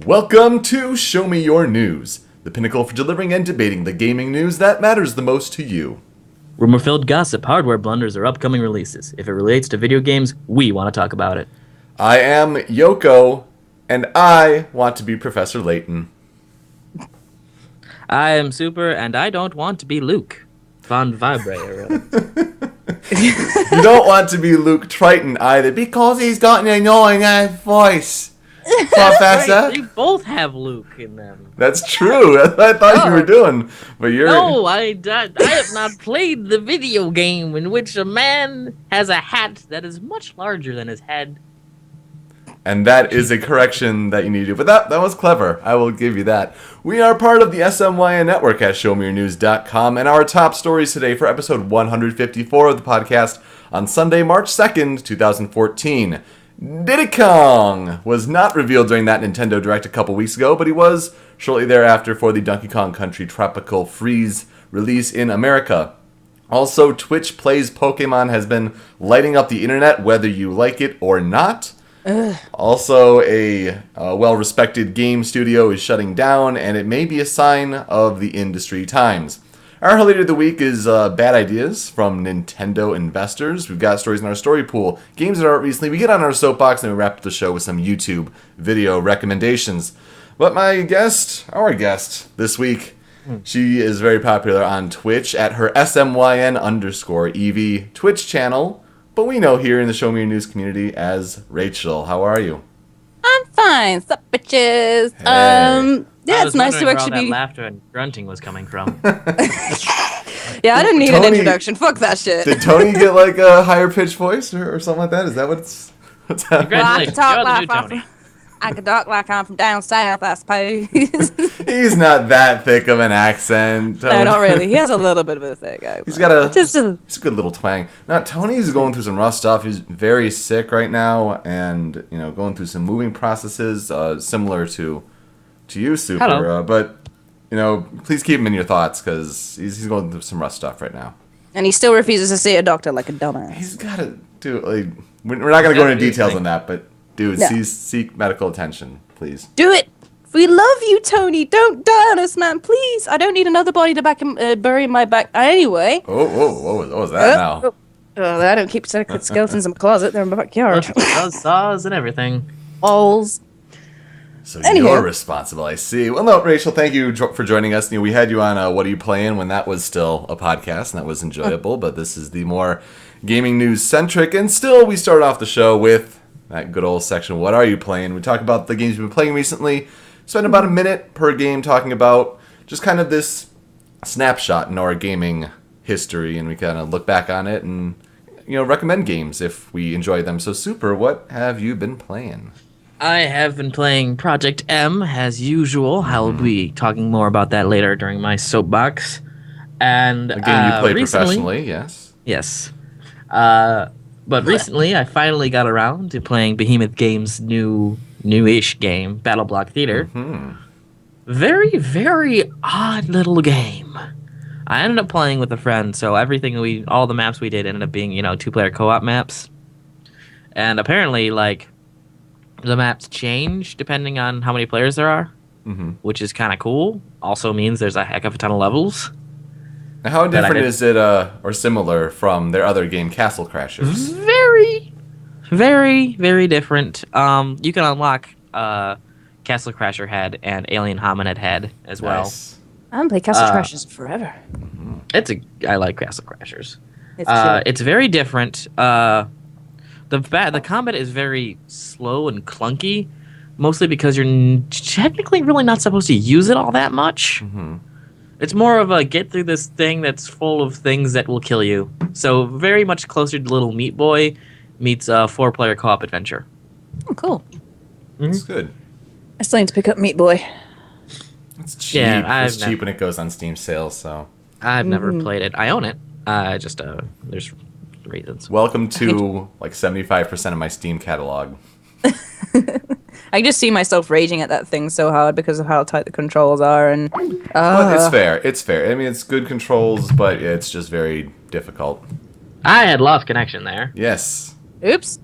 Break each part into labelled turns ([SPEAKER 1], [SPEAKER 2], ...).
[SPEAKER 1] Welcome to Show Me Your News, the pinnacle for delivering and debating the gaming news that matters the most to you.
[SPEAKER 2] Rumor-filled gossip, hardware blunders, or upcoming releases. If it relates to video games, we want to talk about it.
[SPEAKER 1] I am Yoko, and I want to be Professor Layton.
[SPEAKER 2] I am Super, and I don't want to be Luke. Von Vibrator.
[SPEAKER 1] You don't want to be Luke Triton either, because he's got an annoying ass voice. Professor?
[SPEAKER 2] They both have Luke in them.
[SPEAKER 1] That's true. That's what I thought you were doing. But you're...
[SPEAKER 2] No, I have not played the video game in which a man has a hat that is much larger than his head.
[SPEAKER 1] And that is a correction that you need to do. But that was clever. I will give you that. We are part of the SMYN network at ShowMeYourNews.com. And our top stories today for episode 154 of the podcast on Sunday, March 2nd, 2014. Diddy Kong was not revealed during that Nintendo Direct a couple weeks ago, but he was shortly thereafter for the Donkey Kong Country Tropical Freeze release in America. Also, Twitch Plays Pokemon has been lighting up the internet, whether you like it or not. Also, a well-respected game studio is shutting down, and it may be a sign of the industry times. Our highlight of the week is bad ideas from Nintendo investors. We've got stories in our story pool, games that are out recently. We get on our soapbox, and we wrap up the show with some YouTube video recommendations. But our guest this week, she is very popular on Twitch at her SMYN_Eevee Twitch channel. But we know here in the Show Me Your News community as Rachel. How are you?
[SPEAKER 3] I'm fine. Sup, bitches?
[SPEAKER 1] Hey.
[SPEAKER 3] Yeah, it's nice to actually
[SPEAKER 2] where all
[SPEAKER 3] be...
[SPEAKER 2] that laughter and grunting was coming from.
[SPEAKER 3] Yeah, I didn't need
[SPEAKER 1] Tony-
[SPEAKER 3] an introduction. Fuck that shit.
[SPEAKER 1] Did Tony get like a higher pitched voice or something like that? Is that what's happening?
[SPEAKER 3] Well, I can
[SPEAKER 2] Congratulations,
[SPEAKER 3] talk
[SPEAKER 2] you're the new
[SPEAKER 3] like
[SPEAKER 2] Tony.
[SPEAKER 3] I can talk like I'm from down south, I suppose.
[SPEAKER 1] He's not that thick of an accent.
[SPEAKER 3] No, not really. He has a little bit of a thing.
[SPEAKER 1] He's got
[SPEAKER 3] Just a...
[SPEAKER 1] It's a good little twang. Now, Tony's going through some rough stuff. He's very sick right now, and going through some moving processes similar to you, Super.
[SPEAKER 2] Hello.
[SPEAKER 1] But please keep him in your thoughts because he's going through some rough stuff right now.
[SPEAKER 3] And he still refuses to see a doctor like a dumbass.
[SPEAKER 1] He's got to do. We're not going to go into details on that, but dude,
[SPEAKER 3] No.
[SPEAKER 1] seek medical attention, please.
[SPEAKER 3] Do it! We love you, Tony. Don't die on us, man. Please. I don't need another body to bury in my back. Anyway.
[SPEAKER 1] What was that now?
[SPEAKER 3] I don't keep skeletons in my closet. They're in my backyard.
[SPEAKER 2] Saws and everything.
[SPEAKER 3] Balls.
[SPEAKER 1] So
[SPEAKER 3] Anywho.
[SPEAKER 1] you're responsible, I see. Well, no, Rachel, thank you for joining us. We had you on What Are You Playing when that was still a podcast, and that was enjoyable, but this is the more gaming news-centric, and still we start off the show with that good old section, What Are You Playing? We talk about the games you've been playing recently, spend about a minute per game talking about just kind of this snapshot in our gaming history, and we kind of look back on it and, recommend games if we enjoy them. So, Super, what have you been playing?
[SPEAKER 2] I have been playing Project M, as usual. I'll be talking more about that later during my soapbox. And
[SPEAKER 1] A game you play
[SPEAKER 2] recently,
[SPEAKER 1] professionally, yes?
[SPEAKER 2] Yes. But recently, I finally got around to playing Behemoth Games' newish game, Battle Block Theater.
[SPEAKER 1] Mm-hmm.
[SPEAKER 2] Very, very odd little game. I ended up playing with a friend, so all the maps we did ended up being, two-player co-op maps. And apparently, the maps change depending on how many players there are, which is kind of cool. Also means there's a heck of a ton of levels.
[SPEAKER 1] Now, how different is it, or similar from their other game, Castle Crashers?
[SPEAKER 2] Very, very, very different. You can unlock Castle Crasher Head and Alien Hominid Head as well.
[SPEAKER 1] Nice.
[SPEAKER 3] I haven't played Castle Crashers forever.
[SPEAKER 2] I like Castle Crashers.
[SPEAKER 3] It's cute.
[SPEAKER 2] It's very different. The combat is very slow and clunky, mostly because you're technically really not supposed to use it all that much.
[SPEAKER 1] Mm-hmm.
[SPEAKER 2] It's more of a get through this thing that's full of things that will kill you. So very much closer to Little Meat Boy meets a 4-player co-op adventure.
[SPEAKER 3] Oh, cool.
[SPEAKER 1] That's good.
[SPEAKER 3] I still need to pick up Meat Boy.
[SPEAKER 1] It's cheap.
[SPEAKER 2] Yeah,
[SPEAKER 1] it's cheap when it goes on Steam sales, so...
[SPEAKER 2] I've never played it. I own it. There's reasons.
[SPEAKER 1] Welcome to, 75% of my Steam catalog.
[SPEAKER 3] I just see myself raging at that thing so hard because of how tight the controls are, and...
[SPEAKER 1] But it's fair. It's fair. I mean, it's good controls, but it's just very difficult.
[SPEAKER 2] I had lost connection there.
[SPEAKER 1] Yes.
[SPEAKER 3] Oops.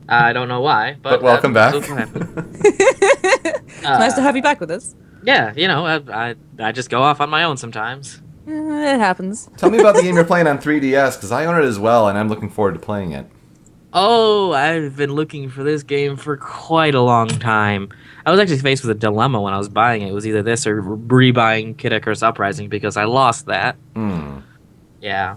[SPEAKER 2] I don't know why,
[SPEAKER 1] But welcome back.
[SPEAKER 3] It's nice to have you back with us.
[SPEAKER 2] Yeah, I just go off on my own sometimes.
[SPEAKER 3] It happens.
[SPEAKER 1] Tell me about the game you're playing on 3DS, because I own it as well, and I'm looking forward to playing it.
[SPEAKER 2] Oh, I've been looking for this game for quite a long time. I was actually faced with a dilemma when I was buying it. It was either this or rebuying Kid Icarus Uprising because I lost that. Yeah.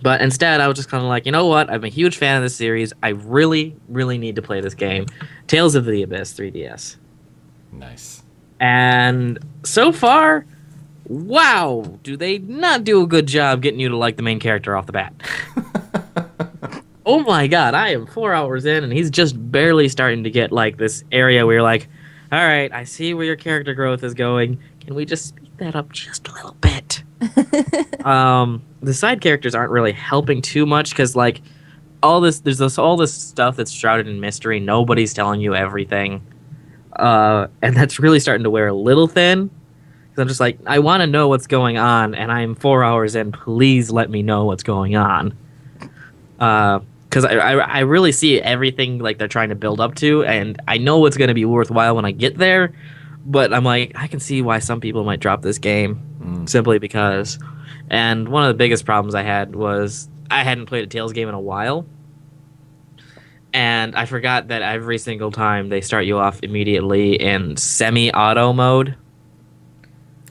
[SPEAKER 2] But instead, I was just kind of like, you know what? I'm a huge fan of this series. I really, really need to play this game. Tales of the Abyss 3DS.
[SPEAKER 1] Nice.
[SPEAKER 2] And so far, wow, do they not do a good job getting you to like the main character off the bat. Oh my god, I am 4 hours in, and he's just barely starting to get, like, this area where you're like, alright, I see where your character growth is going. Can we just speed that up just a little bit? The side characters aren't really helping too much, because, like, all this stuff that's shrouded in mystery. Nobody's telling you everything. And that's really starting to wear a little thin. Because I'm just like, I want to know what's going on, and I'm 4 hours in. Please let me know what's going on. Because I really see everything like they're trying to build up to, and I know it's going to be worthwhile when I get there, but I'm like, I can see why some people might drop this game simply because. And one of the biggest problems I had was I hadn't played a Tales game in a while, and I forgot that every single time they start you off immediately in semi-auto mode.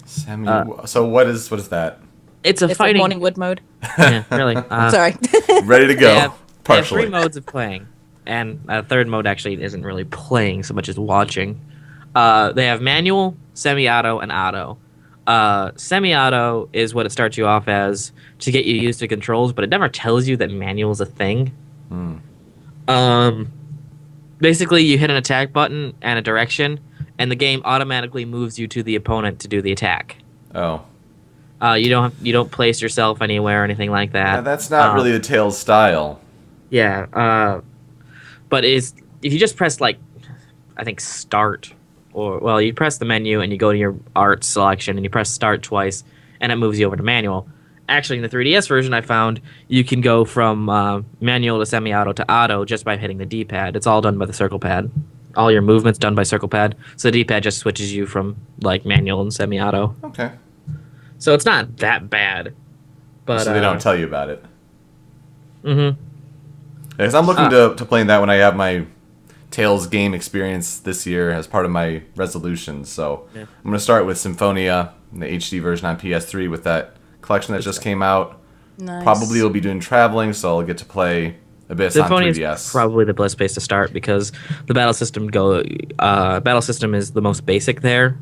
[SPEAKER 1] So what is that?
[SPEAKER 2] It's a fighting
[SPEAKER 3] like Morningwood mode.
[SPEAKER 2] Yeah, really.
[SPEAKER 3] Sorry.
[SPEAKER 1] Ready to go.
[SPEAKER 2] They have
[SPEAKER 1] Partially.
[SPEAKER 2] 3 modes of playing, and a third mode actually isn't really playing so much as watching. They have manual, semi-auto, and auto. Semi-auto is what it starts you off as to get you used to controls, but it never tells you that manual is a thing. Basically, you hit an attack button and a direction, and the game automatically moves you to the opponent to do the attack.
[SPEAKER 1] Oh.
[SPEAKER 2] You don't place yourself anywhere or anything like that.
[SPEAKER 1] Yeah, that's not really the Tales style.
[SPEAKER 2] Yeah, but if you just press, like, I think start, or you press the menu and you go to your art selection and you press start twice and it moves you over to manual. Actually, in the 3DS version, I found you can go from manual to semi-auto to auto just by hitting the D-pad. It's all done by the circle pad. All your movements done by circle pad. So the D-pad just switches you from, like, manual and semi-auto.
[SPEAKER 1] Okay.
[SPEAKER 2] So it's not that bad. But
[SPEAKER 1] so they don't tell you about it.
[SPEAKER 2] Mm-hmm.
[SPEAKER 1] Because I'm looking to playing that when I have my Tales game experience this year as part of my resolutions. So I'm going to start with Symphonia, the HD version on PS3 with that collection that just came out.
[SPEAKER 3] Nice.
[SPEAKER 1] Probably will be doing traveling, so I'll get to play Abyss on 3DS.
[SPEAKER 2] Is probably the best place to start because the battle system is the most basic there.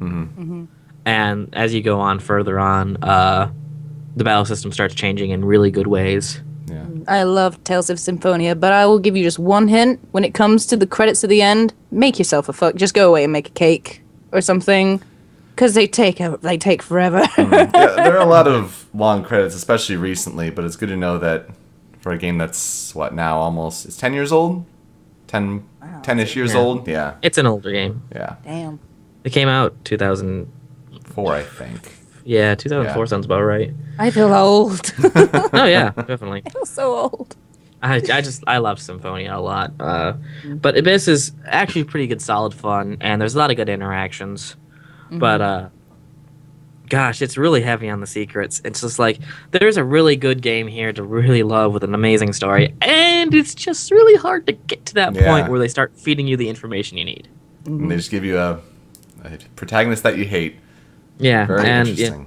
[SPEAKER 2] And as you go on further on, the battle system starts changing in really good ways.
[SPEAKER 1] Yeah.
[SPEAKER 3] I love Tales of Symphonia, but I will give you just one hint. When it comes to the credits at the end, make yourself a fuck. Just go away and make a cake or something, because they take forever.
[SPEAKER 1] Yeah, there are a lot of long credits, especially recently, but it's good to know that for a game that's, now, almost, it's 10 years old? 10-ish years old? Yeah.
[SPEAKER 2] It's an older game.
[SPEAKER 1] Yeah.
[SPEAKER 3] Damn.
[SPEAKER 2] It came out 2000.
[SPEAKER 1] 4, I think.
[SPEAKER 2] Yeah, 2004 sounds about right.
[SPEAKER 3] I feel old.
[SPEAKER 2] Oh yeah, definitely.
[SPEAKER 3] I feel so old.
[SPEAKER 2] I love Symphonia a lot. But Abyss is actually pretty good, solid fun, and there's a lot of good interactions. But gosh, it's really heavy on the secrets. It's just like there's a really good game here to really love with an amazing story, and it's just really hard to get to that point where they start feeding you the information you need.
[SPEAKER 1] And they just give you a protagonist that you hate.
[SPEAKER 2] Yeah,
[SPEAKER 1] Very
[SPEAKER 2] and
[SPEAKER 1] interesting.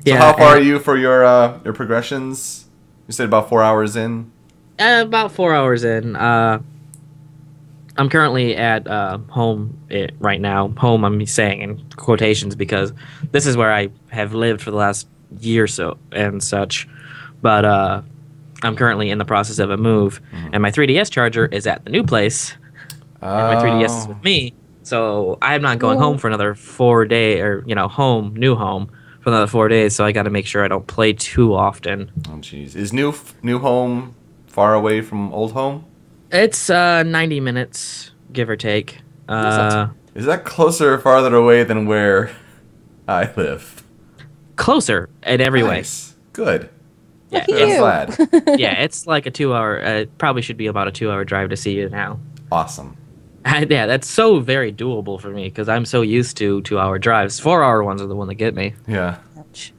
[SPEAKER 1] So how far are you for your progressions? You said about 4 hours in?
[SPEAKER 2] About 4 hours in. I'm currently at home right now. Home, I'm saying in quotations because this is where I have lived for the last year or so and such. But I'm currently in the process of a move, and my 3DS charger is at the new place, and my 3DS is with me. So I'm not going home for another 4 days, or new home for another 4 days. So I got to make sure I don't play too often.
[SPEAKER 1] Oh jeez, is new home far away from old home?
[SPEAKER 2] It's 90 minutes, give or take.
[SPEAKER 1] Is that closer or farther away than where I live?
[SPEAKER 2] Closer in every way.
[SPEAKER 1] Good.
[SPEAKER 2] Yeah,
[SPEAKER 3] Look at
[SPEAKER 1] I'm
[SPEAKER 3] you.
[SPEAKER 1] glad.
[SPEAKER 2] yeah, it's like a 2 hour. It probably should be about a 2 hour drive to see you now.
[SPEAKER 1] Awesome.
[SPEAKER 2] Yeah, that's so very doable for me because I'm so used to 2 hour drives. 4 hour ones are the one that get me.
[SPEAKER 1] Yeah.
[SPEAKER 3] Ouch.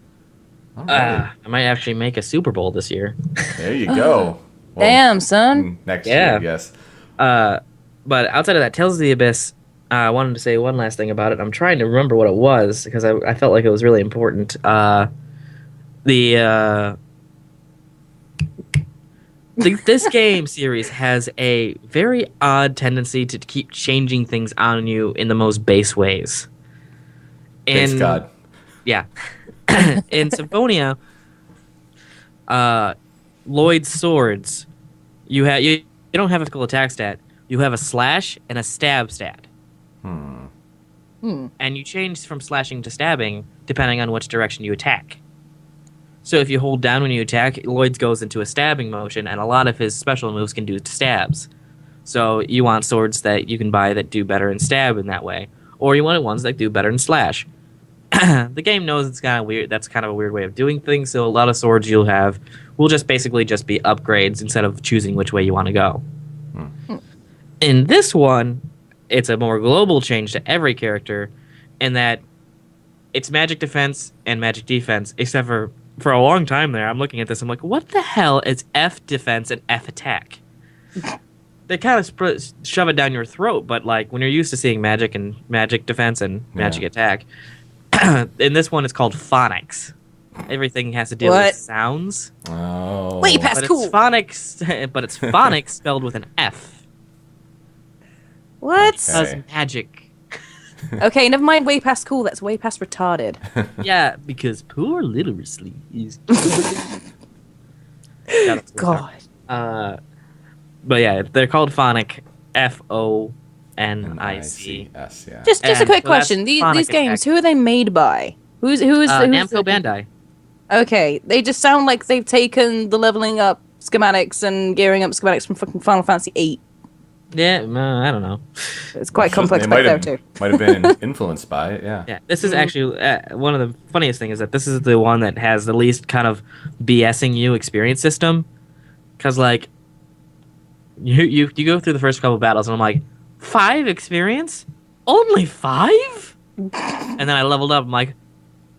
[SPEAKER 1] All right.
[SPEAKER 2] I might actually make a Super Bowl this year.
[SPEAKER 1] There you go. Well,
[SPEAKER 3] Damn, son.
[SPEAKER 1] next
[SPEAKER 2] Yeah.
[SPEAKER 1] year, yes.
[SPEAKER 2] But outside of that, Tales of the Abyss, I wanted to say one last thing about it. I'm trying to remember what it was because I felt like it was really important. This game series has a very odd tendency to keep changing things on you in the most base ways.
[SPEAKER 1] Thanks God.
[SPEAKER 2] Yeah. In Symphonia, Lloyd's swords, you don't have a physical attack stat. You have a slash and a stab stat. And you change from slashing to stabbing depending on which direction you attack. So if you hold down when you attack, Lloyd's goes into a stabbing motion, and a lot of his special moves can do stabs. So you want swords that you can buy that do better in stab in that way, or you want ones that do better in slash. The game knows it's kind of weird. That's kind of a weird way of doing things. So a lot of swords you'll have will just basically just be upgrades instead of choosing which way you want to go. In this one, it's a more global change to every character, in that it's magic defense and magic defense, except for a long time there, I'm looking at this, I'm like, what the hell is F defense and F attack? They kind of shove it down your throat, but like when you're used to seeing magic and magic defense and magic attack, in this one it's called phonics. Everything has to deal with sounds.
[SPEAKER 1] Oh.
[SPEAKER 3] Wait, that's
[SPEAKER 2] But
[SPEAKER 3] cool.
[SPEAKER 2] it's phonics, but it's phonics spelled with an F.
[SPEAKER 3] What?
[SPEAKER 2] Because
[SPEAKER 1] Okay.
[SPEAKER 2] magic.
[SPEAKER 3] Okay, never mind. Way past cool. That's way past retarded.
[SPEAKER 2] Yeah, because poor literacy is.
[SPEAKER 3] God.
[SPEAKER 2] But yeah, they're called phonic. Phonic.
[SPEAKER 1] S, yeah.
[SPEAKER 3] Just a
[SPEAKER 2] And
[SPEAKER 3] quick
[SPEAKER 2] so that's
[SPEAKER 3] question. These
[SPEAKER 2] Sonic
[SPEAKER 3] games,
[SPEAKER 2] Attack.
[SPEAKER 3] who are they made by? Who's
[SPEAKER 2] Namco
[SPEAKER 3] the-
[SPEAKER 2] Bandai.
[SPEAKER 3] Okay, they just sound like they've taken the leveling up schematics and gearing up schematics from fucking Final Fantasy VIII.
[SPEAKER 2] Yeah, I don't know.
[SPEAKER 3] It's quite complex
[SPEAKER 1] They
[SPEAKER 3] back
[SPEAKER 1] might
[SPEAKER 3] there
[SPEAKER 1] have,
[SPEAKER 3] too.
[SPEAKER 1] might have been influenced by it, yeah.
[SPEAKER 2] Yeah, this is actually one of the funniest things is that this is the one that has the least kind of BSing you experience system. Because, like, you go through the first couple of battles, and I'm like, 5 experience? Only 5? And then I leveled up, I'm like,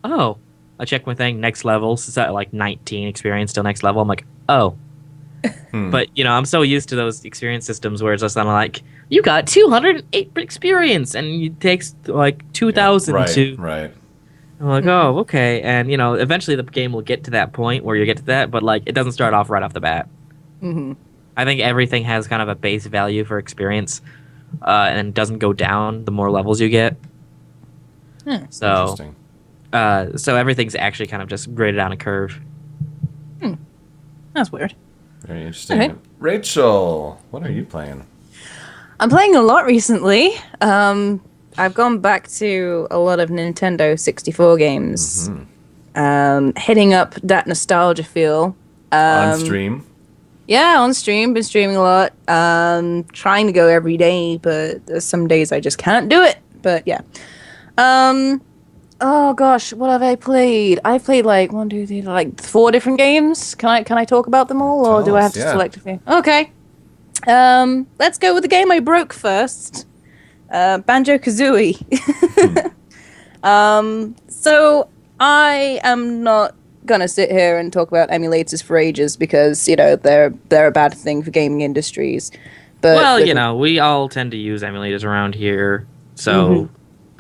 [SPEAKER 2] oh. I check my thing, next level, so it's at like 19 experience till next level. I'm like, oh. But, you know, I'm so used to those experience systems where it's just like, you got 208 experience, and it takes like 2,000 to...
[SPEAKER 1] Right.
[SPEAKER 2] I'm like, oh, okay. And, you know, eventually the game will get to that point where you get to that, but, like, it doesn't start off right off the bat.
[SPEAKER 3] Mm-hmm.
[SPEAKER 2] I think everything has kind of a base value for experience, and doesn't go down the more levels you get. So,
[SPEAKER 1] Interesting.
[SPEAKER 2] so everything's actually kind of just graded on a curve.
[SPEAKER 3] That's weird.
[SPEAKER 1] Very interesting.
[SPEAKER 3] Okay.
[SPEAKER 1] Rachel, what are you playing?
[SPEAKER 3] I'm playing a lot recently. I've gone back to a lot of Nintendo 64 games. Hitting up that nostalgia feel.
[SPEAKER 1] On stream?
[SPEAKER 3] Yeah, on stream. Been streaming a lot. Trying to go every day, but there's some days I just can't do it. But yeah. Oh gosh, what have I played? I played like 1, 2, 3, like 4 different games. Can I talk about them all, or
[SPEAKER 1] Tell
[SPEAKER 3] do I have
[SPEAKER 1] us,
[SPEAKER 3] to
[SPEAKER 1] yeah.
[SPEAKER 3] select a few? Okay. Let's go with the game I broke first. Banjo-Kazooie. So I am not gonna sit here and talk about emulators for ages because, you know, they're a bad thing for gaming industries. But
[SPEAKER 2] Well, you know, we all tend to use emulators around here, so...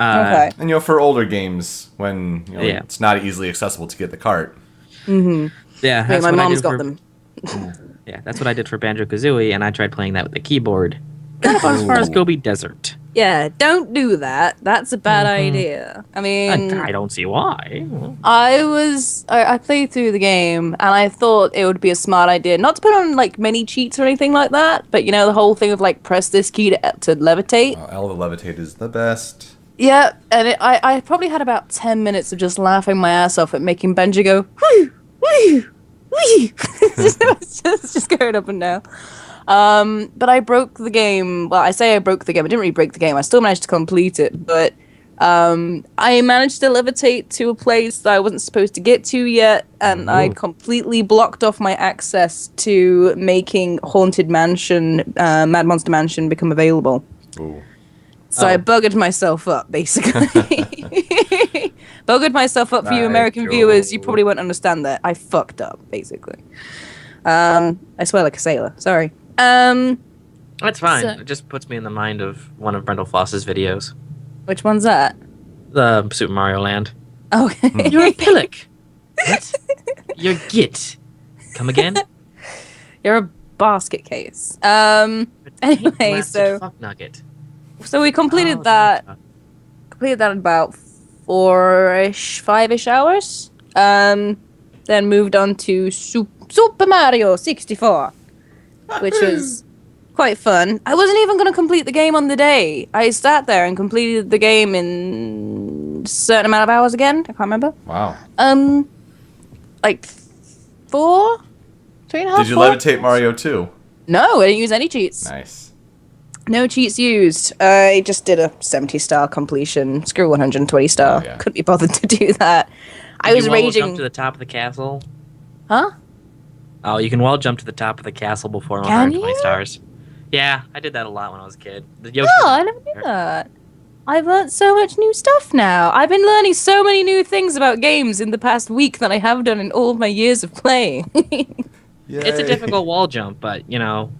[SPEAKER 3] okay.
[SPEAKER 1] And, you know, for older games, when
[SPEAKER 2] Yeah.
[SPEAKER 1] it's not easily accessible to get the cart.
[SPEAKER 2] Yeah,
[SPEAKER 3] Hey,
[SPEAKER 2] that's
[SPEAKER 3] my
[SPEAKER 2] what I
[SPEAKER 3] mom's
[SPEAKER 2] do
[SPEAKER 3] got
[SPEAKER 2] for-
[SPEAKER 3] them.
[SPEAKER 2] Yeah, that's what I did for Banjo-Kazooie, and I tried playing that with the keyboard. Kind of as far as Gobi Desert.
[SPEAKER 3] Yeah, don't do that. That's a bad idea. I mean,
[SPEAKER 2] I don't see why.
[SPEAKER 3] I played through the game and I thought it would be a smart idea not to put on like many cheats or anything like that, but you know, the whole thing of like press this key to levitate.
[SPEAKER 1] L the Levitate is the best.
[SPEAKER 3] Yeah, and I probably had about 10 minutes of just laughing my ass off at making Benji go, whoo, whoo, whoo. it's just going up and down. But I broke the game. Well, I say I broke the game. I didn't really break the game. I still managed to complete it, but I managed to levitate to a place that I wasn't supposed to get to yet, and I completely blocked off my access to making Haunted Mansion, Mad Monster Mansion become available.
[SPEAKER 1] Ooh.
[SPEAKER 3] So I buggered myself up, basically. Buggered myself up for you American viewers. You probably won't understand that. I fucked up, basically. I swear like a sailor. Sorry.
[SPEAKER 2] That's fine. It just puts me in the mind of one of Brendel Floss's videos.
[SPEAKER 3] Which one's that?
[SPEAKER 2] The Super Mario Land.
[SPEAKER 3] Okay.
[SPEAKER 2] You're a pillock. What? You're git. Come again?
[SPEAKER 3] You're a basket case. Anyway, so
[SPEAKER 2] fuck nugget.
[SPEAKER 3] So we completed that. Completed that in about 4-ish, 5-ish hours. Then moved on to Super Mario 64, which was quite fun. I wasn't even going to complete the game on the day. I sat there and completed the game in a certain amount of hours again. I can't remember.
[SPEAKER 1] Wow.
[SPEAKER 3] Like 4, 3.5.
[SPEAKER 1] Did you
[SPEAKER 3] 4?
[SPEAKER 1] levitate Mario 2?
[SPEAKER 3] No, I didn't use any cheats.
[SPEAKER 1] Nice.
[SPEAKER 3] No cheats used. I just did a 70-star completion. Screw 120-star.
[SPEAKER 1] Oh, yeah.
[SPEAKER 3] Couldn't be bothered to do that. I was
[SPEAKER 2] Did you wall
[SPEAKER 3] raging.
[SPEAKER 2] jump to the top of the castle?
[SPEAKER 3] Huh?
[SPEAKER 2] Oh, you can wall jump to the top of the castle before
[SPEAKER 3] Can
[SPEAKER 2] 120
[SPEAKER 3] you?
[SPEAKER 2] stars. Yeah, I did that a lot when I was a kid. The Yoshi
[SPEAKER 3] Oh, I never knew that. I've learned so much new stuff now. I've been learning so many new things about games in the past week than I have done in all of my years of playing.
[SPEAKER 2] It's a difficult wall jump, but, you know,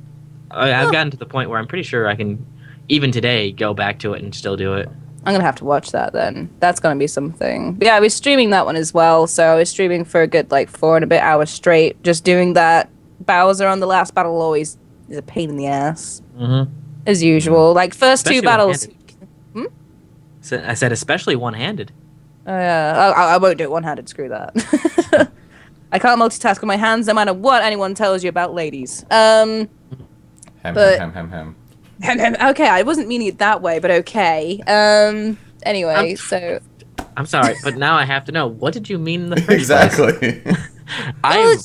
[SPEAKER 2] I've gotten to the point where I'm pretty sure I can, even today, go back to it and still do it.
[SPEAKER 3] I'm going to have to watch that then. That's going to be something. But yeah, I was streaming that one as well. So I was streaming for a good, 4 and a bit hours straight. Just doing that. Bowser on the last battle always is a pain in the ass.
[SPEAKER 2] Mm-hmm.
[SPEAKER 3] As usual. First
[SPEAKER 2] Especially
[SPEAKER 3] two battles...
[SPEAKER 2] So I said especially one-handed.
[SPEAKER 3] I won't do it one-handed. Screw that. I can't multitask with my hands no matter what anyone tells you about ladies.
[SPEAKER 1] Hem.
[SPEAKER 3] Okay, I wasn't meaning it that way, but okay. Anyway, so...
[SPEAKER 2] I'm sorry, but now I have to know, what did you mean in the first place?
[SPEAKER 1] Exactly.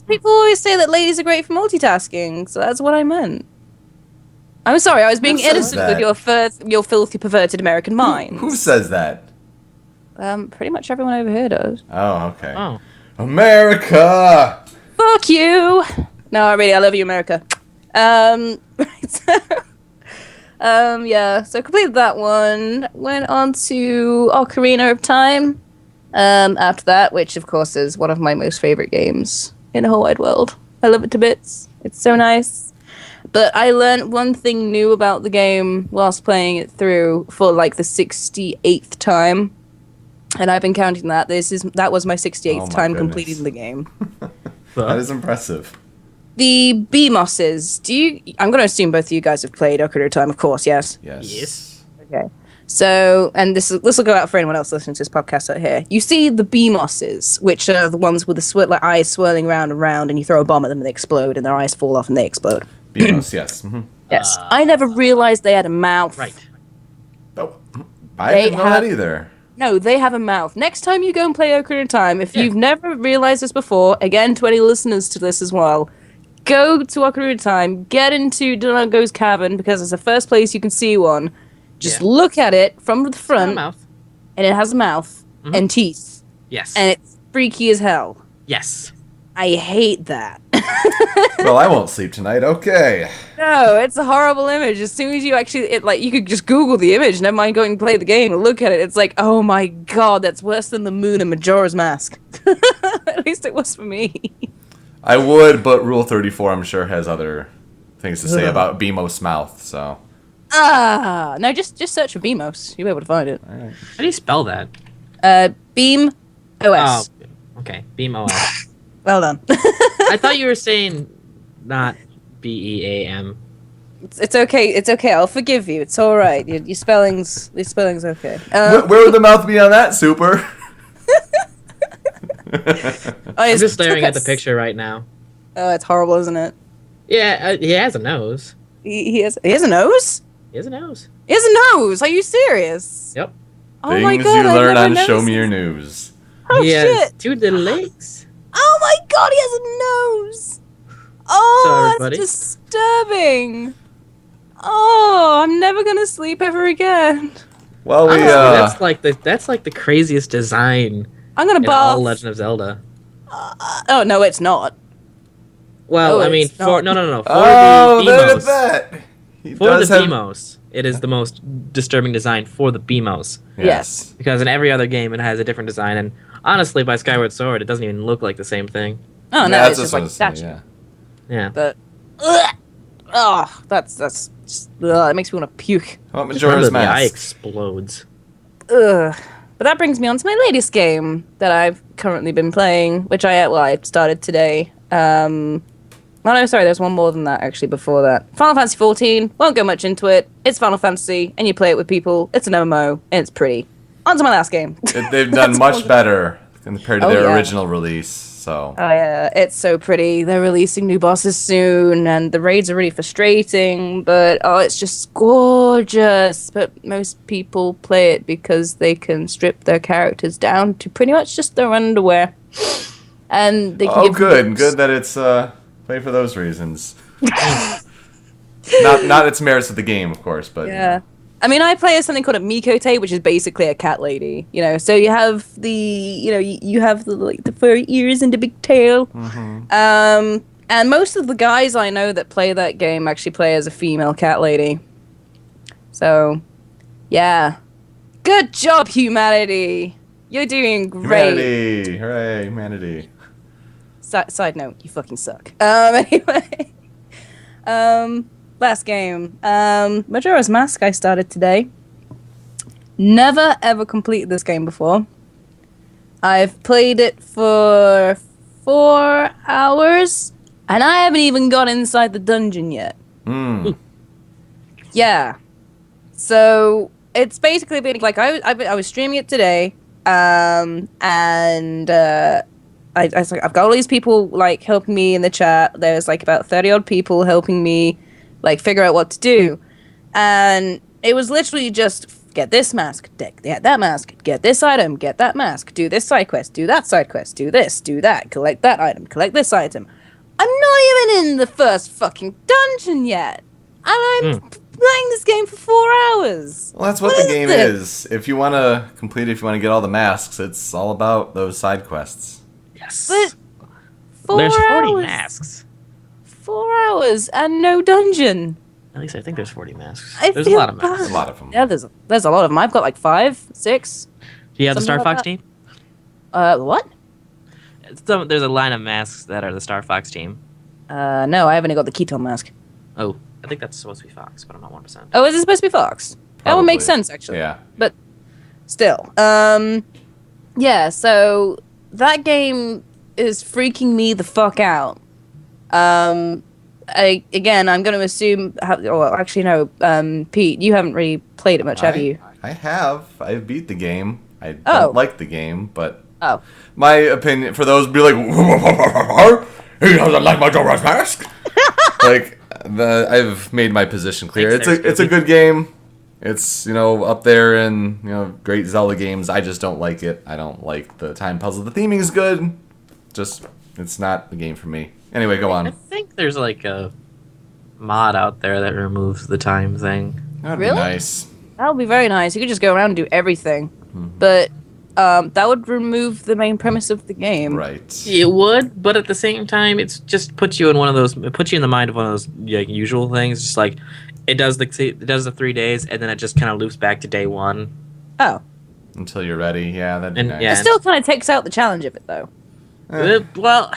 [SPEAKER 3] People always say that ladies are great for multitasking, so that's what I meant. I'm sorry, I was being innocent with your filthy, perverted American mind.
[SPEAKER 1] Who says that?
[SPEAKER 3] Pretty much everyone over here does.
[SPEAKER 1] Oh, okay.
[SPEAKER 2] Oh.
[SPEAKER 1] America!
[SPEAKER 3] Fuck you! No, really, I love you, America. Right, yeah, so completed that one. Went on to Ocarina of Time. After that, which of course is one of my most favorite games in the whole wide world. I love it to bits. It's so nice. But I learned one thing new about the game whilst playing it through for the 68th time. And I've been counting that. That was my 68th time
[SPEAKER 1] goodness.
[SPEAKER 3] completing the game.
[SPEAKER 1] That is impressive.
[SPEAKER 3] The B-Mosses. I'm going to assume both of you guys have played Ocarina of Time, of course, yes?
[SPEAKER 1] Yes.
[SPEAKER 3] Okay. So, and this will go out for anyone else listening to this podcast out here. You see the B-Mosses, which are the ones with the eyes swirling round and round, and you throw a bomb at them and they explode, and their eyes fall off and they explode.
[SPEAKER 1] Beamos, yes. Mm-hmm.
[SPEAKER 3] Yes. I never realized they had a mouth.
[SPEAKER 2] Right.
[SPEAKER 1] Oh, I didn't know that either.
[SPEAKER 3] No, they have a mouth. Next time you go and play Ocarina of Time, if you've never realized this before, again, to any listeners to this as well, go to Ocarina of Time, get into Donago's cavern, because it's the first place you can see one. Just look at it from the front,
[SPEAKER 2] mouth.
[SPEAKER 3] and it has a mouth and teeth.
[SPEAKER 2] Yes.
[SPEAKER 3] And it's freaky as hell.
[SPEAKER 2] Yes.
[SPEAKER 3] I hate that.
[SPEAKER 1] Well, I won't sleep tonight. Okay.
[SPEAKER 3] No, it's a horrible image. As soon as you you could just Google the image, never mind going to play the game and look at it. It's like, oh my god, that's worse than the moon and Majora's Mask. At least it was for me.
[SPEAKER 1] I would, but Rule 34, I'm sure, has other things to say about Beamos' mouth, so...
[SPEAKER 3] No, just search for Beamos. You'll be able to find it.
[SPEAKER 2] How do you spell that?
[SPEAKER 3] Beam OS.
[SPEAKER 2] Oh, okay. Beam OS.
[SPEAKER 3] Well done.
[SPEAKER 2] I thought you were saying not BEAM.
[SPEAKER 3] It's okay. It's okay. I'll forgive you. It's all right. Your spelling's okay.
[SPEAKER 1] Where would the mouth be on that, Super?
[SPEAKER 2] I'm just staring at the picture right now.
[SPEAKER 3] Oh, it's horrible, isn't it?
[SPEAKER 2] Yeah, he has a nose.
[SPEAKER 3] He has a nose?
[SPEAKER 2] He has a nose.
[SPEAKER 3] He has a nose. Are you serious?
[SPEAKER 2] Yep.
[SPEAKER 3] Oh
[SPEAKER 1] Things
[SPEAKER 3] my god!
[SPEAKER 1] you learn on
[SPEAKER 3] Show
[SPEAKER 1] Show Me Your News.
[SPEAKER 3] Oh
[SPEAKER 2] He has
[SPEAKER 3] shit!
[SPEAKER 2] 2 little legs.
[SPEAKER 3] Oh my god! He has a nose. Oh,
[SPEAKER 2] Sorry,
[SPEAKER 3] that's
[SPEAKER 2] buddy.
[SPEAKER 3] disturbing. Oh, I'm never gonna sleep ever again.
[SPEAKER 1] Well, we
[SPEAKER 2] Honestly, that's like the craziest design
[SPEAKER 3] I'm gonna
[SPEAKER 2] in all
[SPEAKER 3] buff.
[SPEAKER 2] Legend of Zelda.
[SPEAKER 3] Oh no, it's not.
[SPEAKER 2] Well,
[SPEAKER 3] No,
[SPEAKER 2] I mean,
[SPEAKER 3] it's not.
[SPEAKER 2] no. For
[SPEAKER 1] Oh,
[SPEAKER 2] the
[SPEAKER 1] look at
[SPEAKER 2] BMOS,
[SPEAKER 1] that! He
[SPEAKER 2] for the
[SPEAKER 1] does have...
[SPEAKER 2] BMOS, it is the most disturbing design for the BMOS.
[SPEAKER 3] Yes.
[SPEAKER 2] Because in every other game, it has a different design, and honestly, by Skyward Sword, it doesn't even look like the same thing.
[SPEAKER 3] Oh no,
[SPEAKER 1] That's
[SPEAKER 3] it's just
[SPEAKER 1] what I
[SPEAKER 3] like
[SPEAKER 1] was saying,
[SPEAKER 3] statue.
[SPEAKER 1] yeah.
[SPEAKER 2] Yeah.
[SPEAKER 3] But that's just it makes me want to puke.
[SPEAKER 1] How about
[SPEAKER 2] Just
[SPEAKER 1] Majora's
[SPEAKER 2] remember, the eye
[SPEAKER 1] Mask?
[SPEAKER 2] explodes.
[SPEAKER 3] Ugh. But that brings me on to my latest game that I've currently been playing, which I started today. Oh no, sorry, there's one more than that actually before that. Final Fantasy 14, won't go much into it. It's Final Fantasy, and you play it with people. It's an MMO, and it's pretty. On to my last game.
[SPEAKER 1] They've done much better compared to
[SPEAKER 3] Oh,
[SPEAKER 1] their
[SPEAKER 3] yeah.
[SPEAKER 1] original release, so...
[SPEAKER 3] Oh yeah, it's so pretty. They're releasing new bosses soon, and the raids are really frustrating, but it's just gorgeous. But most people play it because they can strip their characters down to pretty much just their underwear. And they can
[SPEAKER 1] Oh,
[SPEAKER 3] give
[SPEAKER 1] good that it's play for those reasons. not its merits of the game, of course, but
[SPEAKER 3] Yeah. I mean, I play as something called a Mikote, which is basically a cat lady. So you have you have the furry ears and the big tail. And most of the guys I know that play that game actually play as a female cat lady. So, yeah. Good job, humanity. You're doing great.
[SPEAKER 1] Humanity! Hooray, humanity.
[SPEAKER 3] Side note, you fucking suck. Anyway. Last game. Majora's Mask I started today. Never ever completed this game before. I've played it for 4 hours, and I haven't even got inside the dungeon yet. Yeah. So it's basically been like I was streaming it today, and I've got all these people like helping me in the chat. There's like about 30 odd people helping me like figure out what to do, and it was literally just get this mask, get that mask, get this item, get that mask, do this side quest, do that side quest, do this, do that, collect that item, collect this item. I'm not even in the first fucking dungeon yet, and I'm playing this game for 4 hours.
[SPEAKER 1] Well, that's what the game is. If you want to complete it, if you want to get all the masks, it's all about those side quests.
[SPEAKER 2] Yes.
[SPEAKER 3] But 4
[SPEAKER 2] There's 40
[SPEAKER 3] hours.
[SPEAKER 2] masks.
[SPEAKER 3] 4 hours and no dungeon.
[SPEAKER 2] At least I think there's 40 masks.
[SPEAKER 3] I
[SPEAKER 2] There's a
[SPEAKER 3] feel
[SPEAKER 2] lot of masks.
[SPEAKER 1] There's a lot of them.
[SPEAKER 3] Yeah, there's a lot of them. I've got like 5, 6.
[SPEAKER 2] Do you have the Star
[SPEAKER 3] Something like
[SPEAKER 2] Fox
[SPEAKER 3] that.
[SPEAKER 2] team?
[SPEAKER 3] What?
[SPEAKER 2] There's a line of masks that are the Star Fox team.
[SPEAKER 3] No, I haven't got the Keton mask.
[SPEAKER 2] Oh, I think that's supposed to be Fox, but I'm not 100%.
[SPEAKER 3] Oh, is it supposed to be Fox? That would make
[SPEAKER 1] Probably.
[SPEAKER 3] sense, actually.
[SPEAKER 1] Yeah.
[SPEAKER 3] But still. Yeah, so that game is freaking me the fuck out. Again, I'm going to assume... well, actually, no. Pete, you haven't really played it much, have you?
[SPEAKER 1] I have. I beat the game. I don't
[SPEAKER 3] Oh.
[SPEAKER 1] like the game, but
[SPEAKER 3] Oh.
[SPEAKER 1] my opinion, for those be like, he doesn't like Majora's Mask. Like, I've made my position clear.
[SPEAKER 2] Thanks,
[SPEAKER 1] It's a good game. It's, up there in, great Zelda games. I just don't like it. I don't like the time puzzle. The theming is good. Just, it's not the game for me. Anyway, go
[SPEAKER 2] I
[SPEAKER 1] on.
[SPEAKER 2] think there's like a mod out there that removes the time thing.
[SPEAKER 1] That'd
[SPEAKER 3] Really?
[SPEAKER 1] be nice.
[SPEAKER 3] That would be very nice. You could just go around and do everything. But that would remove the main premise of the game.
[SPEAKER 1] Right.
[SPEAKER 2] It would, but at the same time, it's just puts you in one of those. It puts you in the mind of one of those like usual things. Just like it does the 3 days, and then it just kind of loops back to day one.
[SPEAKER 3] Oh.
[SPEAKER 1] Until you're ready. Yeah, that'd be
[SPEAKER 2] And,
[SPEAKER 1] nice.
[SPEAKER 2] yeah.
[SPEAKER 3] It still kind of takes out the challenge of it, though.
[SPEAKER 2] Well,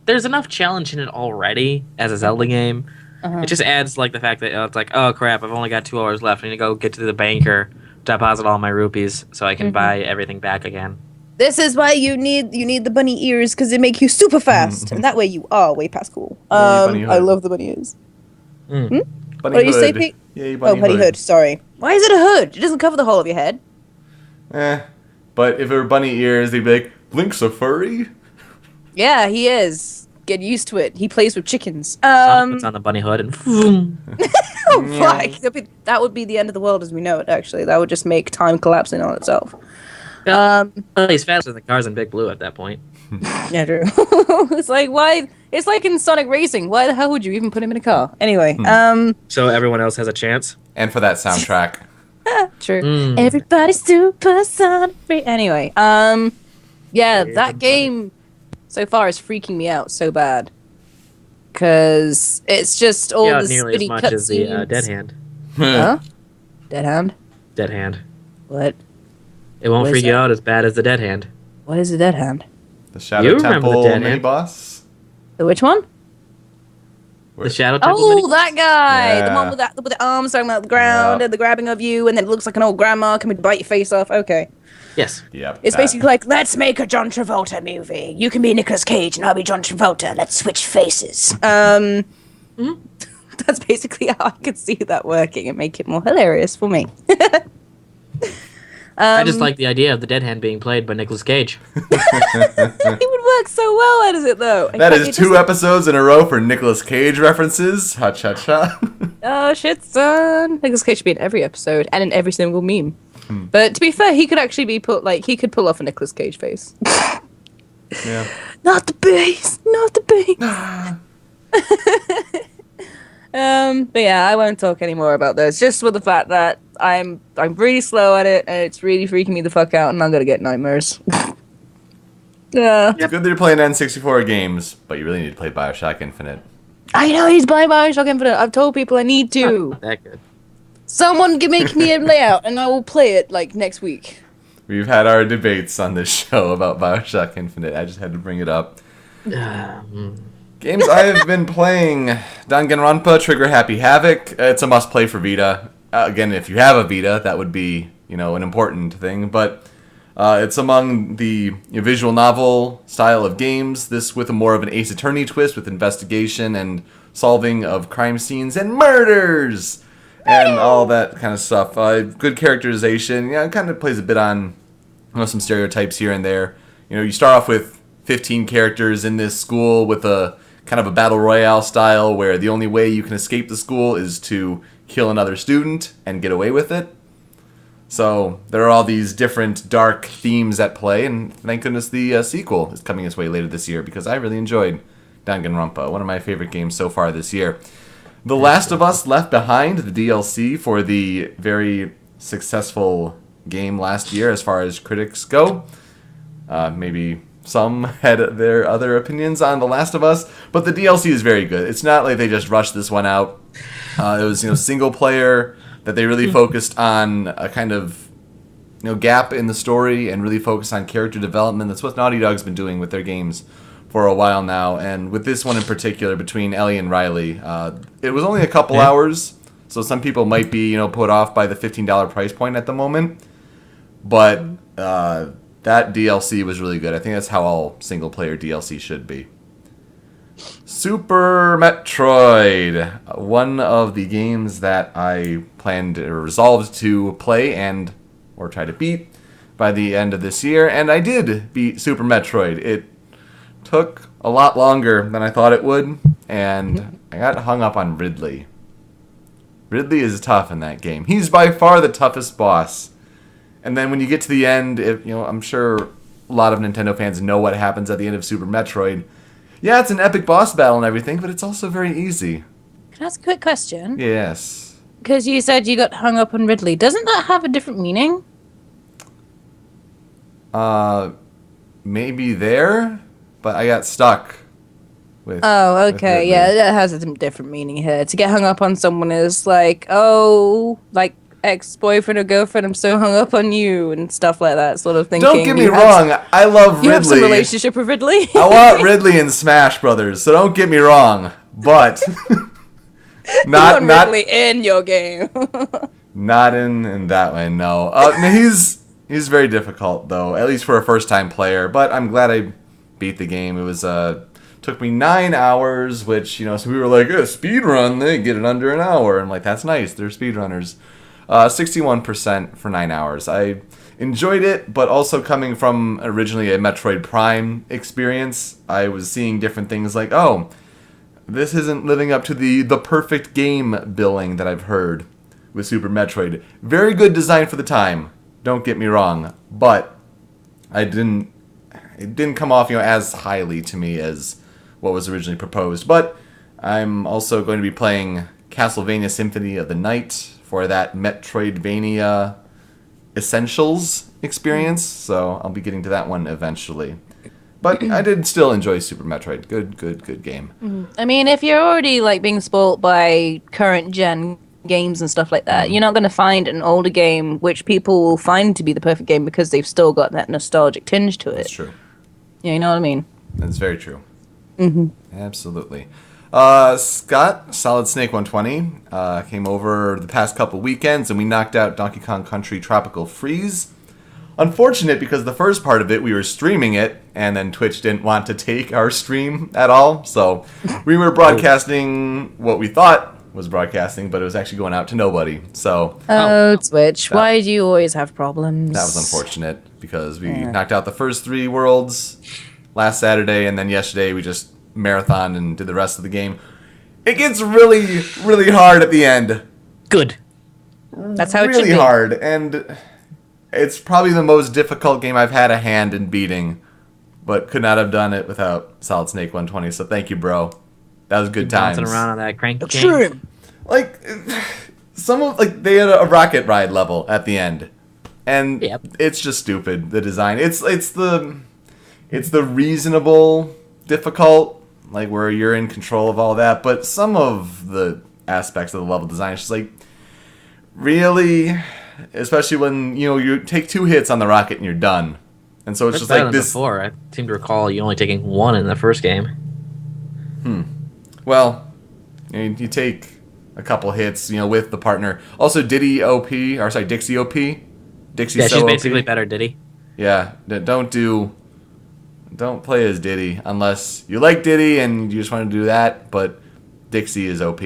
[SPEAKER 2] there's enough challenge in it already as a Zelda game. It just adds like the fact that it's like, oh crap, I've only got 2 hours left. I need to go get to the banker, deposit all my rupees, so I can buy everything back again.
[SPEAKER 3] This is why you need the bunny ears, because they make you super fast, and that way you are way past cool.
[SPEAKER 1] Yay, bunny
[SPEAKER 3] I
[SPEAKER 1] hood.
[SPEAKER 3] love the bunny ears.
[SPEAKER 1] Bunny
[SPEAKER 3] What do you say,
[SPEAKER 1] hood.
[SPEAKER 3] Pete?
[SPEAKER 1] Yay, bunny
[SPEAKER 3] Bunny hood. Sorry. Why is it a hood? It doesn't cover the whole of your head.
[SPEAKER 1] But if it were bunny ears, they'd be like, Blink's a furry?
[SPEAKER 3] Yeah, he is. Get used to it. He plays with chickens.
[SPEAKER 2] Sonic puts on the bunny hood and
[SPEAKER 3] Oh, fuck. That would be the end of the world as we know it, actually. That would just make time collapsing on itself.
[SPEAKER 2] he's faster than Cars and Big Blue at that point.
[SPEAKER 3] Yeah, true. It's like, why? It's like in Sonic Racing. Why the hell would you even put him in a car? Anyway,
[SPEAKER 2] So everyone else has a chance.
[SPEAKER 1] And for that soundtrack.
[SPEAKER 3] True. Everybody's supersonic. Anyway, yeah, that game so far is freaking me out so bad. Because it's just all the
[SPEAKER 2] nearly as
[SPEAKER 3] spitty
[SPEAKER 2] much as the
[SPEAKER 3] cutscenes.
[SPEAKER 2] Dead Hand.
[SPEAKER 3] Huh? Dead Hand?
[SPEAKER 2] Dead Hand.
[SPEAKER 3] What?
[SPEAKER 2] It won't
[SPEAKER 3] What is
[SPEAKER 2] freak you
[SPEAKER 3] that?
[SPEAKER 2] out as bad as the Dead Hand.
[SPEAKER 3] What is a Dead Hand?
[SPEAKER 1] The Shadow
[SPEAKER 2] You remember the
[SPEAKER 1] Temple
[SPEAKER 2] Dead
[SPEAKER 1] mini
[SPEAKER 2] Hand.
[SPEAKER 1] boss.
[SPEAKER 3] The which one?
[SPEAKER 2] The Shadow Temple
[SPEAKER 3] Oh,
[SPEAKER 2] mini-
[SPEAKER 3] that guy! The
[SPEAKER 1] Yeah.
[SPEAKER 3] one with the arms talking about the ground
[SPEAKER 1] Yep.
[SPEAKER 3] and the grabbing of you, and then it looks like an old grandma coming to bite your face off. Okay.
[SPEAKER 2] Yes.
[SPEAKER 1] Yep.
[SPEAKER 3] It's
[SPEAKER 1] that.
[SPEAKER 3] basically like, let's make a John Travolta movie. You can be Nicolas Cage and I'll be John Travolta. Let's switch faces. That's basically how I could see that working and make it more hilarious for me.
[SPEAKER 2] I just like the idea of the Dead Hand being played by Nicolas Cage.
[SPEAKER 3] It would work so well, how does it though? In
[SPEAKER 1] That
[SPEAKER 3] fact,
[SPEAKER 1] is
[SPEAKER 3] it
[SPEAKER 1] 2
[SPEAKER 3] doesn't-
[SPEAKER 1] episodes in a row for Nicolas Cage references. Ha cha cha.
[SPEAKER 3] Oh shit, son. Nicolas Cage should be in every episode and in every single meme. But to be fair, he could actually be he could pull off a Nicolas Cage face.
[SPEAKER 1] Yeah.
[SPEAKER 3] Not the bass! Not the bass! But yeah, I won't talk anymore about those. Just with the fact that I'm really slow at it, and it's really freaking me the fuck out, and I'm gonna get nightmares. Yeah,
[SPEAKER 1] It's good that you're playing N64 games, but you really need to play Bioshock Infinite.
[SPEAKER 3] I know he's buying Bioshock Infinite. I've told people I need to.
[SPEAKER 2] Not that good.
[SPEAKER 3] Someone can make me a layout, and I will play it like next week.
[SPEAKER 1] We've had our debates on this show about Bioshock Infinite. I just had to bring it up. Games I have been playing: Danganronpa, Trigger Happy Havoc. It's a must-play for Vita. Again, if you have a Vita, that would be an important thing. But it's among the visual novel style of games. This with a more of an Ace Attorney twist with investigation and solving of crime scenes and murders and all that kind of stuff. Good characterization. Yeah, it kind of plays a bit on some stereotypes here and there. You start off with 15 characters in this school with a kind of a battle royale style where the only way you can escape the school is to kill another student and get away with it. So there are all these different dark themes at play, and thank goodness the sequel is coming its way later this year because I really enjoyed Danganronpa, one of my favorite games so far this year. The Last of Us Left Behind, the DLC for the very successful game last year as far as critics go. Maybe some had their other opinions on The Last of Us, but the DLC is very good. It's not like they just rushed this one out. It was single player that they really focused on a kind of gap in the story and really focused on character development. That's what Naughty Dog's been doing with their games for a while now, and with this one in particular between Ellie and Riley, it was only a couple hours, so some people might be put off by the $15 price point at the moment, but that DLC was really good. I think that's how all single-player DLC should be. Super Metroid, one of the games that I planned or resolved to play or try to beat by the end of this year, and I did beat Super Metroid. It took a lot longer than I thought it would, and I got hung up on Ridley. Ridley is tough in that game. He's by far the toughest boss. And then when you get to the end, I'm sure a lot of Nintendo fans know what happens at the end of Super Metroid. Yeah, it's an epic boss battle and everything, but it's also very easy.
[SPEAKER 3] Can I ask a quick question?
[SPEAKER 1] Yes.
[SPEAKER 3] Because you said you got hung up on Ridley. Doesn't that have a different meaning?
[SPEAKER 1] Maybe there, but I got stuck with.
[SPEAKER 3] Oh,
[SPEAKER 1] with
[SPEAKER 3] okay.
[SPEAKER 1] Ridley.
[SPEAKER 3] Yeah, that has a different meaning here. To get hung up on someone is like, oh, like ex-boyfriend or girlfriend, I'm so hung up on you and stuff like that sort of thinking.
[SPEAKER 1] Don't get me
[SPEAKER 3] You have-
[SPEAKER 1] wrong. I love
[SPEAKER 3] You have some
[SPEAKER 1] Ridley.
[SPEAKER 3] relationship with Ridley?
[SPEAKER 1] I want Ridley in Smash Brothers, so don't get me wrong. But not
[SPEAKER 3] want
[SPEAKER 1] not
[SPEAKER 3] Ridley in your game.
[SPEAKER 1] not in that way. No. No, he's very difficult though, at least for a first time player. But I'm glad I beat the game. It was took me 9 hours, which some people were like, speed run, they get it under an hour. I'm like, that's nice. They're speedrunners. 61% for 9 hours. I enjoyed it, but also coming from originally a Metroid Prime experience, I was seeing different things like, oh, this isn't living up to the perfect game billing that I've heard with Super Metroid. Very good design for the time, don't get me wrong, but it didn't come off as highly to me as what was originally proposed. But I'm also going to be playing Castlevania Symphony of the Night for that Metroidvania Essentials experience, so I'll be getting to that one eventually. But I did still enjoy Super Metroid. Good game.
[SPEAKER 3] I mean, if you're already like being spoilt by current gen games and stuff like that, you're not going to find an older game which people will find to be the perfect game because they've still got that nostalgic tinge to it.
[SPEAKER 1] That's true.
[SPEAKER 3] Yeah, you know what I mean?
[SPEAKER 1] That's very true. Absolutely. Scott, Solid Snake 120, came over the past couple weekends and we knocked out Donkey Kong Country Tropical Freeze. Unfortunate because the first part of it, we were streaming it, and then Twitch didn't want to take our stream at all. So we were broadcasting what we thought was broadcasting, but it was actually going out to nobody. So
[SPEAKER 3] Twitch, why do you always have problems?
[SPEAKER 1] that was unfortunate because we knocked out the first 3 worlds last Saturday, and then yesterday we just marathoned and did the rest of the game. It gets really, really hard at the end.
[SPEAKER 2] Good.
[SPEAKER 3] That's how it should
[SPEAKER 1] Really
[SPEAKER 3] be.
[SPEAKER 1] hard, and it's probably the most difficult game I've had a hand in beating, but could not have done it without Solid Snake 120. So thank you, bro. That was good times.
[SPEAKER 2] Bouncing around on that cranky game.
[SPEAKER 3] Extreme.
[SPEAKER 1] Like they had a rocket ride level at the end, and it's just stupid. The design. It's the reasonable difficult, like where you're in control of all that. But some of the aspects of the level design is just like really. Especially when, you take 2 hits on the rocket and you're done. And so it's just like this.
[SPEAKER 2] Before, I seem to recall you only taking 1 in the first game.
[SPEAKER 1] Well, you take a couple hits, with the partner. Also, Dixie OP. Dixie
[SPEAKER 2] Yeah, she's basically better Diddy.
[SPEAKER 1] Yeah, don't play as Diddy unless you like Diddy and you just want to do that. But Dixie is OP.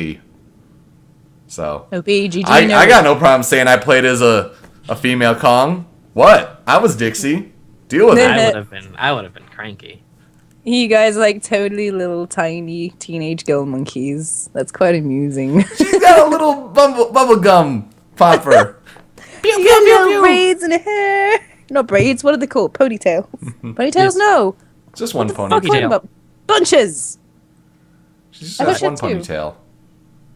[SPEAKER 1] So
[SPEAKER 3] GG.
[SPEAKER 1] I got no problem saying I played as a female Kong. What? I was Dixie. Deal with it.
[SPEAKER 2] I would have been cranky.
[SPEAKER 3] You guys like totally little tiny teenage girl monkeys. That's quite amusing.
[SPEAKER 1] She's got a little bubble gum popper.
[SPEAKER 3] Pew, pew, pew, little braids in her hair. Not braids. What are they called? Ponytails. Ponytails?
[SPEAKER 2] Yes.
[SPEAKER 3] No.
[SPEAKER 1] Just one
[SPEAKER 3] What the fuck are you
[SPEAKER 1] ponytail.
[SPEAKER 3] talking about? Bunches.
[SPEAKER 1] She's
[SPEAKER 3] I
[SPEAKER 1] just
[SPEAKER 3] thought
[SPEAKER 1] one
[SPEAKER 3] she had 2.
[SPEAKER 1] ponytail.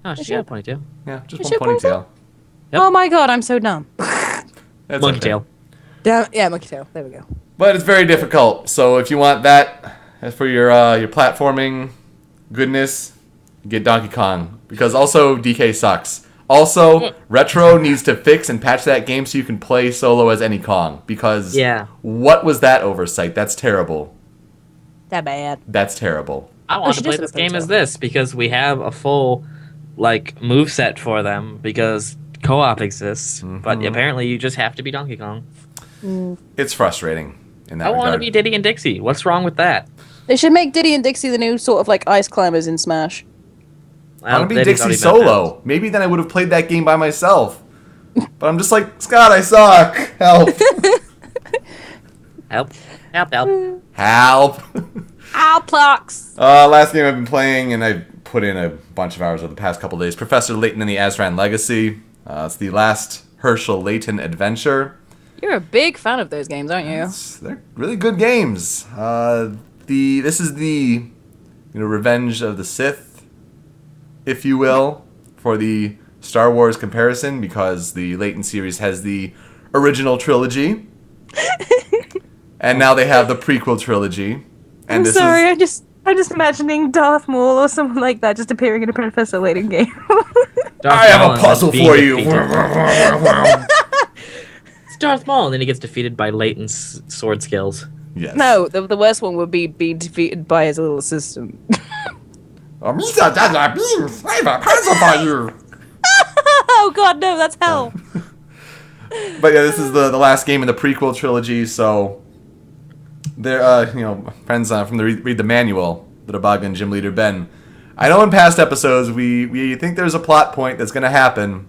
[SPEAKER 2] Oh, she got a ponytail.
[SPEAKER 1] Yeah, just
[SPEAKER 3] Is she
[SPEAKER 1] one
[SPEAKER 3] a ponytail?
[SPEAKER 1] ponytail.
[SPEAKER 2] Yep.
[SPEAKER 3] Oh my god, I'm so dumb.
[SPEAKER 1] That's
[SPEAKER 2] Monkey
[SPEAKER 1] okay.
[SPEAKER 2] tail.
[SPEAKER 3] Yeah, monkey tail. There we go.
[SPEAKER 1] But it's very difficult. So if you want that as for your platforming goodness, get Donkey Kong, because also DK sucks. Also, Retro needs to fix and patch that game so you can play solo as any Kong, because what was that oversight? That's terrible.
[SPEAKER 3] That bad.
[SPEAKER 1] That's terrible.
[SPEAKER 2] I want
[SPEAKER 3] she
[SPEAKER 2] to play
[SPEAKER 3] just
[SPEAKER 2] this
[SPEAKER 3] has
[SPEAKER 2] game
[SPEAKER 3] ponytail.
[SPEAKER 2] as this because we have a full move set for them because co-op exists, but apparently you just have to be Donkey Kong.
[SPEAKER 1] It's frustrating in that
[SPEAKER 2] I
[SPEAKER 1] regard.
[SPEAKER 2] want to be Diddy and Dixie. What's wrong with that?
[SPEAKER 3] They should make Diddy and Dixie the new sort of like ice climbers in Smash.
[SPEAKER 1] I want to be
[SPEAKER 2] Diddy's
[SPEAKER 1] Dixie
[SPEAKER 2] already been
[SPEAKER 1] solo. Maybe then I would have played that game by myself. But I'm just like, Scott, I suck. Help.
[SPEAKER 2] Help. Help, help.
[SPEAKER 1] Help.
[SPEAKER 3] Alplox.
[SPEAKER 1] Last game I've been playing, and I put in a bunch of hours over the past couple days, Professor Layton and the Azran Legacy. It's the last Herschel Layton adventure.
[SPEAKER 3] You're a big fan of those games, aren't you?
[SPEAKER 1] They're really good games. This is the Revenge of the Sith, if you will, for the Star Wars comparison, because the Layton series has the original trilogy, and now they have the prequel trilogy. And
[SPEAKER 3] I'm sorry, I'm just imagining Darth Maul or someone like that just appearing in a Professor Layton game.
[SPEAKER 1] I have a puzzle for you.
[SPEAKER 2] It's Darth Maul, and then he gets defeated by Layton's sword skills.
[SPEAKER 1] Yes.
[SPEAKER 3] No, the worst one would be being defeated by his little assistant.
[SPEAKER 1] I have a puzzle for you.
[SPEAKER 3] Oh god, no, that's hell.
[SPEAKER 1] But yeah, this is the last game in the prequel trilogy, so there, friends from the Read the Manual, the Debuggan Gym Leader Ben. I know in past episodes we think there's a plot point that's going to happen,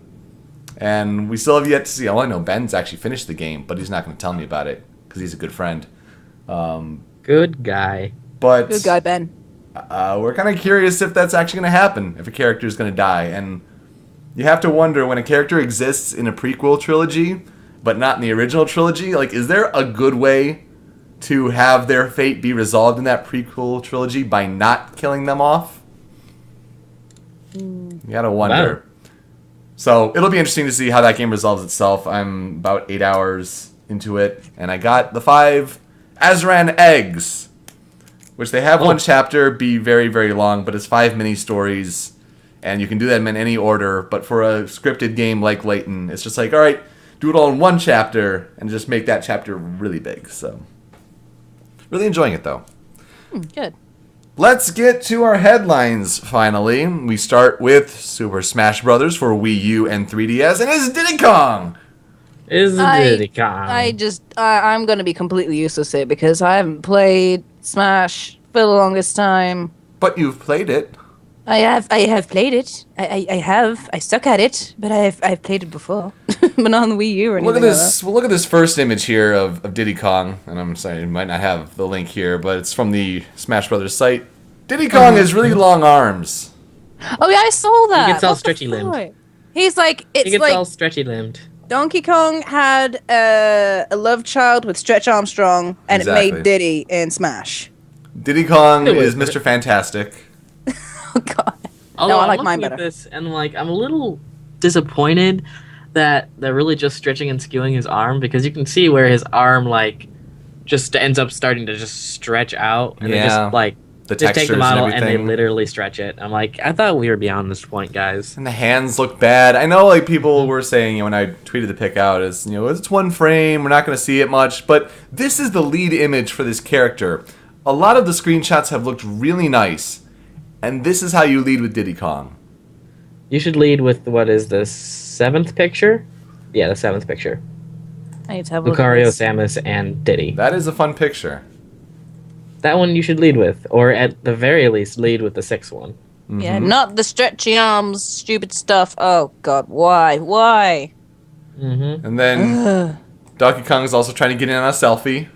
[SPEAKER 1] and we still have yet to see. All I know, Ben's actually finished the game, but he's not going to tell me about it because he's a good friend.
[SPEAKER 2] Good guy.
[SPEAKER 1] But
[SPEAKER 3] Good guy, Ben.
[SPEAKER 1] we're kind of curious if that's actually going to happen, if a character is going to die, and you have to wonder, when a character exists in a prequel trilogy but not in the original trilogy, like, is there a good way to have their fate be resolved in that prequel trilogy by not killing them off? You gotta wonder. So it'll be interesting to see how that game resolves itself. I'm about 8 hours into it, and I got the 5 Azran eggs, which they have one chapter be very, very long, but it's 5 mini stories, and you can do them in any order. But for a scripted game like Layton, it's just like, all right, do it all in one chapter and just make that chapter really big. So really enjoying it, though.
[SPEAKER 3] Good.
[SPEAKER 1] Let's get to our headlines, finally. We start with Super Smash Bros. For Wii U and 3DS, and it's Diddy Kong!
[SPEAKER 3] I'm going to be completely useless here because I haven't played Smash for the longest time.
[SPEAKER 1] But you've played it.
[SPEAKER 3] I have played it. I suck at it, but I've played it before. But not on the Wii U or anything.
[SPEAKER 1] Look at this. Well, look at this first image here of Diddy Kong, and I'm sorry, you might not have the link here, but it's from the Smash Brothers site. Diddy Kong has really long arms.
[SPEAKER 3] Oh yeah, I saw that.
[SPEAKER 2] He gets all stretchy limbed.
[SPEAKER 3] He's like, it's
[SPEAKER 2] He gets
[SPEAKER 3] like
[SPEAKER 2] all stretchy limbed.
[SPEAKER 3] Donkey Kong had a love child with Stretch Armstrong, and
[SPEAKER 1] Exactly.
[SPEAKER 3] it made Diddy in Smash.
[SPEAKER 1] Diddy Kong
[SPEAKER 2] It was
[SPEAKER 1] is Mr. Fantastic.
[SPEAKER 3] Oh god.
[SPEAKER 2] Although
[SPEAKER 3] I
[SPEAKER 2] I'm
[SPEAKER 3] like
[SPEAKER 2] looking
[SPEAKER 3] mine
[SPEAKER 2] at
[SPEAKER 3] better.
[SPEAKER 2] this and like I'm a little disappointed that they're really just stretching and skewing his arm, because you can see where his arm like just ends up starting to just stretch out, and they
[SPEAKER 1] Yeah.
[SPEAKER 2] just like
[SPEAKER 1] The
[SPEAKER 2] just take
[SPEAKER 1] textures
[SPEAKER 2] the
[SPEAKER 1] and
[SPEAKER 2] model and they
[SPEAKER 1] everything.
[SPEAKER 2] literally stretch it. I'm like, I thought we were beyond this point, guys.
[SPEAKER 1] And the hands look bad. I know, like, people were saying, when I tweeted the pic out, is, it's one frame, we're not going to see it much, but this is the lead image for this character. A lot of the screenshots have looked really nice, and this is how you lead with Diddy Kong.
[SPEAKER 2] You should lead with what is the 7th picture? Yeah, the 7th picture.
[SPEAKER 3] I need to have a look at
[SPEAKER 2] Lucario,
[SPEAKER 3] this.
[SPEAKER 2] Samus, and Diddy.
[SPEAKER 1] That is a fun picture.
[SPEAKER 2] That one you should lead with, or at the very least, lead with the 6th one.
[SPEAKER 3] Yeah, not the stretchy arms, stupid stuff. Oh god, why? Why?
[SPEAKER 2] Mm-hmm.
[SPEAKER 1] And then Donkey Kong is also trying to get in on a selfie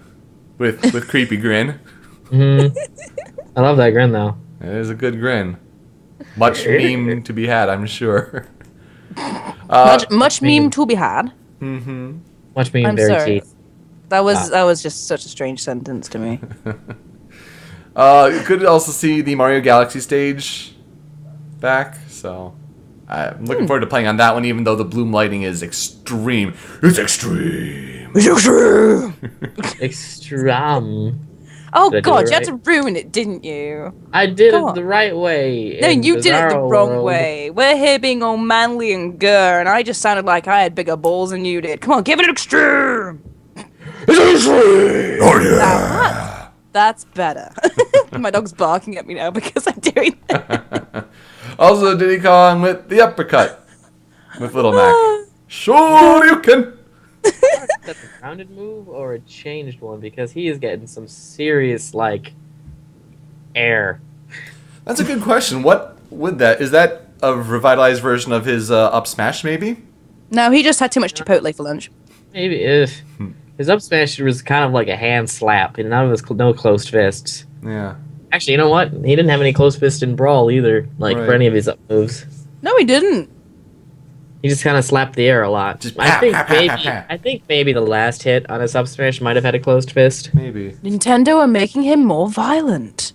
[SPEAKER 1] with Creepy Grin.
[SPEAKER 2] Mm-hmm. I love that grin, though.
[SPEAKER 1] It is a good grin. Much meme to be had, I'm sure.
[SPEAKER 3] Much meme to be had.
[SPEAKER 1] Mm-hmm.
[SPEAKER 2] Watch me in
[SPEAKER 3] I'm
[SPEAKER 2] very
[SPEAKER 3] sorry.
[SPEAKER 2] teeth.
[SPEAKER 3] That was just such a strange sentence to me.
[SPEAKER 1] You could also see the Mario Galaxy stage back, so I'm looking forward to playing on that one, even though the bloom lighting is extreme. It's extreme.
[SPEAKER 2] Extreme.
[SPEAKER 3] Oh
[SPEAKER 2] Did I do
[SPEAKER 3] god,
[SPEAKER 2] it
[SPEAKER 3] you had to
[SPEAKER 2] right?
[SPEAKER 3] ruin it, didn't you?
[SPEAKER 2] I did
[SPEAKER 3] Come
[SPEAKER 2] it
[SPEAKER 3] on.
[SPEAKER 2] the right way.
[SPEAKER 3] No,
[SPEAKER 2] in
[SPEAKER 3] you did it the
[SPEAKER 2] Bizarro
[SPEAKER 3] wrong
[SPEAKER 2] World.
[SPEAKER 3] way. We're here being all manly and grr, and I just sounded like I had bigger balls than you did. Come on, give it an extreme.
[SPEAKER 1] Oh yeah.
[SPEAKER 3] Now that's better. My dog's barking at me now because I'm doing that.
[SPEAKER 1] Also, Diddy Kong with the uppercut with Little Mac. Sure you can.
[SPEAKER 2] That's a grounded move or a changed one, because he is getting some serious like air.
[SPEAKER 1] That's a good question. What would that? Is that a revitalized version of his up smash? Maybe.
[SPEAKER 3] No, he just had too much Chipotle for lunch.
[SPEAKER 2] Maybe if his up smash was kind of like a hand slap, and none of his no closed fists.
[SPEAKER 1] Yeah.
[SPEAKER 2] Actually, you know what? He didn't have any closed fists in Brawl either, like
[SPEAKER 1] Right.
[SPEAKER 2] for any of his up moves.
[SPEAKER 3] No, he didn't.
[SPEAKER 2] He just kind of slapped the air a lot.
[SPEAKER 1] Just
[SPEAKER 2] I
[SPEAKER 1] pow,
[SPEAKER 2] think
[SPEAKER 1] pow, pow,
[SPEAKER 2] maybe
[SPEAKER 1] pow, pow.
[SPEAKER 2] I think maybe the last hit on his up smash might have had a closed fist.
[SPEAKER 1] Maybe.
[SPEAKER 3] Nintendo are making him more violent.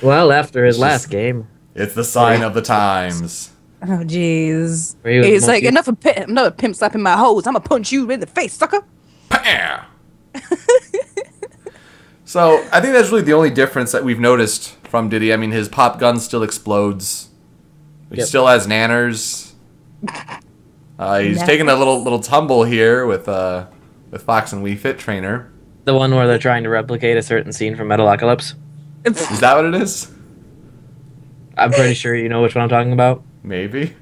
[SPEAKER 2] Well, after his
[SPEAKER 1] It's
[SPEAKER 2] last
[SPEAKER 1] just-
[SPEAKER 2] game,
[SPEAKER 1] It's the sign of the times.
[SPEAKER 3] Oh, jeez.
[SPEAKER 2] where he was
[SPEAKER 3] He's like,
[SPEAKER 2] multi-
[SPEAKER 3] another pimp slapping my hose. I'm gonna punch you in the face, sucker.
[SPEAKER 1] Pow! So I think that's really the only difference that we've noticed from Diddy. I mean, his pop gun still explodes. He
[SPEAKER 2] Yep.
[SPEAKER 1] still has nanners. He's taking a little tumble here with Fox and Wii Fit Trainer.
[SPEAKER 2] the one where they're trying to replicate a certain scene from Metalocalypse.
[SPEAKER 1] Is that what it is?
[SPEAKER 2] I'm pretty sure you know which one I'm talking about.
[SPEAKER 1] Maybe.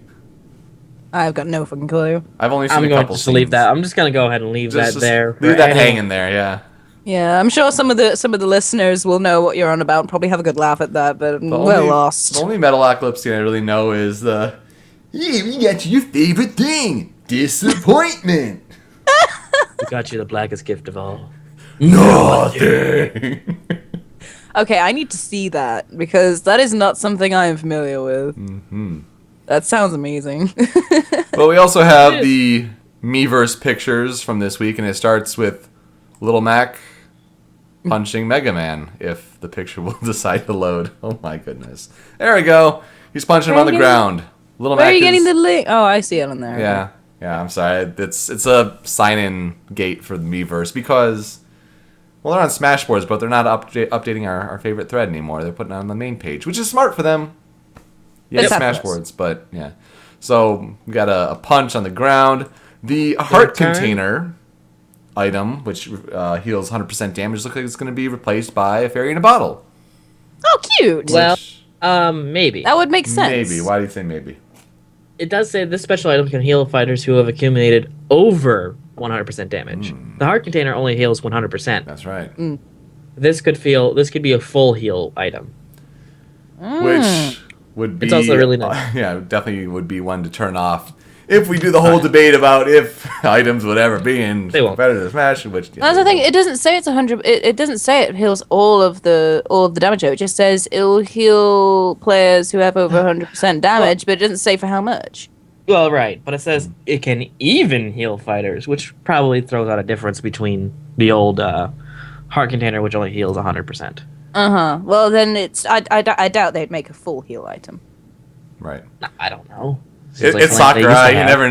[SPEAKER 3] I've got no fucking clue.
[SPEAKER 1] I've only seen
[SPEAKER 2] I'm
[SPEAKER 1] a
[SPEAKER 2] going
[SPEAKER 1] couple
[SPEAKER 2] to leave
[SPEAKER 1] scenes.
[SPEAKER 2] that. I'm just gonna go ahead and leave
[SPEAKER 1] Just
[SPEAKER 2] that there.
[SPEAKER 1] Leave
[SPEAKER 2] for
[SPEAKER 1] that
[SPEAKER 2] any-
[SPEAKER 1] hanging there. Yeah.
[SPEAKER 3] Yeah, I'm sure some of the listeners will know what you're on about and probably have a good laugh at that, but
[SPEAKER 1] The
[SPEAKER 3] we're
[SPEAKER 1] only-
[SPEAKER 3] lost.
[SPEAKER 1] The only Metalocalypse scene I really know is the. Yeah, we got your favorite thing. Disappointment.
[SPEAKER 2] We got you the blackest gift of all.
[SPEAKER 1] Nothing.
[SPEAKER 3] Okay, I need to see that because that is not something I am familiar with.
[SPEAKER 1] Mm-hmm.
[SPEAKER 3] That sounds amazing.
[SPEAKER 1] Well, we also have the Miiverse pictures from this week, and it starts with Little Mac punching Mega Man, if the picture will decide to load. Oh my goodness. There we go. He's punching him on the ground. Little
[SPEAKER 3] Where
[SPEAKER 1] Mac
[SPEAKER 3] are you getting
[SPEAKER 1] is-
[SPEAKER 3] the link? Oh, I see it on there.
[SPEAKER 1] Yeah, yeah. I'm sorry. It's a sign-in gate for the Miiverse because, well, they're on Smashboards, but they're not updating our favorite thread anymore. They're putting it on the main page, which is smart for them. Yeah,
[SPEAKER 3] It's not for
[SPEAKER 1] Smashboards, but yeah. So we got a punch on the ground. The heart
[SPEAKER 2] turn.
[SPEAKER 1] container item, which heals 100% damage, looks like it's going to be replaced by a fairy in a bottle.
[SPEAKER 3] Oh, cute.
[SPEAKER 2] Well,
[SPEAKER 1] Which-
[SPEAKER 2] maybe.
[SPEAKER 3] That would make sense.
[SPEAKER 1] maybe. Why do you say maybe?
[SPEAKER 2] It does say this special item can heal fighters who have accumulated over 100% damage. The heart container only heals 100%.
[SPEAKER 1] That's right.
[SPEAKER 2] This could be a full heal item.
[SPEAKER 1] Which would be
[SPEAKER 2] It's also really nice.
[SPEAKER 1] yeah, definitely would be one to turn off if we do the whole debate about if items would ever be in
[SPEAKER 2] They won't.
[SPEAKER 1] competitive Smash. Which
[SPEAKER 3] That's the thing. It doesn't say it's 100. It doesn't say it heals all of the damage. It just says it'll heal players who have over 100% damage, but it doesn't say for how much.
[SPEAKER 2] Well, right, but it says it can even heal fighters, which probably throws out a difference between the old heart container, which only heals 100%.
[SPEAKER 3] Well, then it's. I doubt they'd make a full heal item.
[SPEAKER 1] Right.
[SPEAKER 2] I don't know. Seems
[SPEAKER 1] It's
[SPEAKER 2] like something they
[SPEAKER 1] Sakura.
[SPEAKER 2] used to
[SPEAKER 1] You
[SPEAKER 2] have.
[SPEAKER 1] never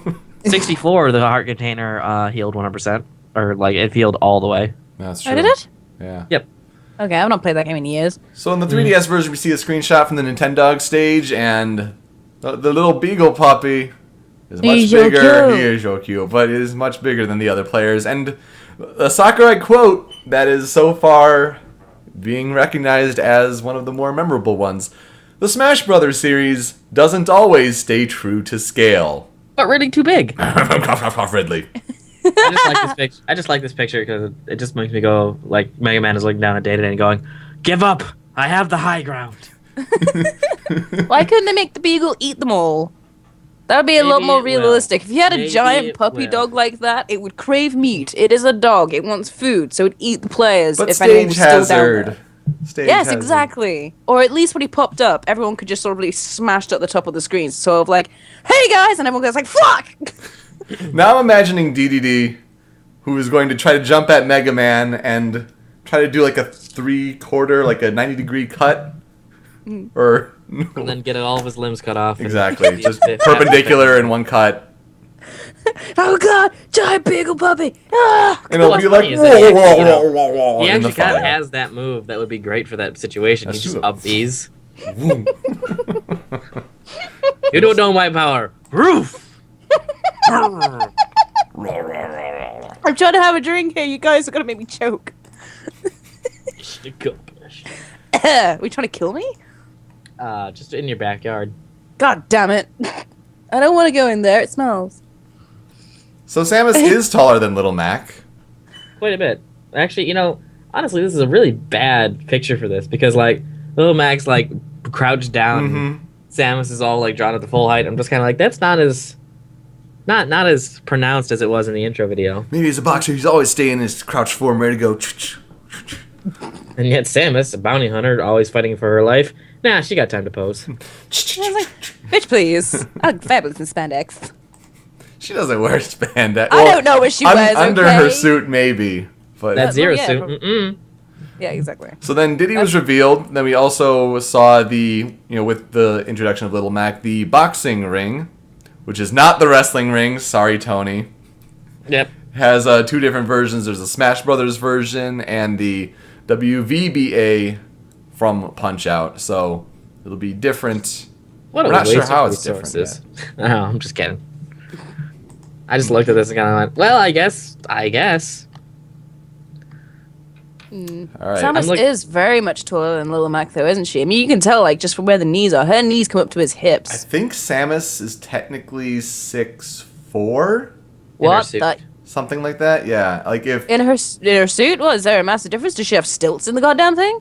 [SPEAKER 1] know.
[SPEAKER 2] 64, the heart container healed 100%, or like it healed all the way.
[SPEAKER 1] That's true.
[SPEAKER 3] Oh, did it?
[SPEAKER 1] Yeah.
[SPEAKER 2] Yep.
[SPEAKER 3] Okay, I've not played that game in years.
[SPEAKER 1] So in the 3DS version, we see a screenshot from the Nintendo stage, and the little beagle puppy is much
[SPEAKER 3] He's so
[SPEAKER 1] bigger.
[SPEAKER 3] cute.
[SPEAKER 1] He is so cute, but it is much bigger than the other players. And a Sakurai quote that is so far being recognized as one of the more memorable ones. The Smash Brothers series doesn't always stay true to scale.
[SPEAKER 2] But really too big.
[SPEAKER 1] Ridley.
[SPEAKER 2] I just like this picture because it just makes me go like Mega Man is looking down at Data and going, "Give up! I have the high ground."
[SPEAKER 3] Why couldn't they make the beagle eat them all? That would be a lot
[SPEAKER 2] Maybe
[SPEAKER 3] more
[SPEAKER 2] it will.
[SPEAKER 3] realistic. If you had a
[SPEAKER 2] Maybe
[SPEAKER 3] giant
[SPEAKER 2] it
[SPEAKER 3] puppy
[SPEAKER 2] will.
[SPEAKER 3] dog like that, it would crave meat. It is a dog. It wants food, so it'd eat the players
[SPEAKER 1] But
[SPEAKER 3] if anyone
[SPEAKER 1] stage
[SPEAKER 3] was still down
[SPEAKER 1] hazard.
[SPEAKER 3] there.
[SPEAKER 1] Stage
[SPEAKER 3] Yes,
[SPEAKER 1] hazard.
[SPEAKER 3] exactly. Or at least when he popped up, everyone could just sort of be smashed at the top of the screen. So of like, hey guys, and everyone goes like, fuck!
[SPEAKER 1] Now I'm imagining DDD, who is going to try to jump at Mega Man and try to do like a 3/4, like a 90-degree cut. Or
[SPEAKER 2] And then get all of his limbs cut off. and-
[SPEAKER 1] exactly, just
[SPEAKER 2] Fast-
[SPEAKER 1] perpendicular in one cut.
[SPEAKER 3] Oh god, giant beagle puppy! Ah!
[SPEAKER 1] And it'll
[SPEAKER 2] What's
[SPEAKER 1] be like,
[SPEAKER 2] funny is that he actually, you know,
[SPEAKER 1] whoa,
[SPEAKER 2] He
[SPEAKER 1] in the
[SPEAKER 2] actually kind of
[SPEAKER 1] fire.
[SPEAKER 2] has that move that would be great for that situation.
[SPEAKER 1] That's
[SPEAKER 2] He just
[SPEAKER 1] true.
[SPEAKER 2] up these. You don't know my power. Roof!
[SPEAKER 3] I'm trying to have a drink here. You guys are gonna make me choke. We trying to kill me?
[SPEAKER 2] Just in your backyard.
[SPEAKER 3] God damn it! I don't want to go in there. It smells.
[SPEAKER 1] So Samus is taller than Little Mac.
[SPEAKER 2] Quite a bit. Actually, you know, honestly, this is a really bad picture for this because, like, Little Mac's, like, crouched down.
[SPEAKER 1] Mm-hmm.
[SPEAKER 2] Samus is all, like, drawn at the full height. I'm just kind of like, that's not as... Not as pronounced as it was in the intro video.
[SPEAKER 1] Maybe he's a boxer. He's always staying in his crouched form, ready to go.
[SPEAKER 2] And yet Samus, a bounty hunter, always fighting for her life, nah, she got time to pose.
[SPEAKER 3] I was like, bitch, please. I look fabulous in spandex.
[SPEAKER 1] She doesn't wear spandex.
[SPEAKER 3] I don't know what she wears,
[SPEAKER 1] Under
[SPEAKER 3] okay?
[SPEAKER 1] her suit, maybe. But
[SPEAKER 2] That Zero
[SPEAKER 3] yeah,
[SPEAKER 2] suit,
[SPEAKER 3] from-
[SPEAKER 2] mm-mm.
[SPEAKER 3] Yeah, exactly.
[SPEAKER 1] So then Diddy was revealed. Then we also saw with the introduction of Little Mac, the boxing ring, which is not the wrestling ring. Sorry, Tony.
[SPEAKER 2] Yep.
[SPEAKER 1] Has two different versions. There's a Smash Brothers version and the WVBA from Punch-Out. So it'll be different.
[SPEAKER 2] What
[SPEAKER 1] We're
[SPEAKER 2] a
[SPEAKER 1] not
[SPEAKER 2] waste
[SPEAKER 1] sure
[SPEAKER 2] of
[SPEAKER 1] how it's
[SPEAKER 2] resources. Oh, I'm just kidding. I just looked at this and kind of went, well, I guess.
[SPEAKER 1] All right.
[SPEAKER 3] Samus
[SPEAKER 2] look-
[SPEAKER 3] is very much taller than Little Mac, though, isn't she? I mean, you can tell, like, just from where the knees are. Her knees come up to his
[SPEAKER 1] I
[SPEAKER 3] hips.
[SPEAKER 1] think Samus is technically 6'4",
[SPEAKER 3] What?
[SPEAKER 2] suit.
[SPEAKER 3] That,
[SPEAKER 1] something like that. Yeah, like if
[SPEAKER 3] in her suit? What, is there a massive difference? Does she have stilts in the goddamn thing?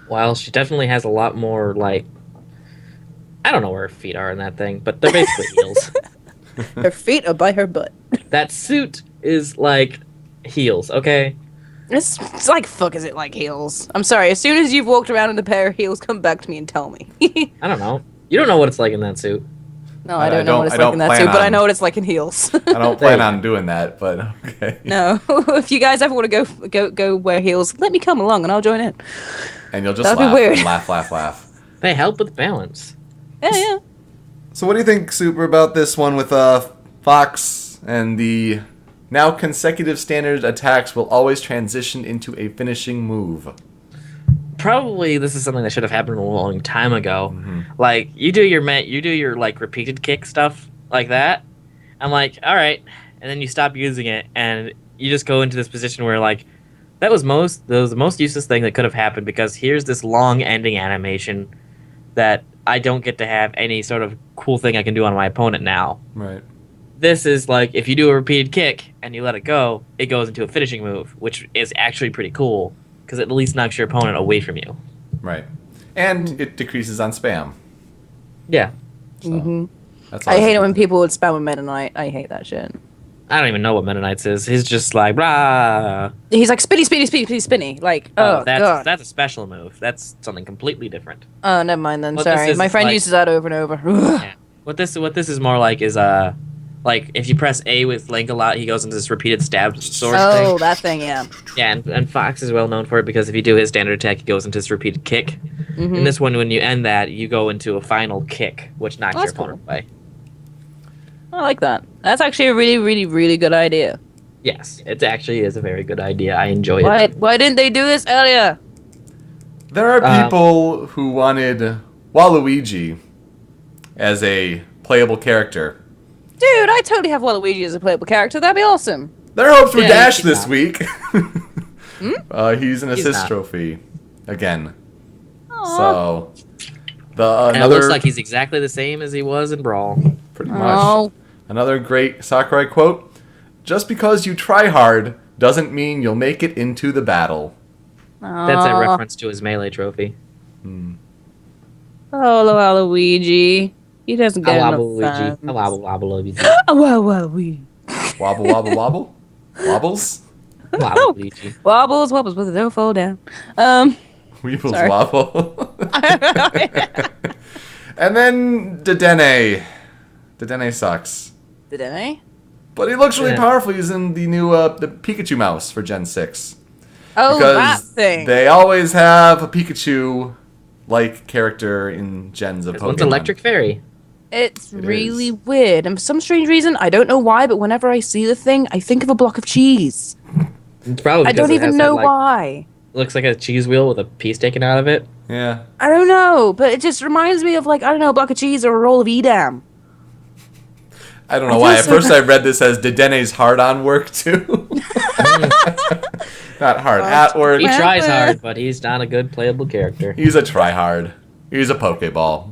[SPEAKER 2] Well, she definitely has a lot more, like... I don't know where her feet are in that thing, but they're basically heels.
[SPEAKER 3] Her feet are by her butt.
[SPEAKER 2] That suit is, like, heels, okay?
[SPEAKER 3] It's like, fuck is it like heels? I'm sorry, as soon as you've walked around in a pair of heels, come back to me and tell me.
[SPEAKER 2] I don't know. You don't know what it's like in that suit.
[SPEAKER 3] No, I don't know what it's like in that suit, but I know what it's like in heels.
[SPEAKER 1] I don't
[SPEAKER 2] There
[SPEAKER 1] plan
[SPEAKER 2] you
[SPEAKER 1] on doing that, but okay.
[SPEAKER 3] No, if you guys ever want to go wear heels, let me come along and I'll join in.
[SPEAKER 1] And you'll just
[SPEAKER 3] That'd be
[SPEAKER 1] laugh,
[SPEAKER 3] weird.
[SPEAKER 1] laugh, laugh, laugh.
[SPEAKER 2] They help with balance.
[SPEAKER 3] Yeah, yeah.
[SPEAKER 1] So what do you think, Super, about this one with Fox and the now consecutive standard attacks will always transition into a finishing move?
[SPEAKER 2] Probably this is something that should have happened a long time ago. Like you do your like repeated kick stuff like that. I'm like, all right, and then you stop using it, and you just go into this position where like that was the most useless thing that could have happened because here's this long ending animation that I don't get to have any sort of cool thing I can do on my opponent now.
[SPEAKER 1] Right.
[SPEAKER 2] This is like if you do a repeated kick and you let it go, it goes into a finishing move, which is actually pretty cool because it at least knocks your opponent away from you.
[SPEAKER 1] Right. And it decreases on spam.
[SPEAKER 2] Yeah.
[SPEAKER 1] So that's
[SPEAKER 3] I hate
[SPEAKER 1] awesome.
[SPEAKER 3] it when people would spam with Meta Knight. I hate that shit.
[SPEAKER 2] I don't even know what Meta Knights is. He's just like, blah.
[SPEAKER 3] He's like, spinny, spinny, spinny, spinny, spinny. Like, oh, God.
[SPEAKER 2] That's a special move. That's something completely different.
[SPEAKER 3] Oh, never mind then.
[SPEAKER 2] What this
[SPEAKER 3] Sorry.
[SPEAKER 2] is
[SPEAKER 3] My friend
[SPEAKER 2] like-
[SPEAKER 3] uses that over and over.
[SPEAKER 2] Yeah. What this is more like is like if you press A with Link a lot, he goes into this repeated stab sword
[SPEAKER 3] Oh,
[SPEAKER 2] thing.
[SPEAKER 3] that thing, yeah.
[SPEAKER 2] Yeah, and Fox is well known for it because if you do his standard attack, he goes into this repeated kick. In this one, when you end that, you go into a final kick, which knocks your
[SPEAKER 3] That's
[SPEAKER 2] opponent away.
[SPEAKER 3] I like that. That's actually a really, really, really good idea.
[SPEAKER 2] Yes, it actually is a very good idea. I enjoy it.
[SPEAKER 3] Why didn't they do this earlier?
[SPEAKER 1] There are people who wanted Waluigi as a playable character.
[SPEAKER 3] Dude, I totally have Waluigi as a playable character. That'd be awesome.
[SPEAKER 1] Their hopes were
[SPEAKER 2] Yeah,
[SPEAKER 1] dashed
[SPEAKER 2] he's
[SPEAKER 1] this
[SPEAKER 2] not.
[SPEAKER 1] week. He's an
[SPEAKER 2] He's
[SPEAKER 1] assist
[SPEAKER 2] not.
[SPEAKER 1] trophy again.
[SPEAKER 3] Aw.
[SPEAKER 1] So the
[SPEAKER 2] And it
[SPEAKER 1] another
[SPEAKER 2] looks like he's exactly the same as he was in Brawl.
[SPEAKER 1] pretty much
[SPEAKER 3] Oh.
[SPEAKER 1] another great Sakurai quote. Just because you try hard doesn't mean you'll make it into the battle.
[SPEAKER 2] That's a reference to his Melee trophy.
[SPEAKER 3] Oh, Waluigi. He doesn't get enough
[SPEAKER 2] Luigi.
[SPEAKER 3] fans.
[SPEAKER 2] Luigi.
[SPEAKER 3] Waluigi.
[SPEAKER 1] Wobble, wobble, wobble. Wobbles?
[SPEAKER 2] Luigi.
[SPEAKER 3] Wobbles, wobbles, but they don't fall down.
[SPEAKER 1] Weebles
[SPEAKER 3] Sorry.
[SPEAKER 1] wobble. And then Dedenne. Dedenne sucks.
[SPEAKER 3] Did I?
[SPEAKER 1] But he looks really
[SPEAKER 2] Yeah.
[SPEAKER 1] powerful using the new the Pikachu mouse for Gen 6.
[SPEAKER 3] Oh, that
[SPEAKER 1] Because
[SPEAKER 3] thing.
[SPEAKER 1] they always have a Pikachu-like character in gens of
[SPEAKER 2] This
[SPEAKER 1] Pokemon.
[SPEAKER 2] one's Electric Fairy.
[SPEAKER 3] It's
[SPEAKER 1] It
[SPEAKER 3] really
[SPEAKER 1] is.
[SPEAKER 3] weird. And for some strange reason, I don't know why, but whenever I see the thing, I think of a block of cheese.
[SPEAKER 2] It's probably
[SPEAKER 3] I
[SPEAKER 2] because
[SPEAKER 3] don't
[SPEAKER 2] it
[SPEAKER 3] even
[SPEAKER 2] has
[SPEAKER 3] know
[SPEAKER 2] that, like,
[SPEAKER 3] why.
[SPEAKER 2] looks like a cheese wheel with a piece taken out of it.
[SPEAKER 1] Yeah.
[SPEAKER 3] I don't know, but it just reminds me of, like, I don't know, a block of cheese or a roll of Edam.
[SPEAKER 1] I don't know
[SPEAKER 3] I
[SPEAKER 1] why.
[SPEAKER 3] feel
[SPEAKER 1] At first I read this as Dedenne's hard-on work, too. Not hard at work.
[SPEAKER 2] He tries hard, but he's not a good playable character.
[SPEAKER 1] He's a tryhard. He's a Pokeball.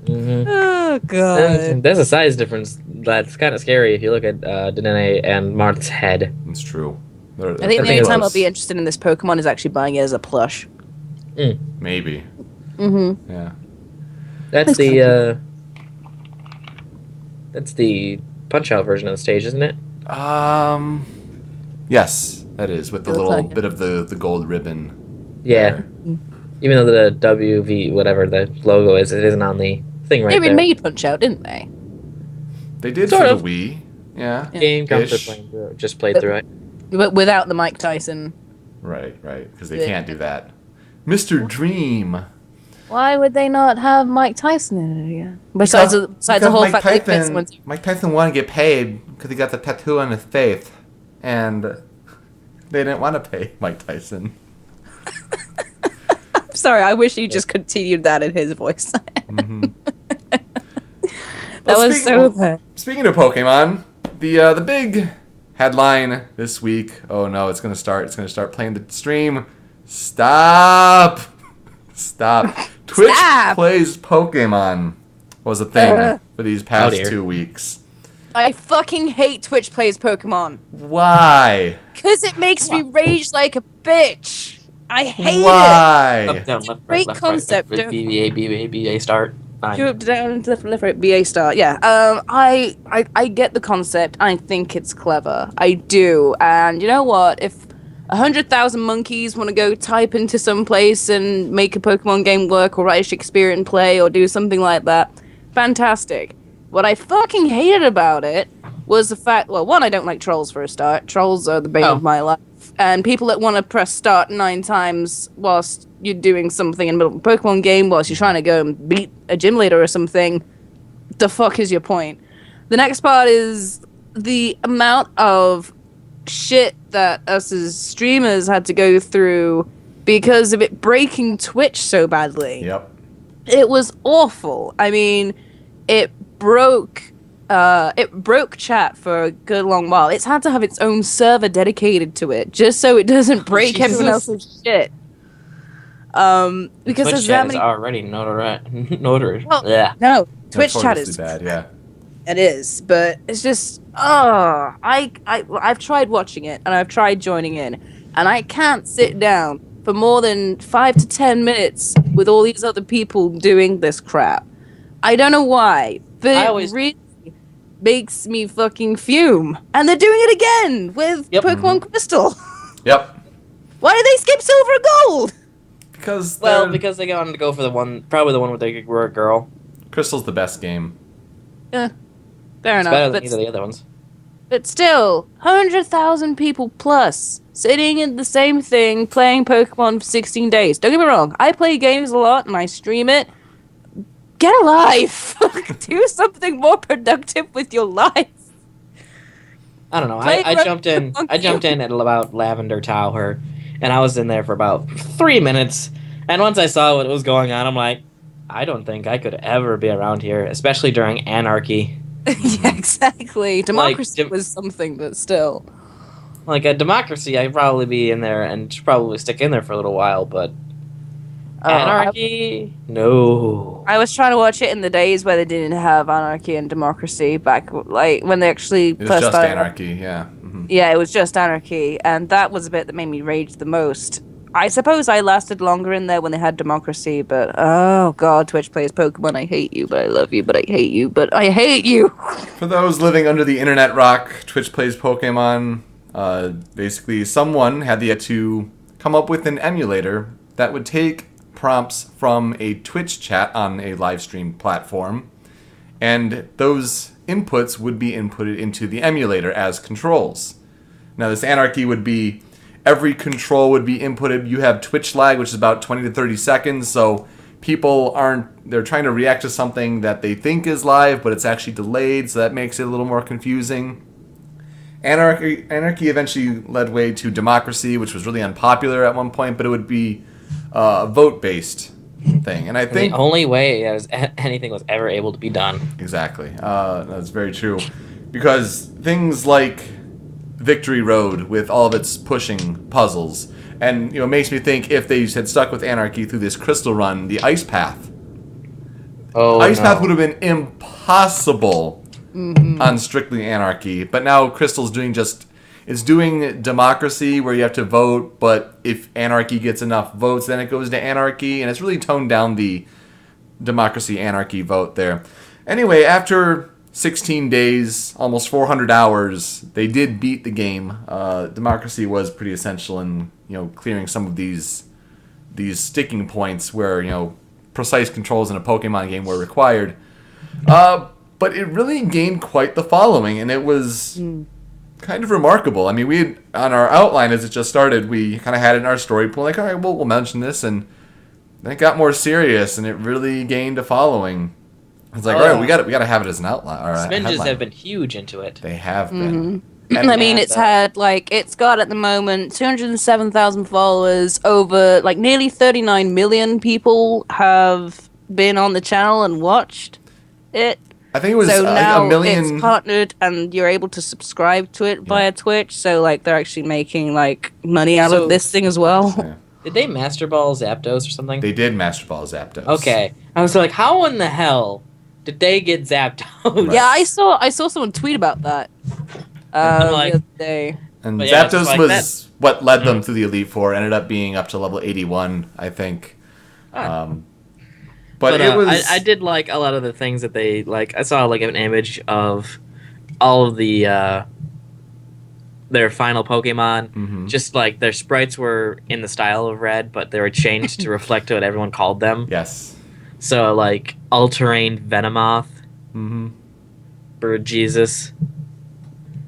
[SPEAKER 3] Oh, God.
[SPEAKER 2] And there's a size difference that's kind of scary if you look at Dedenne and Marth's head.
[SPEAKER 1] It's true.
[SPEAKER 3] I think the
[SPEAKER 2] think
[SPEAKER 3] only
[SPEAKER 2] it
[SPEAKER 3] time I'll
[SPEAKER 1] was.
[SPEAKER 3] be interested in this Pokemon is actually buying it as a plush.
[SPEAKER 1] Maybe.
[SPEAKER 3] Mm-hmm.
[SPEAKER 1] Yeah.
[SPEAKER 2] That's the Punch-Out version of the stage, isn't it?
[SPEAKER 1] Yes, that is, with the
[SPEAKER 3] It looks
[SPEAKER 1] little
[SPEAKER 3] like it.
[SPEAKER 1] bit of the gold ribbon.
[SPEAKER 2] Yeah. Even though the WV, whatever the logo is, it isn't on the thing right
[SPEAKER 3] They
[SPEAKER 2] there.
[SPEAKER 3] remade Punch-Out, didn't they?
[SPEAKER 1] They did
[SPEAKER 2] Sort
[SPEAKER 1] for
[SPEAKER 2] of.
[SPEAKER 1] the Wii. Yeah.
[SPEAKER 2] Game comes to
[SPEAKER 1] Ish.
[SPEAKER 2] playing through it. Just played through it.
[SPEAKER 3] But without the Mike Tyson.
[SPEAKER 1] Right, because they
[SPEAKER 3] Yeah.
[SPEAKER 1] can't do that. Mr. Dream.
[SPEAKER 3] Why would they not have Mike Tyson in it again? Besides the
[SPEAKER 1] Because
[SPEAKER 3] whole
[SPEAKER 1] Mike
[SPEAKER 3] fact that Vince
[SPEAKER 1] Tyson,
[SPEAKER 3] went
[SPEAKER 1] Mike Tyson wanted to get paid because he got the tattoo on his face, and they didn't want to pay Mike Tyson.
[SPEAKER 3] Sorry, I wish you just continued that in his voice.
[SPEAKER 1] Mhm.
[SPEAKER 3] That
[SPEAKER 1] Well,
[SPEAKER 3] was so bad.
[SPEAKER 1] Speaking of Pokemon, the big headline this week. Oh no, it's gonna start. It's gonna start playing the stream. Stop. Stop. Twitch
[SPEAKER 3] Stop.
[SPEAKER 1] plays Pokemon was a thing for these past
[SPEAKER 2] dear.
[SPEAKER 1] 2 weeks.
[SPEAKER 3] I fucking hate Twitch plays Pokemon.
[SPEAKER 1] Why?
[SPEAKER 3] Because it makes me rage like a bitch. I hate
[SPEAKER 1] Why?
[SPEAKER 2] Up, down, left,
[SPEAKER 3] Great
[SPEAKER 2] right,
[SPEAKER 3] concept,
[SPEAKER 2] Left,
[SPEAKER 3] don't-
[SPEAKER 2] BA, BA, BA, start.
[SPEAKER 3] it. You up, down, to left, right, BA start. Yeah. I get the concept. I think it's clever. I do. And you know what? If 100,000 monkeys want to go type into some place and make a Pokemon game work, or write a Shakespearean play, or do something like that, fantastic. What I fucking hated about it was the fact, well, one, I don't like trolls for a start. Trolls are the bane of my life. And people that want to press start 9 times whilst you're doing something in the middle of a Pokemon game, whilst you're trying to go and beat a gym leader or something, the fuck is your point? The next part is the amount of shit that us as streamers had to go through because of it breaking Twitch so badly.
[SPEAKER 1] Yep.
[SPEAKER 3] It was awful. I mean, it broke chat for a good long while. It's had to have its own server dedicated to it just so it doesn't break everyone else's shit. Because
[SPEAKER 2] Twitch
[SPEAKER 3] there's
[SPEAKER 2] chat
[SPEAKER 3] that many.
[SPEAKER 2] is already notarized.
[SPEAKER 3] Well,
[SPEAKER 2] Yeah.
[SPEAKER 3] no, Twitch chat
[SPEAKER 1] Notoriously
[SPEAKER 3] is
[SPEAKER 1] bad. Yeah.
[SPEAKER 3] It is, but it's just I've tried watching it and I've tried joining in, and I can't sit down for more than 5 to 10 minutes with all these other people doing this crap. I don't know why, but it really makes me fucking fume. And they're doing it again with Pokemon Crystal.
[SPEAKER 1] Yep.
[SPEAKER 3] Why did they skip Silver and Gold?
[SPEAKER 1] Because
[SPEAKER 2] because they wanted to go for probably the one where they were a girl.
[SPEAKER 1] Crystal's the best game.
[SPEAKER 3] Yeah, fair
[SPEAKER 2] It's
[SPEAKER 3] enough.
[SPEAKER 2] better than either of the other ones.
[SPEAKER 3] But still, 100,000 people plus sitting in the same thing playing Pokemon for 16 days. Don't get me wrong, I play games a lot and I stream it. Get a life! Do something more productive with your life.
[SPEAKER 2] I don't know. I jumped in. I jumped in at about Lavender Tower, and I was in there for about 3 minutes. And once I saw what was going on, I'm like, I don't think I could ever be around here, especially during Anarchy.
[SPEAKER 3] Yeah, exactly. Democracy was something, but still.
[SPEAKER 2] Like a Democracy, I'd probably be in there and probably stick in there for a little while, but Anarchy, no.
[SPEAKER 3] I was trying to watch it in the days where they didn't have Anarchy and Democracy back, like when they actually
[SPEAKER 1] It was
[SPEAKER 3] first
[SPEAKER 1] just
[SPEAKER 3] started.
[SPEAKER 1] Anarchy, yeah. Mm-hmm.
[SPEAKER 3] Yeah, it was just Anarchy, and that was a bit that made me rage the most. I suppose I lasted longer in there when they had Democracy, but oh god, Twitch plays Pokemon. I hate you, but I love you, but I hate you, but I hate you.
[SPEAKER 1] For those living under the internet rock, Twitch plays Pokemon. Basically, someone had to come up with an emulator that would take prompts from a Twitch chat on a live stream platform, and those inputs would be inputted into the emulator as controls. Now, this Anarchy would be every control would be inputted. You have Twitch lag, which is about 20 to 30 seconds, so they're trying to react to something that they think is live, but it's actually delayed, so that makes it a little more confusing. Anarchy eventually led way to Democracy, which was really unpopular at one point, but it would be a vote-based thing. And I think
[SPEAKER 2] the only way anything was ever able to be done.
[SPEAKER 1] Exactly. That's very true. Because things like Victory Road, with all of its pushing puzzles, and it makes me think if they had stuck with Anarchy through this Crystal run, the Ice Path. Ice Path would have been impossible on strictly Anarchy, but now Crystal's doing Democracy, where you have to vote, but if Anarchy gets enough votes, then it goes to Anarchy, and it's really toned down the Democracy-Anarchy vote there. Anyway, after 16 days, almost 400 hours, they did beat the game. Democracy was pretty essential in clearing some of these sticking points where precise controls in a Pokemon game were required. But it really gained quite the following, and it was kind of remarkable. I mean, we had, on our outline as it just started, we kind of had it in our story pool, like, all right, we'll mention this, and then it got more serious, and it really gained a following. It's like, all right, we got to have it as an outline.
[SPEAKER 2] SMYNs have been huge into it.
[SPEAKER 1] They have been.
[SPEAKER 3] And I mean, it's got at the moment 207,000 followers. Over nearly 39 million people have been on the channel and watched it.
[SPEAKER 1] I think it was
[SPEAKER 3] now
[SPEAKER 1] a million.
[SPEAKER 3] It's partnered, and you're able to subscribe to it via Twitch. So they're actually making money out of this thing as well.
[SPEAKER 1] Yeah.
[SPEAKER 2] Did they Master Ball Zapdos or something?
[SPEAKER 1] They did Master Ball Zapdos.
[SPEAKER 2] Okay, I was like, how in the hell did they get Zapdos?
[SPEAKER 3] Right. Yeah, I saw someone tweet about that the other day.
[SPEAKER 1] And
[SPEAKER 2] yeah,
[SPEAKER 1] Zapdos was what led them to the Elite Four. Ended up being up to level 81, I think. But it was.
[SPEAKER 2] I did like a lot of the things that they I saw an image of all of the their final Pokemon.
[SPEAKER 1] Mm-hmm.
[SPEAKER 2] Just their sprites were in the style of Red, but they were changed to reflect what everyone called them.
[SPEAKER 1] Yes.
[SPEAKER 2] So All-Terrain Venomoth, Bird Jesus,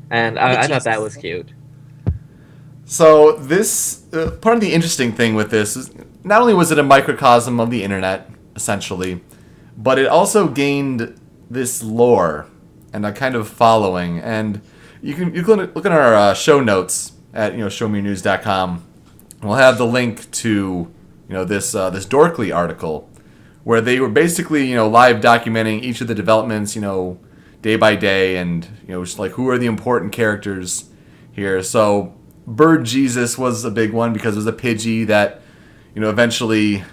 [SPEAKER 2] and I thought that was cute.
[SPEAKER 1] So this part of the interesting thing with this is not only was it a microcosm of the internet, essentially, but it also gained this lore and a kind of following, and you can look at our show notes at showmeyournews.com. We'll have the link to this Dorkly article where they were basically live documenting each of the developments day by day, and just like who are the important characters here. So Bird Jesus was a big one because it was a Pidgey that eventually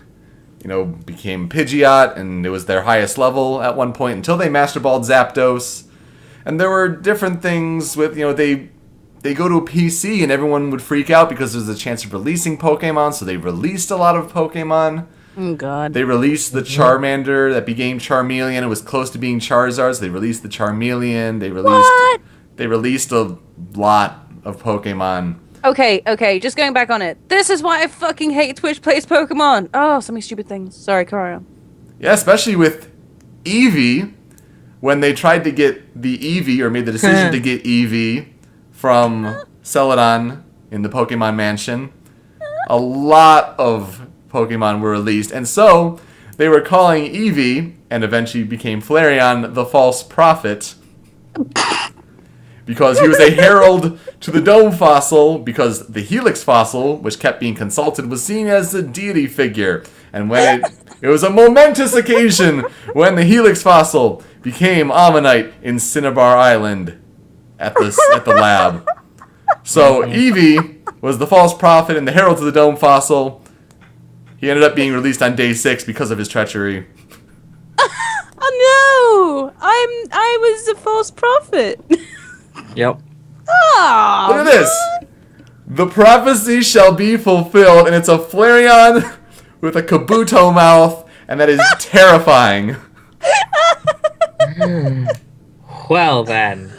[SPEAKER 1] became Pidgeot, and it was their highest level at one point until they Master Balled Zapdos. And there were different things with they go to a PC and everyone would freak out because there's a chance of releasing Pokemon, so they released a lot of Pokemon.
[SPEAKER 3] Oh God.
[SPEAKER 1] They released the Charmander that became Charmeleon. It was close to being Charizard, so they released the Charmeleon. They released a lot of Pokemon.
[SPEAKER 3] Okay, just going back on it. This is why I fucking hate Twitch Plays Pokemon. Oh, so many stupid things. Sorry, carry on.
[SPEAKER 1] Yeah, especially with Eevee, when they tried to get the Eevee, or made the decision to get Eevee from Celadon in the Pokemon Mansion. A lot of Pokemon were released, and so they were calling Eevee, and eventually became Flareon, the false prophet. Because he was a herald to the Dome fossil, because the Helix fossil, which kept being consulted, was seen as a deity figure. And when it was a momentous occasion when the Helix fossil became Ammonite in Cinnabar Island at the lab. So Eevee was the false prophet and the herald to the Dome fossil. He ended up being released on day 6 because of his treachery.
[SPEAKER 3] Oh no! I was a false prophet.
[SPEAKER 2] Yep.
[SPEAKER 3] Oh,
[SPEAKER 1] Look at this. The prophecy shall be fulfilled, and it's a Flareon with a Kabuto mouth, and that is terrifying.
[SPEAKER 2] Well then.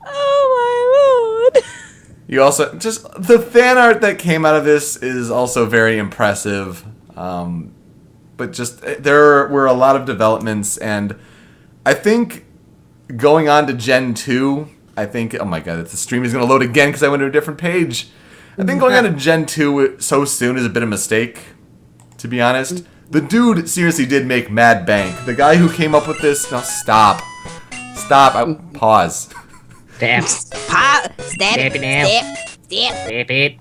[SPEAKER 3] Oh my lord.
[SPEAKER 1] You also just the fan art that came out of this is also very impressive. But just there were a lot of developments, and I think going on to Gen 2, oh my god, the stream is going to load again because I went to a different page. I think going on to Gen 2 so soon is a bit of a mistake, to be honest. The dude seriously did make mad bank. The guy who came up with this, no, stop. Pause.
[SPEAKER 2] Damn.
[SPEAKER 4] Step it.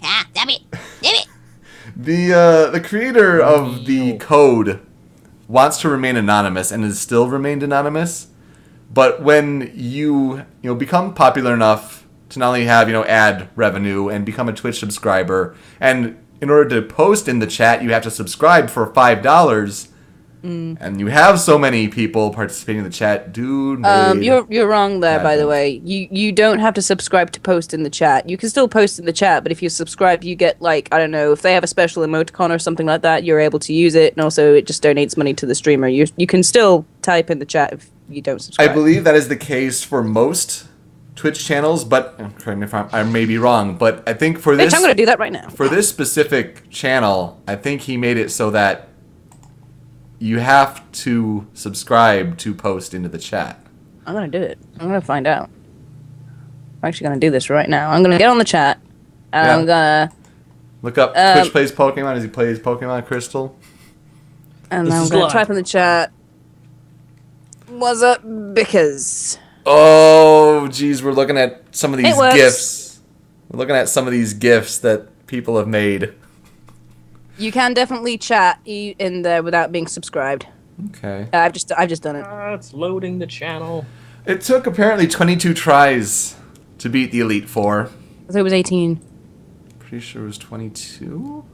[SPEAKER 4] Ah, damn it.
[SPEAKER 1] The creator of the code wants to remain anonymous and has still remained anonymous. But when you become popular enough to not only have ad revenue and become a Twitch subscriber, and in order to post in the chat you have to subscribe for $5, and you have so many people participating in the chat, dude.
[SPEAKER 3] You're wrong there, by the
[SPEAKER 1] bank.
[SPEAKER 3] way. You don't have to subscribe to post in the chat. You can still post in the chat, but if you subscribe, you get, like, I don't know, if they have a special emoticon or something like that, you're able to use it, and also it just donates money to the streamer. You can still type in the chat if you don't subscribe.
[SPEAKER 1] I believe that is the case for most Twitch channels, but correct me if I may be wrong, but I think for this,
[SPEAKER 3] I'm going to do that right now.
[SPEAKER 1] for this specific channel, I think he made it so that you have to subscribe to post into the chat.
[SPEAKER 3] I'm going to do it. I'm going to find out. I'm actually going to do this right now. I'm going to get on the chat, and I'm going to...
[SPEAKER 1] Look up Twitch plays Pokemon as he plays Pokemon Crystal.
[SPEAKER 3] And
[SPEAKER 2] This
[SPEAKER 3] I'm
[SPEAKER 2] is
[SPEAKER 3] going to
[SPEAKER 2] live.
[SPEAKER 3] type in the chat. What's up, Bickers?
[SPEAKER 1] Oh, geez, we're looking at some of these
[SPEAKER 3] It works.
[SPEAKER 1] GIFs. We're looking at some of these GIFs that people have made.
[SPEAKER 3] You can definitely chat in there without being subscribed.
[SPEAKER 1] Okay.
[SPEAKER 3] I've just done it.
[SPEAKER 2] It's loading the channel.
[SPEAKER 1] It took apparently 22 tries to beat the Elite Four.
[SPEAKER 3] I thought it was 18.
[SPEAKER 1] Pretty sure it was 22?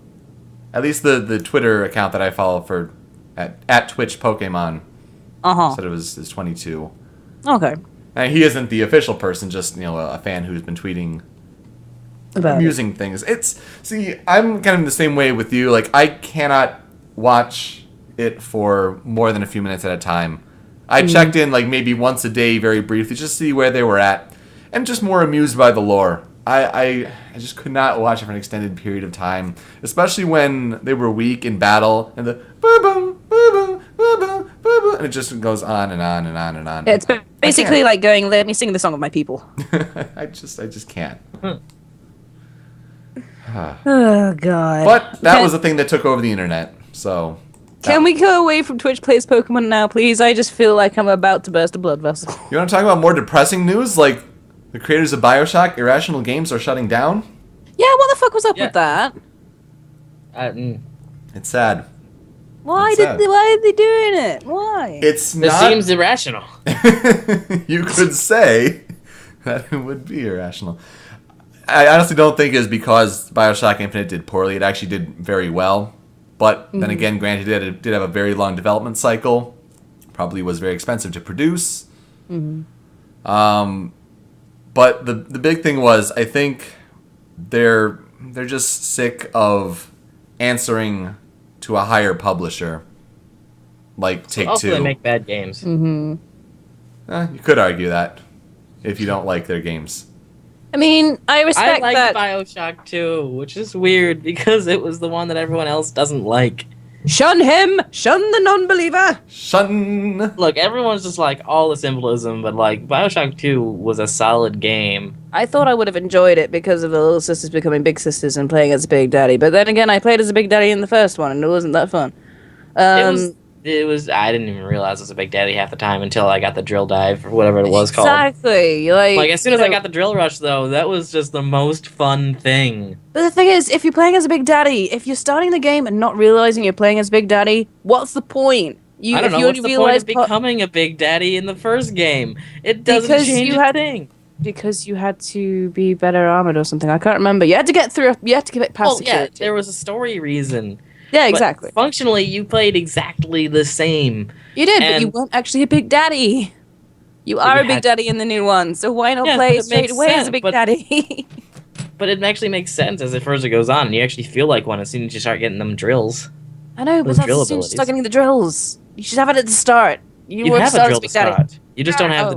[SPEAKER 1] At least the Twitter account that I follow for at Twitch Pokemon said it was 22.
[SPEAKER 3] Okay.
[SPEAKER 1] And he isn't the official person, just a fan who's been tweeting
[SPEAKER 3] About
[SPEAKER 1] amusing things. I'm kind of the same way with you. Like, I cannot watch it for more than a few minutes at a time. I checked in like maybe once a day, very briefly, just to see where they were at, and just more amused by the lore. I just could not watch it for an extended period of time, especially when they were weak in battle and the boo boom boo boom boo boom boo boom, and it just goes on and on and on and on.
[SPEAKER 3] It's basically like going, let me sing the song of my people.
[SPEAKER 1] I just can't.
[SPEAKER 3] Oh, God.
[SPEAKER 1] But that was the thing that took over the internet. So
[SPEAKER 3] Can we go away from Twitch Plays Pokemon now, please? I just feel like I'm about to burst a blood vessel.
[SPEAKER 1] You want to talk about more depressing news? Like, the creators of Bioshock, Irrational Games, are shutting down?
[SPEAKER 3] Yeah, what the fuck was up
[SPEAKER 2] Yeah.
[SPEAKER 3] with that?
[SPEAKER 1] It's sad.
[SPEAKER 3] Why
[SPEAKER 1] It's
[SPEAKER 3] did
[SPEAKER 1] sad.
[SPEAKER 3] they, why are they doing it? Why?
[SPEAKER 1] It's
[SPEAKER 2] It
[SPEAKER 1] not...
[SPEAKER 2] seems irrational.
[SPEAKER 1] You could say that it would be irrational. I honestly don't think it's because Bioshock Infinite did poorly. It actually did very well. But then again, granted, it did have a very long development cycle. Probably was very expensive to produce. But the big thing was, I think they're just sick of answering to a higher publisher, like Take-Two.
[SPEAKER 2] Also, they make bad games.
[SPEAKER 1] You could argue that if you don't like their games.
[SPEAKER 3] I mean, I
[SPEAKER 2] I
[SPEAKER 3] respect
[SPEAKER 2] like
[SPEAKER 3] that.
[SPEAKER 2] Bioshock 2, which is weird because it was the one that everyone else doesn't like.
[SPEAKER 3] Shun him! Shun the non-believer!
[SPEAKER 1] Shun.
[SPEAKER 2] Look, everyone's just like all the symbolism, but like Bioshock 2 was a solid game.
[SPEAKER 3] I thought I would have enjoyed it because of the little sisters becoming big sisters and playing as a big daddy. But then again, I played as a big daddy in the first one, and it wasn't that fun.
[SPEAKER 2] It was. I didn't even realize it was a Big Daddy half the time until I got the drill dive or whatever it was called.
[SPEAKER 3] Exactly.
[SPEAKER 2] Like as soon as I got the drill rush, though, that was just the most fun thing.
[SPEAKER 3] But the thing is, if you're playing as a big daddy, if you're starting the game and not realizing you're playing as big daddy, what's the point?
[SPEAKER 2] I don't know. What's the point of becoming a Big Daddy in the first game? It doesn't
[SPEAKER 3] Because
[SPEAKER 2] change
[SPEAKER 3] you
[SPEAKER 2] a
[SPEAKER 3] had-
[SPEAKER 2] thing.
[SPEAKER 3] Because you had to be better armored or something. I can't remember. You had to get through. You had to get past
[SPEAKER 2] Well, yeah,
[SPEAKER 3] security.
[SPEAKER 2] there was a story reason.
[SPEAKER 3] Yeah,
[SPEAKER 2] But
[SPEAKER 3] exactly.
[SPEAKER 2] functionally, you played exactly the same.
[SPEAKER 3] You did, but you
[SPEAKER 2] and-
[SPEAKER 3] weren't actually a big daddy. You are
[SPEAKER 2] you
[SPEAKER 3] a big
[SPEAKER 2] had-
[SPEAKER 3] daddy in the new one, so why not
[SPEAKER 2] Yeah,
[SPEAKER 3] play
[SPEAKER 2] but
[SPEAKER 3] it
[SPEAKER 2] it
[SPEAKER 3] straight
[SPEAKER 2] makes
[SPEAKER 3] away as
[SPEAKER 2] sense,
[SPEAKER 3] a big
[SPEAKER 2] but-
[SPEAKER 3] daddy?
[SPEAKER 2] But it actually makes sense as it further goes on, and you actually feel like one as soon as you start getting them drills.
[SPEAKER 3] I know, but
[SPEAKER 2] Those
[SPEAKER 3] that's
[SPEAKER 2] drill
[SPEAKER 3] as soon as you start
[SPEAKER 2] abilities.
[SPEAKER 3] getting the drills. You should have it at the start. You
[SPEAKER 2] You
[SPEAKER 3] want to
[SPEAKER 2] have a
[SPEAKER 3] start
[SPEAKER 2] drill
[SPEAKER 3] as
[SPEAKER 2] to
[SPEAKER 3] big daddy.
[SPEAKER 2] start. You just don't have
[SPEAKER 3] Oh.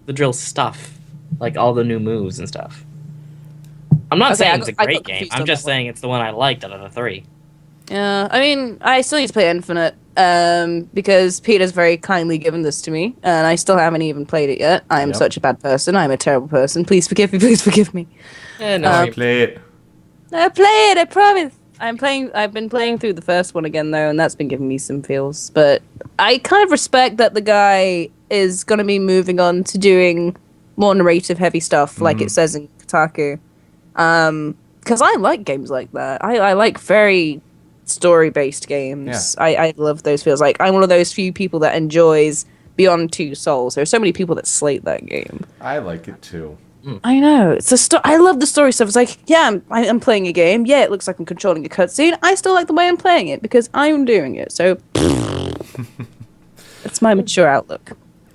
[SPEAKER 2] the drill stuff, like all the new moves and stuff. I'm not
[SPEAKER 3] Okay,
[SPEAKER 2] saying
[SPEAKER 3] I
[SPEAKER 2] it's a
[SPEAKER 3] got
[SPEAKER 2] great game.
[SPEAKER 3] confused
[SPEAKER 2] I'm
[SPEAKER 3] on
[SPEAKER 2] just
[SPEAKER 3] that one.
[SPEAKER 2] saying it's the one I liked out of the three.
[SPEAKER 3] Yeah, I mean, I still need to play Infinite because Peter's very kindly given this to me, and I still haven't even played it yet. I am
[SPEAKER 1] Yep.
[SPEAKER 3] such a bad person. I'm a terrible person. Please forgive me. Please forgive me.
[SPEAKER 2] No,
[SPEAKER 1] Play it.
[SPEAKER 3] I play it. I promise. I've been playing through the first one again though, and that's been giving me some feels. But I kind of respect that the guy is going to be moving on to doing more narrative-heavy stuff, like it says in Kotaku. Because I like games like that. I like very story-based games.
[SPEAKER 1] Yeah.
[SPEAKER 3] I love those feels. Like I'm one of those few people that enjoys Beyond Two Souls. There are so many people that slate that game.
[SPEAKER 1] I like it too.
[SPEAKER 3] I know. It's I love the story stuff. It's like, yeah, I'm playing a game. Yeah, it looks like I'm controlling a cutscene. I still like the way I'm playing it because I'm doing it. So that's my mature outlook.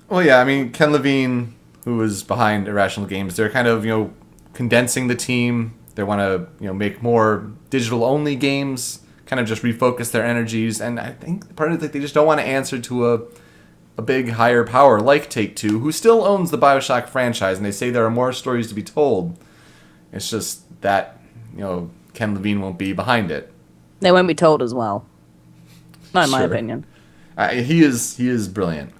[SPEAKER 1] Well, yeah, I mean, Ken Levine, who is behind Irrational Games, they're kind of, condensing the team. They want to, make more digital-only games, kind of just refocus their energies. And I think part of it, they just don't want to answer to a big higher power like Take-Two, who still owns the Bioshock franchise, and they say there are more stories to be told. It's just that, Ken Levine won't be behind it.
[SPEAKER 3] They won't be told as well. Not in my
[SPEAKER 1] Sure.
[SPEAKER 3] opinion.
[SPEAKER 1] He is brilliant.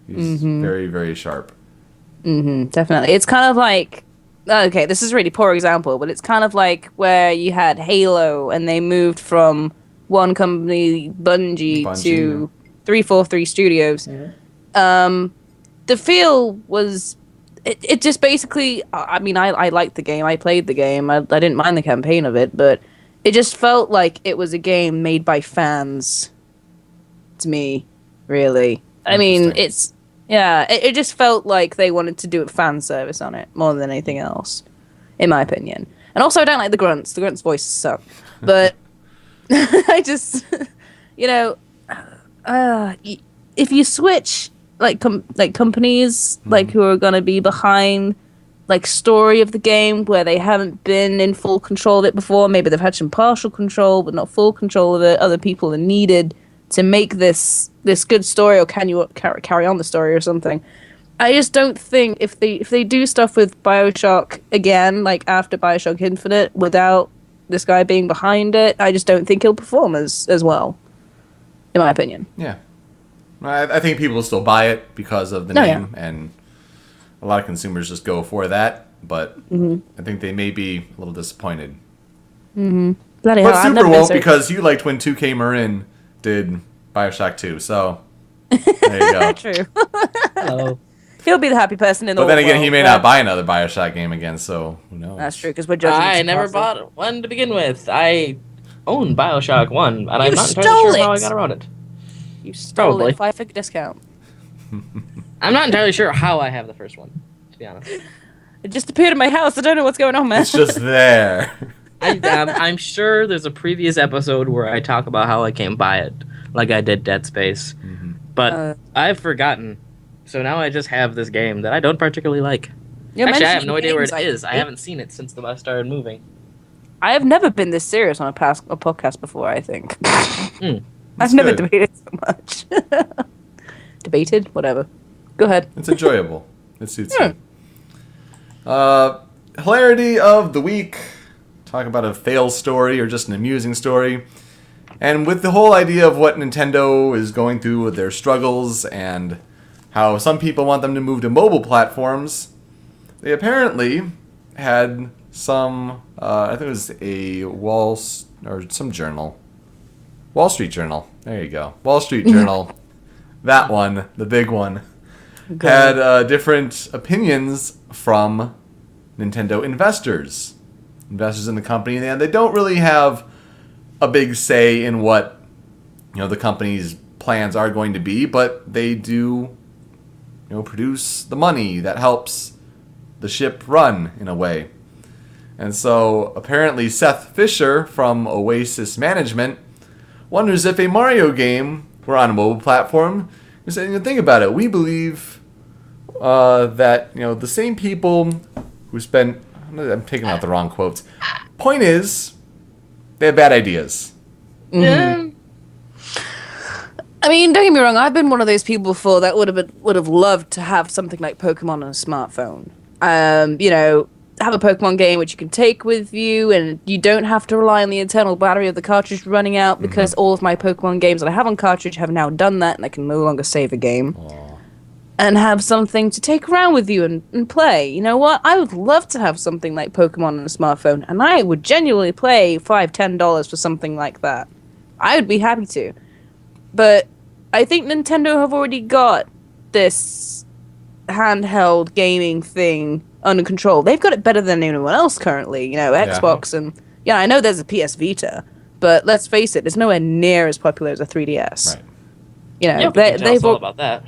[SPEAKER 1] He's very, very sharp.
[SPEAKER 3] Definitely. It's kind of like, okay, this is a really poor example, but it's kind of like where you had Halo and they moved from one company, Bungie, to 343 Studios. The feel was, it just basically, I mean, I liked the game, I played the game, I didn't mind the campaign of it, but it just felt like it was a game made by fans to me, really. I mean,
[SPEAKER 1] Interesting.
[SPEAKER 3] it just felt like they wanted to do a fan service on it more than anything else, in my opinion. And also, I don't like the grunts. The grunts' voices suck. But I just, if you switch companies who are gonna be behind story of the game where they haven't been in full control of it before, maybe they've had some partial control but not full control of it. Other people are needed to make this good story, or can you carry on the story or something? I just don't think if they do stuff with BioShock again, like after BioShock Infinite, without this guy being behind it, I just don't think he'll perform as well, in my opinion.
[SPEAKER 1] Yeah. I think people will still buy it because of the
[SPEAKER 3] Oh,
[SPEAKER 1] name, and a lot of consumers just go for that, but I think they may be a little disappointed.
[SPEAKER 3] Bloody
[SPEAKER 1] But
[SPEAKER 3] hell, I've
[SPEAKER 1] Super
[SPEAKER 3] never been
[SPEAKER 1] won't,
[SPEAKER 3] so...
[SPEAKER 1] because you liked when 2K Marin did Bioshock 2. So there you go.
[SPEAKER 3] True.
[SPEAKER 2] Hello.
[SPEAKER 3] He'll be the happy person in the
[SPEAKER 1] But then again,
[SPEAKER 3] world,
[SPEAKER 1] he may
[SPEAKER 3] right?
[SPEAKER 1] not buy another Bioshock game again. So who knows?
[SPEAKER 3] That's true, because we're judging.
[SPEAKER 2] I
[SPEAKER 3] it
[SPEAKER 2] never
[SPEAKER 3] possibly.
[SPEAKER 2] bought one to begin with. I own Bioshock 1, and I'm not
[SPEAKER 3] stole
[SPEAKER 2] entirely sure how I
[SPEAKER 3] it!
[SPEAKER 2] got around it.
[SPEAKER 3] You stole
[SPEAKER 2] Probably.
[SPEAKER 3] it. 5-figure discount.
[SPEAKER 2] I'm not entirely sure how I have the first one, to be honest.
[SPEAKER 3] It just appeared in my house. I don't know what's going on, man.
[SPEAKER 1] It's just there.
[SPEAKER 2] I'm sure there's a previous episode where I talk about how I came by it, like I did Dead Space. But I've forgotten. So now I just have this game that I don't particularly like.
[SPEAKER 3] You're
[SPEAKER 2] Actually, I have
[SPEAKER 3] mentioning
[SPEAKER 2] no idea where it
[SPEAKER 3] games
[SPEAKER 2] is. I haven't seen it since I started moving.
[SPEAKER 3] I have never been this serious on a podcast before, I think. I've
[SPEAKER 1] That's
[SPEAKER 3] never
[SPEAKER 1] good.
[SPEAKER 3] debated so much. Debated? Whatever. Go ahead.
[SPEAKER 1] It's enjoyable. It suits you. Hilarity of the week. Talk about a fail story or just an amusing story. And with the whole idea of what Nintendo is going through with their struggles and how some people want them to move to mobile platforms, they apparently had some, I think it was a Wall Street Journal. There you go. Wall Street Journal. That one, the big one, had different opinions from Nintendo investors in the company, and they don't really have a big say in what the company's plans are going to be, but they do produce the money that helps the ship run in a way. And so apparently Seth Fisher from Oasis Management wonders if a Mario game were on a mobile platform. He's saying, think about it. We believe that the same people who spent. I'm taking out the wrong quotes. Point is, they have bad ideas.
[SPEAKER 2] Yeah.
[SPEAKER 3] I mean, don't get me wrong. I've been one of those people before that would have loved to have something like Pokemon on a smartphone. Have a Pokemon game which you can take with you, and you don't have to rely on the internal battery of the cartridge running out, because all of my Pokemon games that I have on cartridge have now done that, and I can no longer save a game. And have something to take around with you and play. You know what? I would love to have something like Pokemon on a smartphone, and I would genuinely pay $5-10 for something like that. I would be happy to. But I think Nintendo have already got this handheld gaming thing under control. They've got it better than anyone else currently. Xbox and I know there's a PS Vita, but let's face it, it's nowhere near as popular as a 3DS.
[SPEAKER 1] Right.
[SPEAKER 2] They've all about that.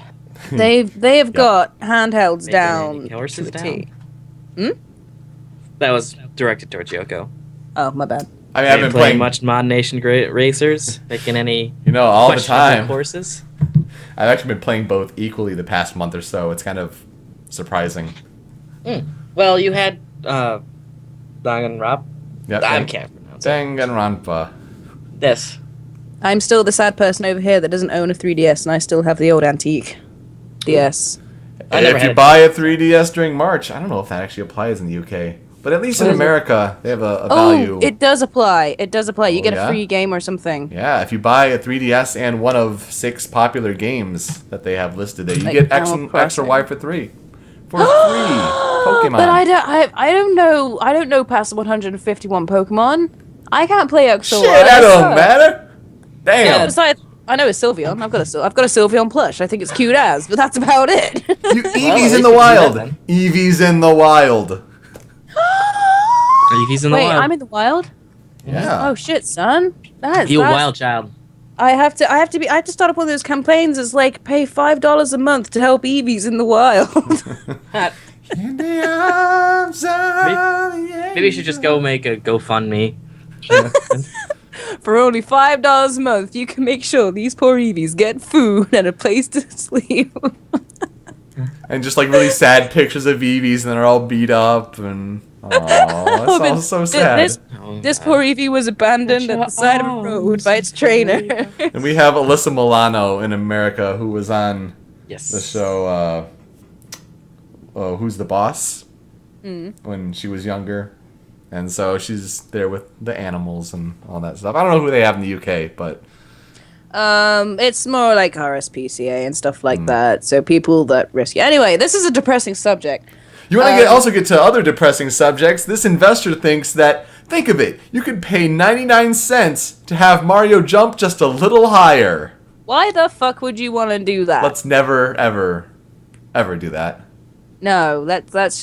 [SPEAKER 3] They have got handhelds
[SPEAKER 2] Making
[SPEAKER 3] down
[SPEAKER 2] any horses
[SPEAKER 3] to a T.
[SPEAKER 2] That was directed towards Yoko.
[SPEAKER 3] Oh, my bad.
[SPEAKER 1] I mean, I've been playing
[SPEAKER 2] much Mod Nation Great Racers, making any
[SPEAKER 1] all the
[SPEAKER 2] questionable
[SPEAKER 1] time.
[SPEAKER 2] horses.
[SPEAKER 1] I've actually been playing both equally the past month or so. It's kind of surprising.
[SPEAKER 2] Well, you had Danganronpa.
[SPEAKER 1] Yep.
[SPEAKER 2] I can't pronounce it.
[SPEAKER 1] Danganronpa.
[SPEAKER 2] This.
[SPEAKER 3] I'm still the sad person over here that doesn't own a 3DS, and I still have the old antique DS.
[SPEAKER 2] I never
[SPEAKER 1] If
[SPEAKER 2] had
[SPEAKER 1] you
[SPEAKER 2] it.
[SPEAKER 1] buy a 3DS during March, I don't know if that actually applies in the UK, but at least in America, they have a value.
[SPEAKER 3] Oh, it does apply. It does apply. You
[SPEAKER 1] Oh,
[SPEAKER 3] get
[SPEAKER 1] yeah?
[SPEAKER 3] a free game or something.
[SPEAKER 1] Yeah, if you buy a 3DS and one of 6 popular games that they have listed there, you
[SPEAKER 3] Like
[SPEAKER 1] get X
[SPEAKER 3] Animal
[SPEAKER 1] and X or
[SPEAKER 3] Crossing.
[SPEAKER 1] Y for 3. For free. Pokemon.
[SPEAKER 3] But I don't know. I don't know past 151 Pokemon. I can't play X or
[SPEAKER 1] Shit,
[SPEAKER 3] Y.
[SPEAKER 1] that don't matter. Damn.
[SPEAKER 3] Yeah, besides, I know a Sylveon. I've got a Sylveon plush. I think it's cute as, but that's about it.
[SPEAKER 1] Eevee's
[SPEAKER 2] at
[SPEAKER 1] in the
[SPEAKER 2] least you can do
[SPEAKER 1] wild.
[SPEAKER 2] that then.
[SPEAKER 1] Eevee's in the wild.
[SPEAKER 2] Eevee's in the
[SPEAKER 3] Wait,
[SPEAKER 2] wild.
[SPEAKER 3] I'm in the wild.
[SPEAKER 1] Yeah.
[SPEAKER 3] Oh shit, son. That's
[SPEAKER 2] You a wild child.
[SPEAKER 3] I have to start up one of those campaigns. It's like pay $5 a month to help Eevees in the wild.
[SPEAKER 1] In the arms of
[SPEAKER 2] Maybe you should just go make a GoFundMe.
[SPEAKER 3] For only $5 a month, you can make sure these poor Eevees get food and a place to sleep.
[SPEAKER 1] And just like really sad pictures of Eevees, and they're all beat up, and that's all so sad.
[SPEAKER 3] This poor Eevee was abandoned at the side of a road by its trainer.
[SPEAKER 1] And we have Alyssa Milano in America, who was on
[SPEAKER 2] Yes.
[SPEAKER 1] the show Who's the Boss? When she was younger. And so she's there with the animals and all that stuff. I don't know who they have in the UK, but
[SPEAKER 3] It's more like RSPCA and stuff like that. So people that risk it. Anyway, this is a depressing subject.
[SPEAKER 1] you want to also get to other depressing subjects. This investor thinks that, think of it, you could pay 99 cents to have Mario jump just a little higher.
[SPEAKER 3] Why the fuck would you want to do that?
[SPEAKER 1] Let's never, ever, ever do that.
[SPEAKER 3] No, that's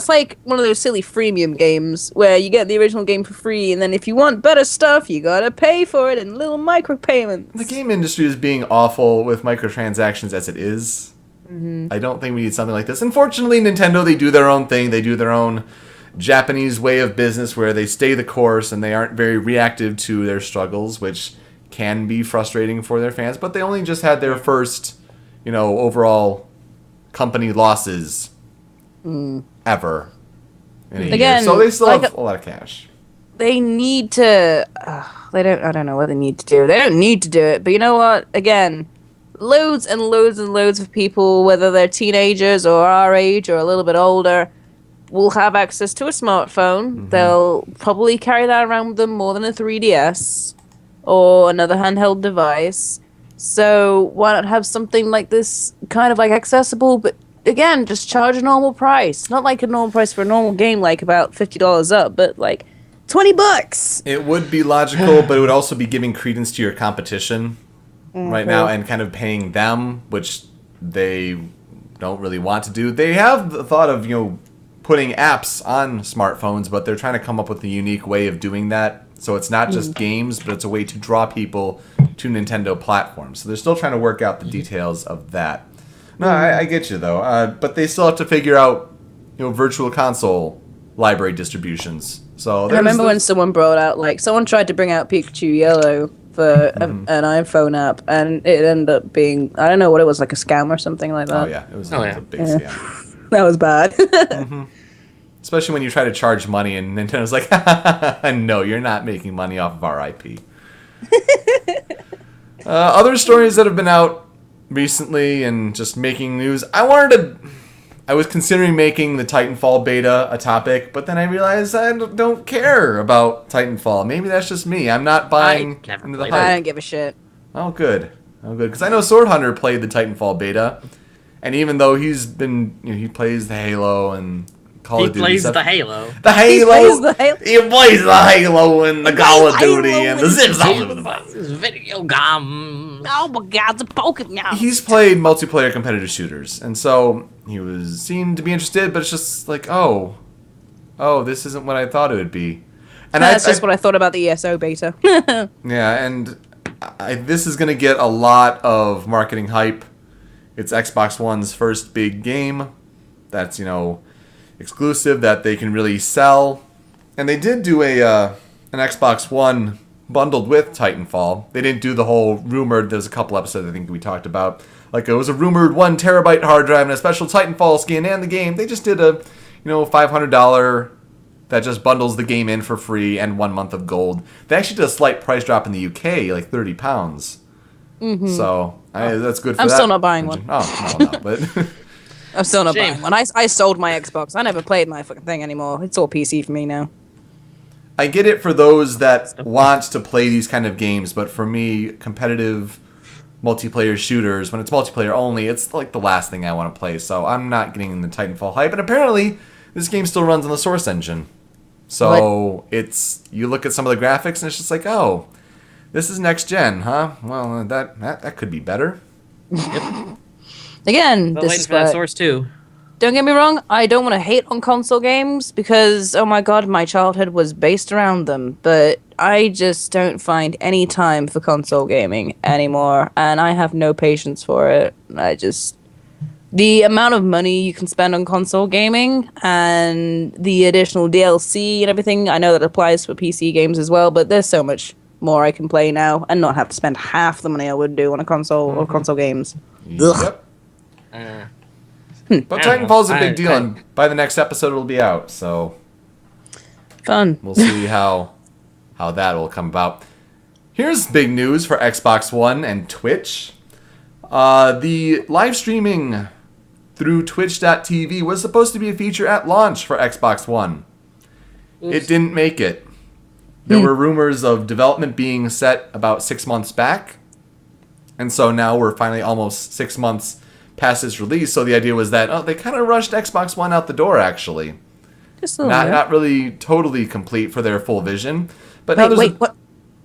[SPEAKER 3] like one of those silly freemium games where you get the original game for free, and then if you want better stuff, you gotta pay for it in little micropayments.
[SPEAKER 1] The game industry is being awful with microtransactions as it is. I don't think we need something like this. Unfortunately, Nintendo, they do their own thing. They do their own Japanese way of business where they stay the course and they aren't very reactive to their struggles, which can be frustrating for their fans. But they only just had their first, overall company losses ever in a year.
[SPEAKER 3] Again,
[SPEAKER 1] So they still
[SPEAKER 3] like
[SPEAKER 1] have a lot of cash.
[SPEAKER 3] They need to. I don't know what they need to do. They don't need to do it, but you know what? Again, loads and loads and loads of people, whether they're teenagers or our age or a little bit older, will have access to a smartphone. They'll probably carry that around with them more than a 3DS or another handheld device. So why not have something like this kind of like accessible, but again, just charge a normal price. Not like a normal price for a normal game, like about $50 up, but like $20.
[SPEAKER 1] It would be logical, but it would also be giving credence to your competition right now and kind of paying them, which they don't really want to do. They have the thought of, putting apps on smartphones, but they're trying to come up with a unique way of doing that. So it's not just games, but it's a way to draw people to Nintendo platforms. So they're still trying to work out the details of that. No, I get you, though. But they still have to figure out, virtual console library distributions. So
[SPEAKER 3] I remember when someone brought out, someone tried to bring out Pikachu Yellow for an iPhone app, and it ended up being, I don't know what it was, like a scam or something like that.
[SPEAKER 1] Oh, yeah. It was a big scam.
[SPEAKER 3] That was bad.
[SPEAKER 1] Especially when you try to charge money and Nintendo's like, no, you're not making money off of our IP. Other stories that have been out recently and just making news. I was considering making the Titanfall beta a topic, but then I realized I don't care about Titanfall. Maybe that's just me. I'm not buying into the hype.
[SPEAKER 3] I don't give a shit.
[SPEAKER 1] Oh, good. Because I know Sword Hunter played the Titanfall beta, and even though he plays the Halo and Call of Duty
[SPEAKER 2] He plays
[SPEAKER 1] stuff.
[SPEAKER 2] the Halo.
[SPEAKER 1] The Halo! He plays the Halo and the Call of
[SPEAKER 3] Halo
[SPEAKER 1] Duty and the Zips all over the place.
[SPEAKER 2] Video game.
[SPEAKER 4] Oh my god, the Pokemon.
[SPEAKER 1] He's played multiplayer competitive shooters, and so he seemed to be interested, but it's just like, oh, this isn't what I thought it would be. And
[SPEAKER 3] That's just what I thought about the ESO beta.
[SPEAKER 1] Yeah, and this is going to get a lot of marketing hype. It's Xbox One's first big game that's, exclusive that they can really sell. And they did do an Xbox One bundled with Titanfall. They didn't do the whole rumored, there's a couple episodes I think we talked about. Like it was a rumored 1 terabyte hard drive and a special Titanfall skin and the game. They just did a, $500 that just bundles the game in for free and 1 month of gold. They actually did a slight price drop in the UK, like £30. So that's good for
[SPEAKER 3] I'm
[SPEAKER 1] that.
[SPEAKER 3] still not buying one.
[SPEAKER 1] Oh, no, but...
[SPEAKER 3] I'm still not
[SPEAKER 2] Shame.
[SPEAKER 3] buying one. I sold my Xbox. I never played my fucking thing anymore. It's all PC for me now.
[SPEAKER 1] I get it for those that want to play these kind of games, but for me, competitive multiplayer shooters, when it's multiplayer only, it's like the last thing I want to play. So I'm not getting the Titanfall hype. And apparently, this game still runs on the Source engine. So you look at some of the graphics and it's just like, oh, this is next gen, huh? Well, that could be better.
[SPEAKER 3] Again,
[SPEAKER 2] But
[SPEAKER 3] this
[SPEAKER 2] waiting
[SPEAKER 3] is
[SPEAKER 2] for that
[SPEAKER 3] what...
[SPEAKER 2] Source too.
[SPEAKER 3] Don't get me wrong, I don't want to hate on console games because, oh my god, my childhood was based around them, but I just don't find any time for console gaming anymore, and I have no patience for it. The amount of money you can spend on console gaming and the additional DLC and everything, I know that applies for PC games as well, but there's so much more I can play now and not have to spend half the money I would do on a console or console games.
[SPEAKER 1] Yep. But Titanfall's a big deal, and by the next episode it'll be out, so
[SPEAKER 3] Fun.
[SPEAKER 1] we'll see how that will come about. Here's big news for Xbox One and Twitch. The live streaming through Twitch.tv was supposed to be a feature at launch for Xbox One. Oops. It didn't make it. There were rumors of development being set about 6 months back, and so now we're finally almost 6 months past its release. So the idea was that they kind of rushed Xbox One out the door, actually.
[SPEAKER 3] Just a little bit.
[SPEAKER 1] Not really totally complete for their full vision. But now
[SPEAKER 3] Wait, what?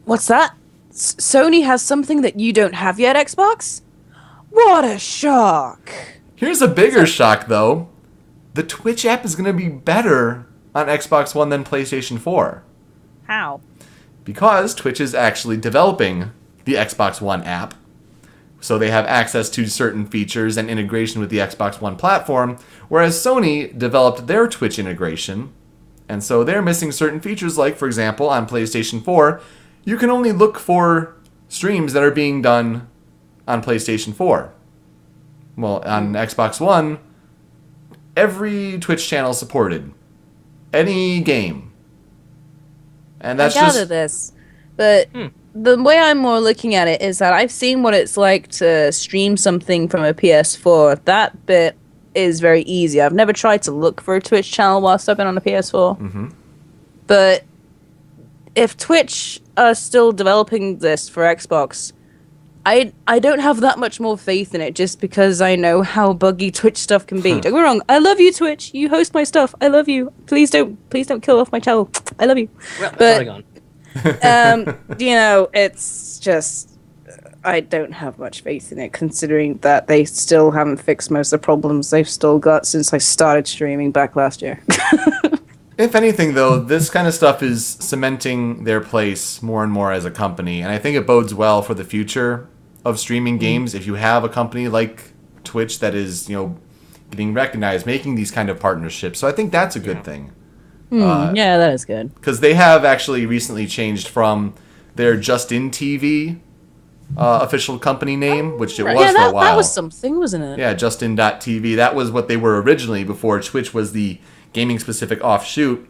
[SPEAKER 3] What's that? Sony has something that you don't have yet, Xbox? What a shock.
[SPEAKER 1] Here's a bigger shock, though. The Twitch app is going to be better on Xbox One than PlayStation 4.
[SPEAKER 3] How?
[SPEAKER 1] Because Twitch is actually developing the Xbox One app. So they have access to certain features and integration with the Xbox One platform, whereas Sony developed their Twitch integration. And so they're missing certain features, like, for example, on PlayStation 4, you can only look for streams that are being done on PlayStation 4. Well, on Xbox One, every Twitch channel supported. Any game. And that's
[SPEAKER 3] I gather
[SPEAKER 1] just...
[SPEAKER 3] this, but the way I'm more looking at it is that I've seen what it's like to stream something from a PS4. That bit is very easy. I've never tried to look for a Twitch channel whilst I've been on a PS4.
[SPEAKER 1] Mm-hmm.
[SPEAKER 3] But if Twitch are still developing this for Xbox, I don't have that much more faith in it just because I know how buggy Twitch stuff can be. Don't get me wrong. I love you, Twitch. You host my stuff. I love you. Please don't kill off my channel. I love you.
[SPEAKER 2] Well,
[SPEAKER 3] But
[SPEAKER 2] gone.
[SPEAKER 3] It's just I don't have much faith in it, considering that they still haven't fixed most of the problems they've still got since I started streaming back last year.
[SPEAKER 1] If anything, though, this kind of stuff is cementing their place more and more as a company, and I think it bodes well for the future of streaming games. If you have a company like Twitch that is, getting recognized, making these kind of partnerships, so I think that's a good thing.
[SPEAKER 3] Yeah, that is good.
[SPEAKER 1] Because they have actually recently changed from their Justin TV official company name, which it was for a while.
[SPEAKER 3] That was something, wasn't it?
[SPEAKER 1] Yeah, Justin.tv. That was what they were originally before Twitch was the gaming-specific offshoot.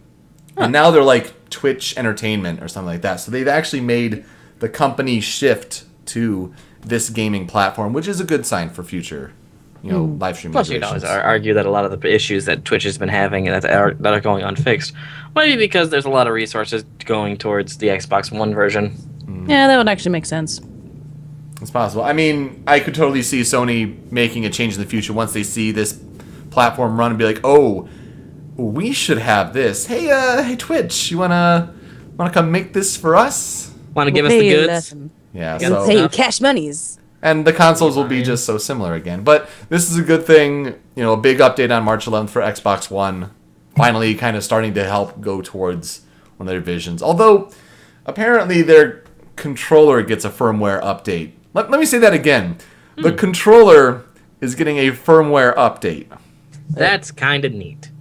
[SPEAKER 1] And now they're like Twitch Entertainment or something like that. So they've actually made the company shift to this gaming platform, which is a good sign for future, live stream
[SPEAKER 2] Plus, you'd always argue that a lot of the issues that Twitch has been having that are going unfixed might be because there's a lot of resources going towards the Xbox One version.
[SPEAKER 3] Yeah, that would actually make sense.
[SPEAKER 1] It's possible. I mean, I could totally see Sony making a change in the future once they see this platform run and be like, oh, we should have this. Hey, Twitch, you wanna come make this for us?
[SPEAKER 2] Want to give us the goods?
[SPEAKER 1] Yeah,
[SPEAKER 2] so-
[SPEAKER 3] Pay you cash monies.
[SPEAKER 1] And the consoles will be just so similar again. But this is a good thing, a big update on March 11th for Xbox One. Finally kind of starting to help go towards one of their visions. Although, apparently their controller gets a firmware update. Let me say that again. The controller is getting a firmware update.
[SPEAKER 2] That's kind of neat.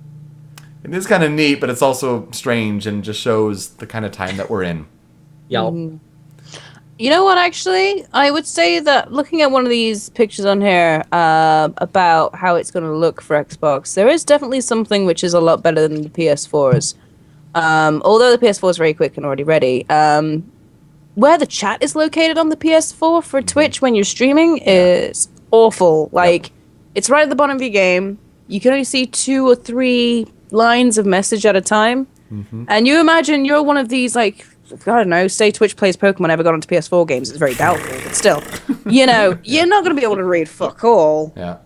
[SPEAKER 1] It is kind of neat, but it's also strange and just shows the kind of time that we're in.
[SPEAKER 2] Yo.
[SPEAKER 3] You know what, actually? I would say that looking at one of these pictures on here about how it's going to look for Xbox, there is definitely something which is a lot better than the PS4's. Although the PS4 is very quick and already ready. Where the chat is located on the PS4 for Twitch when you're streaming is awful. Like, it's right at the bottom of your game. You can only see 2 or 3 lines of message at a time. And you imagine you're one of these, like, I don't know, say Twitch plays Pokemon ever got onto PS4 games. It's very doubtful, but still. You're not going to be able to read fuck all.
[SPEAKER 1] Yeah.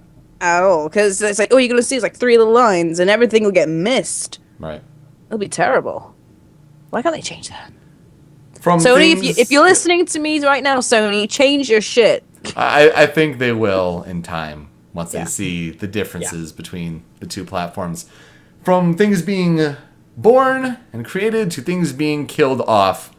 [SPEAKER 3] At all. Because it's like, all you're going to see is like 3 little lines and everything will get missed.
[SPEAKER 1] Right.
[SPEAKER 3] It'll be terrible. Why can't they change that?
[SPEAKER 1] From
[SPEAKER 3] Sony,
[SPEAKER 1] things,
[SPEAKER 3] if you're listening to me right now, Sony, change your shit.
[SPEAKER 1] I think they will in time once
[SPEAKER 3] Yeah.
[SPEAKER 1] they see the differences between the two platforms. From things being born and created to things being killed off.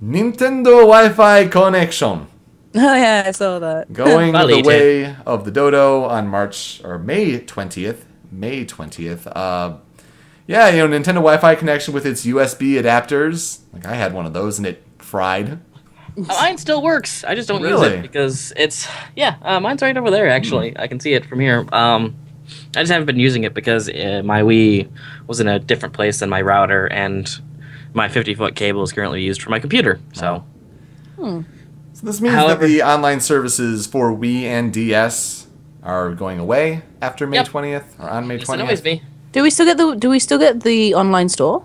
[SPEAKER 1] Nintendo Wi-Fi connection.
[SPEAKER 3] Oh yeah, I saw that.
[SPEAKER 1] Going the
[SPEAKER 2] Valide.
[SPEAKER 1] way of the dodo on May 20th. Nintendo Wi-Fi connection with its USB adapters. Like, I had one of those and it fried.
[SPEAKER 2] Mine still works. I just don't use
[SPEAKER 1] Really?
[SPEAKER 2] it because it's mine's right over there. Actually, I can see it from here. I just haven't been using it because my Wii was in a different place than my router, and my 50-foot cable is currently used for my computer. So,
[SPEAKER 1] So this means
[SPEAKER 2] However-
[SPEAKER 1] that the online services for Wii and DS are going away after May
[SPEAKER 2] Yep.
[SPEAKER 1] 20th or on May
[SPEAKER 2] yes,
[SPEAKER 1] 20th.
[SPEAKER 2] it annoys me.
[SPEAKER 3] Do we still get the online store?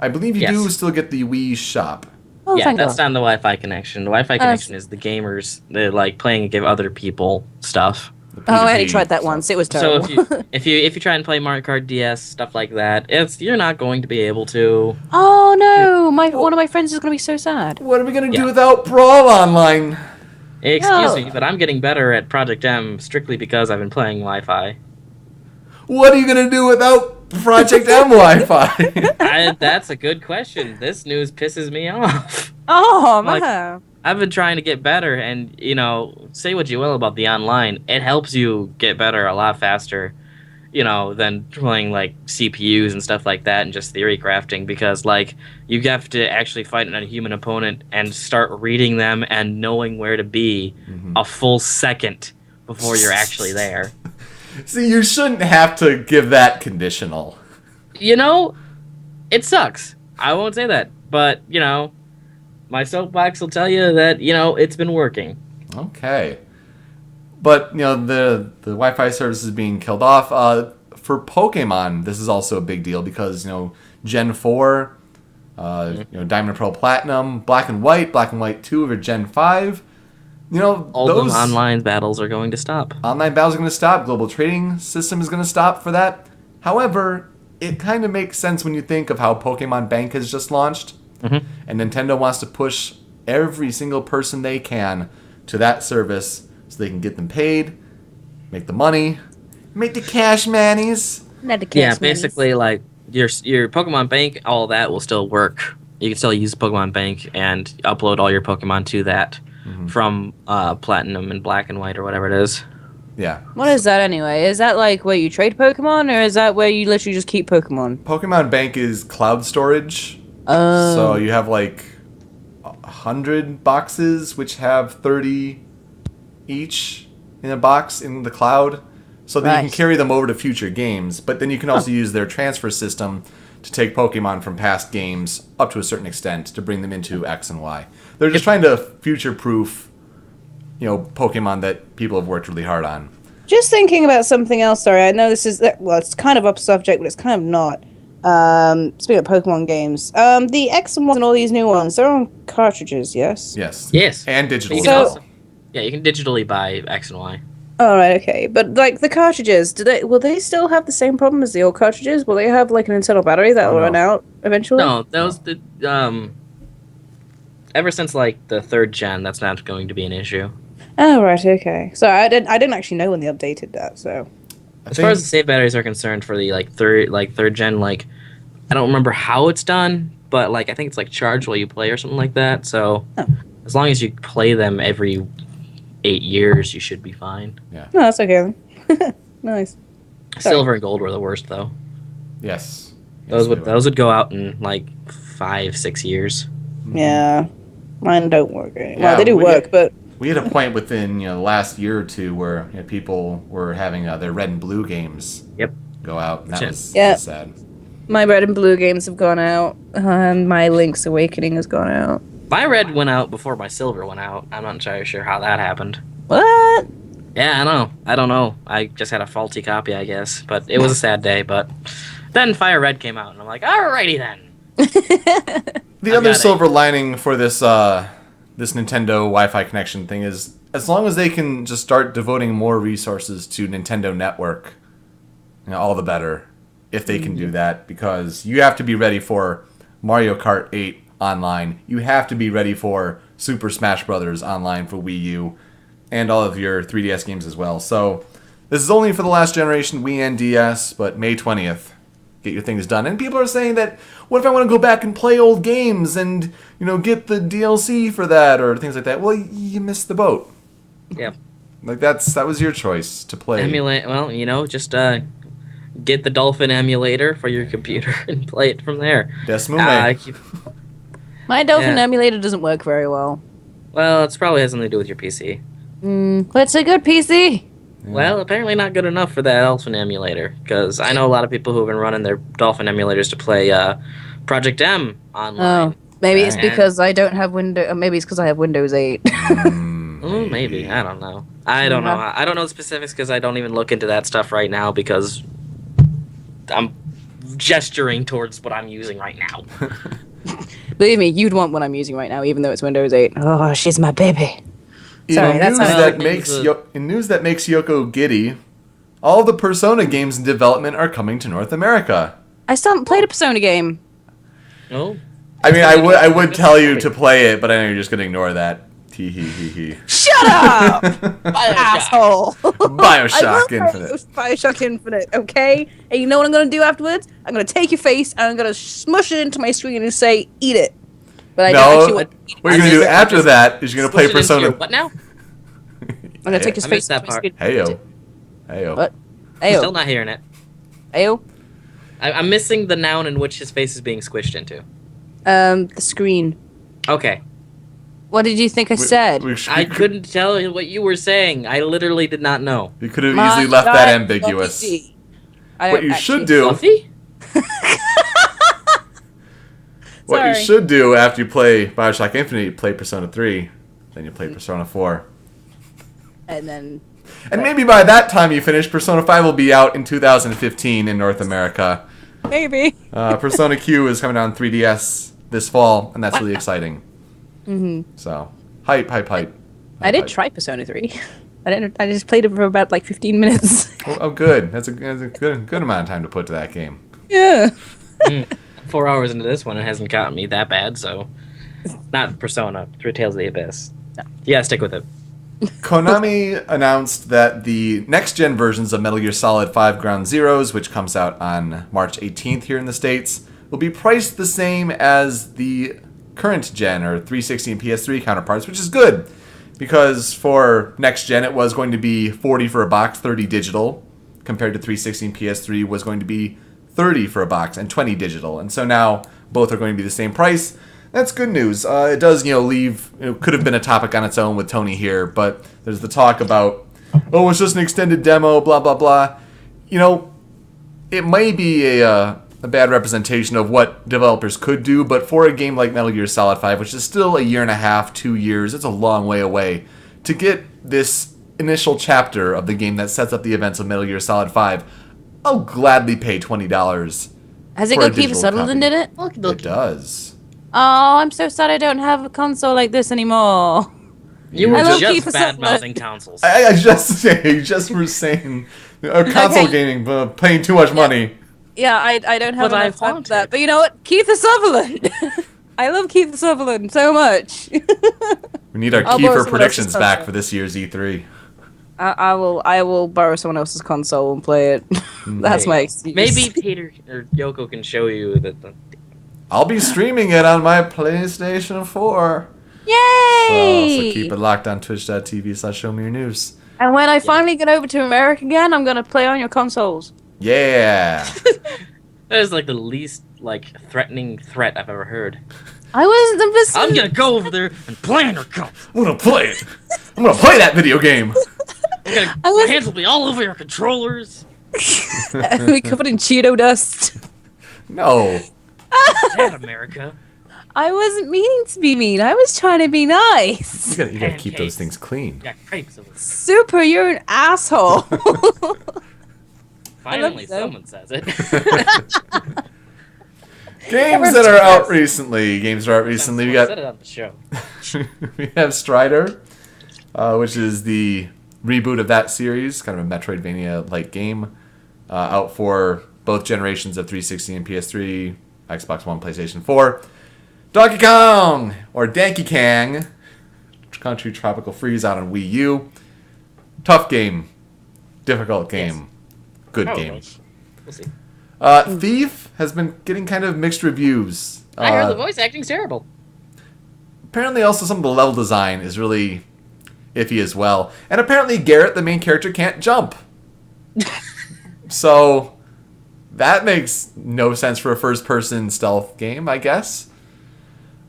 [SPEAKER 1] I believe you
[SPEAKER 2] Yes.
[SPEAKER 1] do still get the Wii shop.
[SPEAKER 3] Oh,
[SPEAKER 2] Yeah,
[SPEAKER 3] thank
[SPEAKER 2] that's
[SPEAKER 3] God.
[SPEAKER 2] not the Wi-Fi connection. The Wi-Fi connection is the gamers that like playing and give other people stuff.
[SPEAKER 1] The
[SPEAKER 3] Oh, I only
[SPEAKER 1] P2P
[SPEAKER 3] tried that
[SPEAKER 1] stuff.
[SPEAKER 3] once. It was
[SPEAKER 2] So
[SPEAKER 3] terrible.
[SPEAKER 2] if you try and play Mario Kart DS stuff like that, you're not going to be able to.
[SPEAKER 3] Oh no! One of my friends is gonna be so sad.
[SPEAKER 1] What are we gonna do
[SPEAKER 2] Yeah.
[SPEAKER 1] without Brawl Online?
[SPEAKER 2] Excuse
[SPEAKER 3] No.
[SPEAKER 2] me, but I'm getting better at Project M strictly because I've been playing Wi-Fi.
[SPEAKER 1] What are you gonna do without Project M Wi-Fi?
[SPEAKER 2] That's a good question. This news pisses me off.
[SPEAKER 3] Oh
[SPEAKER 2] Like,
[SPEAKER 3] man.
[SPEAKER 2] I've been trying to get better, and say what you will about the online, it helps you get better a lot faster, than playing like CPUs and stuff like that and just theory crafting because like you have to actually fight a human opponent and start reading them and knowing where to be a full second before you're actually there.
[SPEAKER 1] See, you shouldn't have to give that conditional.
[SPEAKER 2] It sucks. I won't say that, but my soapbox will tell you that it's been working.
[SPEAKER 1] Okay. But, the Wi-Fi service is being killed off. For Pokemon, this is also a big deal because, Gen 4, Diamond and Pearl Platinum, Black and White 2 over Gen 5.
[SPEAKER 2] All
[SPEAKER 1] those
[SPEAKER 2] those online battles are going to stop.
[SPEAKER 1] online battles are going to stop. Global trading system is going to stop for that. However, it kind of makes sense when you think of how Pokemon Bank has just launched.
[SPEAKER 2] Mm-hmm.
[SPEAKER 1] And Nintendo wants to push every single person they can to that service so they can get them paid, make the money, make the cash manies.
[SPEAKER 3] Not the
[SPEAKER 2] Yeah,
[SPEAKER 3] cast
[SPEAKER 2] basically, like your Pokemon Bank, all that will still work. You can still use Pokemon Bank and upload all your Pokemon to that from Platinum and Black and White or whatever it is.
[SPEAKER 1] Yeah.
[SPEAKER 3] What is that anyway? Is that like where you trade Pokemon, or is that where you literally just keep Pokemon?
[SPEAKER 1] Pokemon Bank is cloud storage. So you have like 100 boxes, which have 30 each in a box in the cloud. So that you can
[SPEAKER 3] Nice.
[SPEAKER 1] carry them over to future games. But then you can also use their transfer system to take Pokemon from past games up to a certain extent to bring them into X and Y. They're just trying to future-proof, Pokemon that people have worked really hard on.
[SPEAKER 3] Just thinking about something else. Sorry, I know this is it's kind of up subject, but it's kind of not. Speaking of Pokemon games, the X and Y and all these new ones, they're on cartridges, yes?
[SPEAKER 1] Yes.
[SPEAKER 2] Yes.
[SPEAKER 1] And
[SPEAKER 2] You
[SPEAKER 1] digital.
[SPEAKER 2] can
[SPEAKER 3] So-
[SPEAKER 2] also, you can digitally buy X and Y.
[SPEAKER 3] All right, okay, but like the cartridges, will they still have the same problem as the old cartridges? Will they have like an internal battery that will
[SPEAKER 1] no.
[SPEAKER 3] run out eventually?
[SPEAKER 2] No, ever since like the 3rd gen, that's not going to be an issue.
[SPEAKER 3] Oh right, okay. So I didn't actually know when they updated that. So
[SPEAKER 2] As far as the save batteries are concerned for the third gen, like I don't remember how it's done, but like I think it's like charge while you play or something like that. So as long as you play them every 8 years, you should be fine.
[SPEAKER 3] no, that's okay then. Nice. Sorry.
[SPEAKER 2] Silver and gold were the worst though.
[SPEAKER 1] Yes.
[SPEAKER 2] Those
[SPEAKER 1] Yes,
[SPEAKER 2] would go out in like 5-6 years.
[SPEAKER 3] Yeah, mine don't work anymore.
[SPEAKER 1] Yeah,
[SPEAKER 3] Well, they do work, but
[SPEAKER 1] We hit a point within the last year or two where people were having their red and blue games
[SPEAKER 2] Yep.
[SPEAKER 1] go out. And that was sad.
[SPEAKER 3] my red and blue games have gone out, and my Link's Awakening has gone out.
[SPEAKER 2] My red went out before my silver went out. I'm not entirely sure how that happened.
[SPEAKER 3] What?
[SPEAKER 2] Yeah, I know. I don't know. I just had a faulty copy, I guess. But it was a sad day. But then Fire Red came out, and I'm like, alrighty then.
[SPEAKER 1] The
[SPEAKER 2] I
[SPEAKER 1] other
[SPEAKER 2] got it.
[SPEAKER 1] silver lining for this this Nintendo Wi-Fi connection thing is as long as they can just start devoting more resources to Nintendo Network, all the better if they can do that, because you have to be ready for Mario Kart 8 online. You have to be ready for Super Smash Bros. Online for Wii U and all of your 3DS games as well. So this is only for the last generation, Wii and DS, but May 20th. Get your things done. And people are saying that, what if I want to go back and play old games and, get the DLC for that or things like that? Well, you missed the boat.
[SPEAKER 2] Yeah.
[SPEAKER 1] Like, that was your choice to play.
[SPEAKER 2] Emulate. Well, just get the Dolphin emulator for your computer and play it from there.
[SPEAKER 1] Desmume.
[SPEAKER 3] My Dolphin
[SPEAKER 2] Yeah.
[SPEAKER 3] emulator doesn't work very well.
[SPEAKER 2] Well, it's probably has something to do with your PC.
[SPEAKER 3] But it's a good PC.
[SPEAKER 2] Well, apparently not good enough for that Dolphin emulator, because I know a lot of people who have been running their Dolphin emulators to play Project M online.
[SPEAKER 3] Oh, maybe it's
[SPEAKER 2] And-
[SPEAKER 3] because I don't have Windows. Maybe it's because I have Windows 8.
[SPEAKER 2] Maybe. I don't know. I don't know. I don't know the specifics because I don't even look into that stuff right now because I'm gesturing towards what I'm using right now.
[SPEAKER 3] Believe me, you'd want what I'm using right now, even though it's Windows 8. Oh, she's my baby. Sorry, that's not
[SPEAKER 1] in news that makes Yoko giddy, all the Persona games in development are coming to North America.
[SPEAKER 3] I still haven't played a Persona game.
[SPEAKER 2] No.
[SPEAKER 1] I mean, I would tell you to play it, but I know you're just gonna ignore that. Tee hee hee hee.
[SPEAKER 3] Shut up, asshole!
[SPEAKER 1] Bioshock Infinite.
[SPEAKER 3] Bioshock Infinite, okay? And you know what I'm gonna do afterwards? I'm gonna take your face and I'm gonna smush it into my screen and say, "Eat it." But I don't actually want to eat it.
[SPEAKER 1] What you're gonna do after that is you're gonna play Persona.
[SPEAKER 2] What now?
[SPEAKER 3] I'm gonna take his
[SPEAKER 2] I
[SPEAKER 3] face
[SPEAKER 2] missed that
[SPEAKER 3] into my
[SPEAKER 2] part.
[SPEAKER 3] screen.
[SPEAKER 1] Heyo.
[SPEAKER 3] What?
[SPEAKER 2] Still
[SPEAKER 3] Ayo.
[SPEAKER 2] not hearing it.
[SPEAKER 3] Ayo.
[SPEAKER 2] I'm missing the noun in which his face is being squished into.
[SPEAKER 3] The screen.
[SPEAKER 2] Okay.
[SPEAKER 3] What did you think I said?
[SPEAKER 2] I couldn't tell you what you were saying. I literally did not know.
[SPEAKER 1] You could have easily left that ambiguous. What you should do.
[SPEAKER 2] Fluffy?
[SPEAKER 1] What you should do after you play Bioshock Infinite, you play Persona 3, then you play Persona 4.
[SPEAKER 3] And then...
[SPEAKER 1] And maybe by that time you finish, Persona 5 will be out in 2015 in North America.
[SPEAKER 3] Maybe.
[SPEAKER 1] Persona Q is coming out on 3DS this fall, and that's really exciting. So, hype.
[SPEAKER 3] I did try Persona 3. I just played it for about like 15 minutes.
[SPEAKER 1] Oh, good. That's a good amount of time to put to that game.
[SPEAKER 3] Yeah.
[SPEAKER 2] 4 hours into this one, it hasn't gotten me that bad, so... Not Persona, Three Tales of the Abyss.
[SPEAKER 3] No.
[SPEAKER 2] Yeah, stick with it.
[SPEAKER 1] Konami announced that the next-gen versions of Metal Gear Solid 5 Ground Zeroes, which comes out on March 18th here in the States, will be priced the same as the current-gen, or 360 and PS3 counterparts, which is good, because for next-gen it was going to be $40 for a box, $30 digital, compared to 360 and PS3 was going to be $30 for a box and $20 digital, and so now both are going to be the same price. That's good news. It does, leave... It could have been a topic on its own with Tony here, but there's the talk about, oh, it's just an extended demo, blah, blah, blah. It may be a bad representation of what developers could do, but for a game like Metal Gear Solid 5, which is still a year and a half, 2 years, it's a long way away, to get this initial chapter of the game that sets up the events of Metal Gear Solid 5, I'll gladly pay $20.
[SPEAKER 3] Has it got Kiefer Sutherland in it?
[SPEAKER 1] It does.
[SPEAKER 3] Oh, I'm so sad I don't have a console like this anymore.
[SPEAKER 2] You were
[SPEAKER 3] love
[SPEAKER 2] just
[SPEAKER 3] Kiefer Sutherland.
[SPEAKER 2] bad-mouthing consoles.
[SPEAKER 1] I just were saying, console gaming, paying too much money.
[SPEAKER 3] Yeah, I don't have
[SPEAKER 2] But
[SPEAKER 3] enough
[SPEAKER 2] I
[SPEAKER 3] time for that. But you know what? Keith Sutherland. I love Keith Sutherland so much.
[SPEAKER 1] We need our
[SPEAKER 3] I'll borrow
[SPEAKER 1] Kiefer
[SPEAKER 3] someone
[SPEAKER 1] predictions
[SPEAKER 3] else's
[SPEAKER 1] back
[SPEAKER 3] console.
[SPEAKER 1] for this year's E3.
[SPEAKER 3] I will borrow someone else's console and play it. That's my excuse.
[SPEAKER 2] Maybe Peter or Yoko can show you that the...
[SPEAKER 1] I'll be streaming it on my PlayStation 4.
[SPEAKER 3] Yay!
[SPEAKER 1] So keep it locked on twitch.tv/showmeyournews.
[SPEAKER 3] And when I finally get over to America again, I'm gonna play on your consoles.
[SPEAKER 1] Yeah.
[SPEAKER 2] That is like the least threatening threat I've ever heard.
[SPEAKER 3] I wasn't.
[SPEAKER 2] I'm gonna go over there and play on your console.
[SPEAKER 1] I'm gonna play it. I'm gonna play that video game.
[SPEAKER 2] My hands will be all over your controllers.
[SPEAKER 3] be covered in Cheeto dust.
[SPEAKER 1] No.
[SPEAKER 2] That America.
[SPEAKER 3] I wasn't meaning to be mean. I was trying to be nice.
[SPEAKER 1] You gotta keep those things clean.
[SPEAKER 2] Yeah, crepes over there.
[SPEAKER 3] Super, you're an asshole.
[SPEAKER 2] Finally,
[SPEAKER 3] you, though.
[SPEAKER 2] someone says it.
[SPEAKER 1] Games that are out recently. We
[SPEAKER 2] Said
[SPEAKER 1] got
[SPEAKER 2] it on the show.
[SPEAKER 1] we have Strider, which is the reboot of that series, kind of a Metroidvania-like game, out for both generations of 360 and PS3, Xbox One, PlayStation 4. Donkey Kong, or Danky Kang, Country Tropical Freeze out on Wii U. Tough game. Difficult game. Good game.
[SPEAKER 2] We'll see.
[SPEAKER 1] Thief has been getting kind of mixed reviews.
[SPEAKER 2] I heard the voice acting's terrible.
[SPEAKER 1] Apparently also some of the level design is really iffy as well. And apparently Garrett, the main character, can't jump. So that makes no sense for a first-person stealth game, I guess.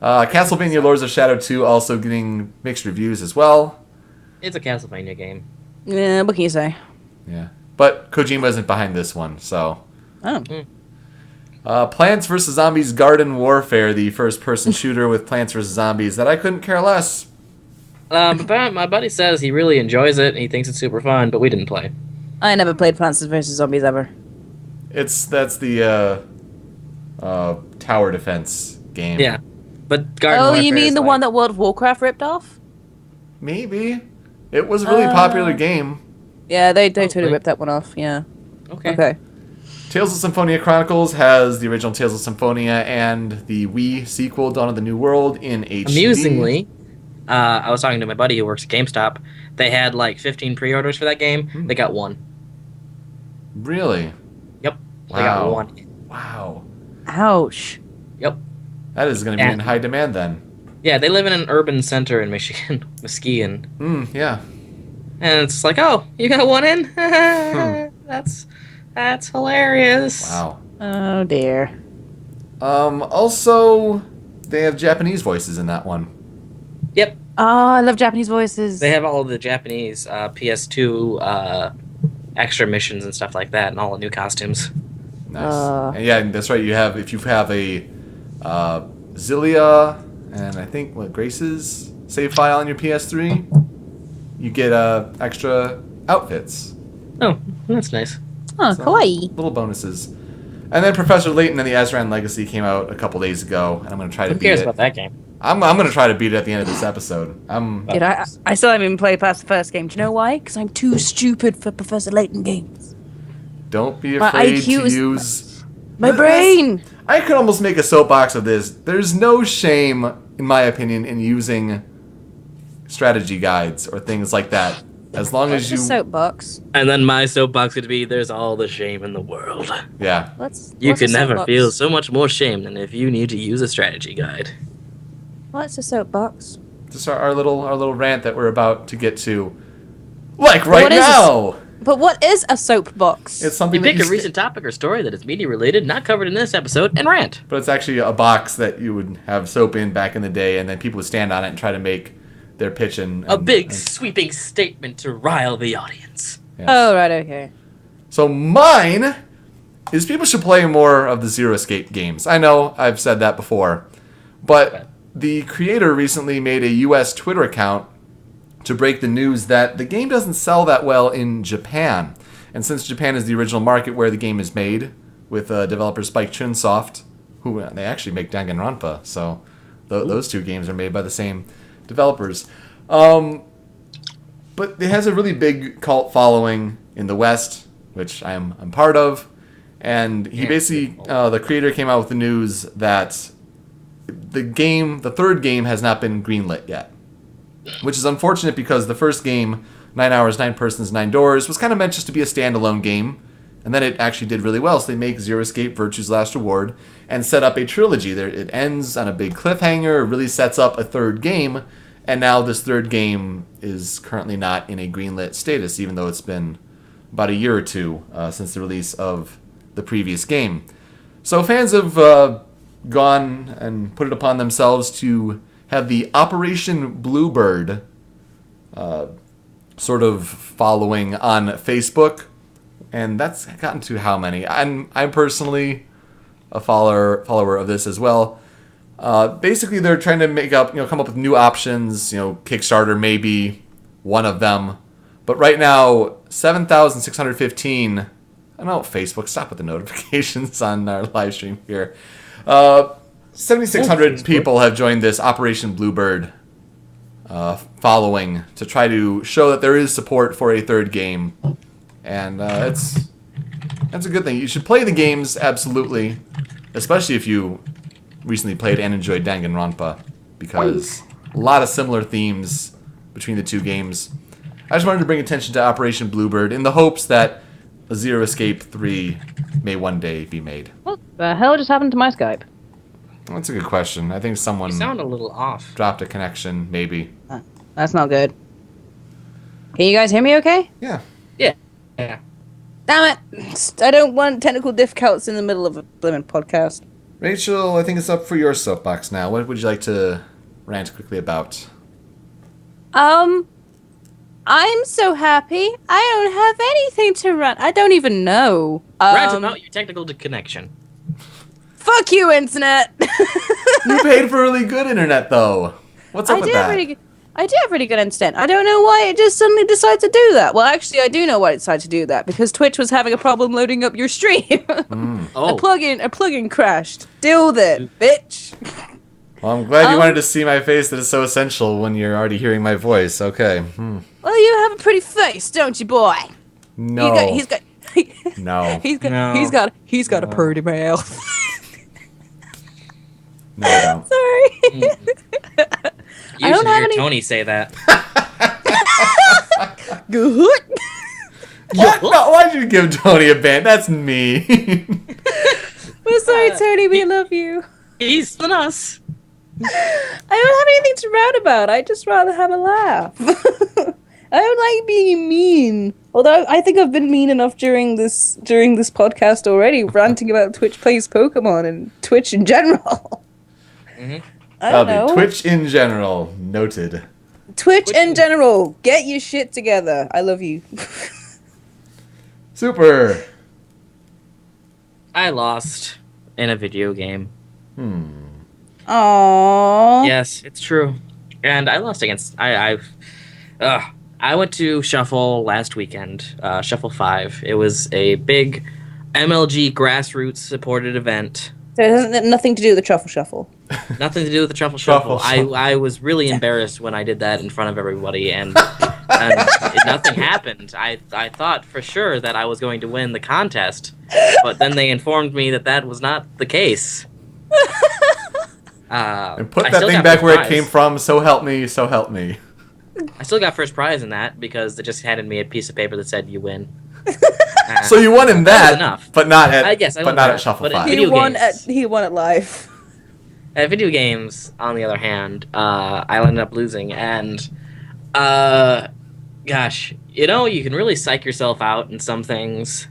[SPEAKER 1] Castlevania Lords of Shadow 2 also getting mixed reviews as well.
[SPEAKER 2] It's a Castlevania game.
[SPEAKER 3] Yeah, what can you say?
[SPEAKER 1] Yeah. But Kojima isn't behind this one, so...
[SPEAKER 3] Oh.
[SPEAKER 1] Plants vs. Zombies Garden Warfare, the first-person shooter with Plants vs. Zombies that I couldn't care less.
[SPEAKER 2] But my buddy says he really enjoys it and he thinks it's super fun, but we didn't play.
[SPEAKER 3] I never played Plants vs. Zombies ever.
[SPEAKER 1] That's the tower defense game.
[SPEAKER 2] Yeah. But Garden
[SPEAKER 3] Oh,
[SPEAKER 2] Warfare
[SPEAKER 3] you mean
[SPEAKER 2] is
[SPEAKER 3] the
[SPEAKER 2] like-
[SPEAKER 3] one that World of Warcraft ripped off?
[SPEAKER 1] Maybe. It was a really popular game.
[SPEAKER 3] Yeah, they totally
[SPEAKER 2] Okay.
[SPEAKER 3] ripped that one off. Yeah.
[SPEAKER 2] Okay.
[SPEAKER 3] Okay.
[SPEAKER 1] Tales of Symphonia Chronicles has the original Tales of Symphonia and the Wii sequel, Dawn of the New World, in HD.
[SPEAKER 2] Amusingly, I was talking to my buddy who works at GameStop. They had like 15 pre-orders for that game. They got one.
[SPEAKER 1] Really?
[SPEAKER 2] Yep. They
[SPEAKER 1] Wow.
[SPEAKER 2] got one.
[SPEAKER 1] Wow.
[SPEAKER 3] Ouch.
[SPEAKER 2] Yep.
[SPEAKER 1] That is going to be in high demand then.
[SPEAKER 2] Yeah, they live in an urban center in Michigan, Muskegon.
[SPEAKER 1] Yeah.
[SPEAKER 2] And it's like, oh, you got one in? That's hilarious.
[SPEAKER 1] Wow.
[SPEAKER 3] Oh dear.
[SPEAKER 1] Also, they have Japanese voices in that one.
[SPEAKER 2] Yep.
[SPEAKER 3] Oh, I love Japanese voices.
[SPEAKER 2] They have all of the Japanese PS2 extra missions and stuff like that, and all the new costumes.
[SPEAKER 1] Nice. And yeah, that's right. If you have a Zilia and I think Grace's save file on your PS3, you get extra outfits.
[SPEAKER 2] Oh, that's nice.
[SPEAKER 3] Oh,
[SPEAKER 1] So,
[SPEAKER 3] kawaii.
[SPEAKER 1] little bonuses. And then Professor Layton and the Azran Legacy came out a couple days ago, and I'm going to try to
[SPEAKER 2] Who
[SPEAKER 1] beat
[SPEAKER 2] cares
[SPEAKER 1] it.
[SPEAKER 2] about that game?
[SPEAKER 1] I'm going to try to beat it at the end of this episode.
[SPEAKER 3] Dude, I still haven't even played past the first game. Do you know why? Because I'm too stupid for Professor Layton games.
[SPEAKER 1] Don't be
[SPEAKER 3] My
[SPEAKER 1] afraid
[SPEAKER 3] IQ
[SPEAKER 1] to
[SPEAKER 3] is-
[SPEAKER 1] use...
[SPEAKER 3] My brain!
[SPEAKER 1] I could almost make a soapbox of this. There's no shame, in my opinion, in using strategy guides or things like that. As long as you...
[SPEAKER 3] Just soapbox.
[SPEAKER 2] And then my soapbox could be, there's all the shame in the world.
[SPEAKER 1] Yeah.
[SPEAKER 2] You
[SPEAKER 3] what's a
[SPEAKER 2] could never
[SPEAKER 3] soapbox?
[SPEAKER 2] feel so much more shame than if you need to use a strategy guide.
[SPEAKER 3] What's a soapbox?
[SPEAKER 1] Just our little rant that we're about to get to. Like right
[SPEAKER 3] What is
[SPEAKER 1] now!
[SPEAKER 3] But what is a soapbox?
[SPEAKER 1] It's something
[SPEAKER 2] We
[SPEAKER 1] that
[SPEAKER 2] pick
[SPEAKER 1] you
[SPEAKER 2] a recent topic or story that is media related, not covered in this episode, and rant.
[SPEAKER 1] But it's actually a box that you would have soap in back in the day, and then people would stand on it and try to make their pitch
[SPEAKER 2] A big, sweeping statement to rile the audience.
[SPEAKER 1] yes.
[SPEAKER 3] Oh, right, okay.
[SPEAKER 1] So mine is people should play more of the Zero Escape games. I know I've said that before, but the creator recently made a US Twitter account to break the news that the game doesn't sell that well in Japan. And since Japan is the original market where the game is made, with developer Spike Chunsoft, who they actually make Danganronpa, so those two games are made by the same developers. But it has a really big cult following in the West, which I'm part of. And he basically, the creator came out with the news that the third game has not been greenlit yet. Which is unfortunate because the first game, 9 Hours, 9 Persons, 9 Doors, was kind of meant just to be a standalone game. And then it actually did really well, so they make Zero Escape Virtue's Last Reward and set up a trilogy. It ends on a big cliffhanger, really sets up a third game, and now this third game is currently not in a greenlit status, even though it's been about a year or two since the release of the previous game. So fans have gone and put it upon themselves to have the Operation Bluebird sort of following on Facebook, and that's gotten to how many? I'm personally a follower of this as well. Basically, they're trying to come up with new options. Kickstarter may be one of them, but right now 7,615. I don't know, Facebook, stop with the notifications on our live stream here. 7,600 people have joined this Operation Bluebird following to try to show that there is support for a third game. And that's a good thing. You should play the games, absolutely. Especially if you recently played and enjoyed Danganronpa. Because a lot of similar themes between the two games. I just wanted to bring attention to Operation Bluebird in the hopes that a Zero Escape 3 may one day be made.
[SPEAKER 3] What the hell just happened to my Skype?
[SPEAKER 1] That's a good question. I think someone
[SPEAKER 2] You sound a little off.
[SPEAKER 1] dropped a connection, maybe.
[SPEAKER 3] That's not good. Can you guys hear me okay?
[SPEAKER 1] Yeah.
[SPEAKER 2] Yeah.
[SPEAKER 3] Damn it! I don't want technical difficulties in the middle of a blimmin' podcast.
[SPEAKER 1] Rachel, I think it's up for your soapbox now. What would you like to rant quickly about?
[SPEAKER 3] I'm so happy. I don't have anything to rant. I don't even know.
[SPEAKER 2] Rant about your technical connection.
[SPEAKER 3] Fuck you, internet.
[SPEAKER 1] You paid for really good internet, though. What's up with that?
[SPEAKER 3] I do have really good internet. I don't know why it just suddenly decided to do that. Well, actually, I do know why it decided to do that. Because Twitch was having a problem loading up your stream.
[SPEAKER 2] Oh.
[SPEAKER 3] A plugin crashed. Deal with it, bitch.
[SPEAKER 1] Well, I'm glad you wanted to see my face. That is so essential when you're already hearing my voice. Okay.
[SPEAKER 3] Well, you have a pretty face, don't you, boy?
[SPEAKER 1] No.
[SPEAKER 3] He's got.
[SPEAKER 1] No.
[SPEAKER 3] He's got a pretty mouth.
[SPEAKER 1] No, I don't.
[SPEAKER 3] Sorry.
[SPEAKER 2] You should hear Tony say that.
[SPEAKER 3] Good.
[SPEAKER 1] What? No, why'd you give Tony a band? That's mean.
[SPEAKER 3] We're sorry, Tony. We love you.
[SPEAKER 2] He's than us.
[SPEAKER 3] I don't have anything to rant about. I just rather have a laugh. I don't like being mean. Although I think I've been mean enough during this podcast already, ranting about Twitch plays Pokemon and Twitch in general.
[SPEAKER 2] Mm-hmm.
[SPEAKER 3] I don't know.
[SPEAKER 1] Twitch in general. Noted.
[SPEAKER 3] Twitch in general. Get your shit together. I love you.
[SPEAKER 1] Super.
[SPEAKER 2] I lost in a video game.
[SPEAKER 3] Aww.
[SPEAKER 2] Yes, it's true. And I lost against... I went to Shuffle last weekend. Shuffle 5. It was a big MLG grassroots supported event.
[SPEAKER 3] So it has nothing to do with the Truffle Shuffle.
[SPEAKER 2] Nothing to do with the Truffle Shuffle. I was really embarrassed when I did that in front of everybody, and nothing happened. I thought for sure that I was going to win the contest, but then they informed me that was not the case.
[SPEAKER 1] And put that thing back where it came from. So help me. So help me.
[SPEAKER 2] I still got first prize in that because they just handed me a piece of paper that said you win.
[SPEAKER 1] So you won in that,
[SPEAKER 2] enough.
[SPEAKER 1] but not at
[SPEAKER 2] at
[SPEAKER 1] Shuffle 5.
[SPEAKER 3] He won at live.
[SPEAKER 2] At video games, on the other hand, I ended up losing, and gosh, you can really psych yourself out in some things,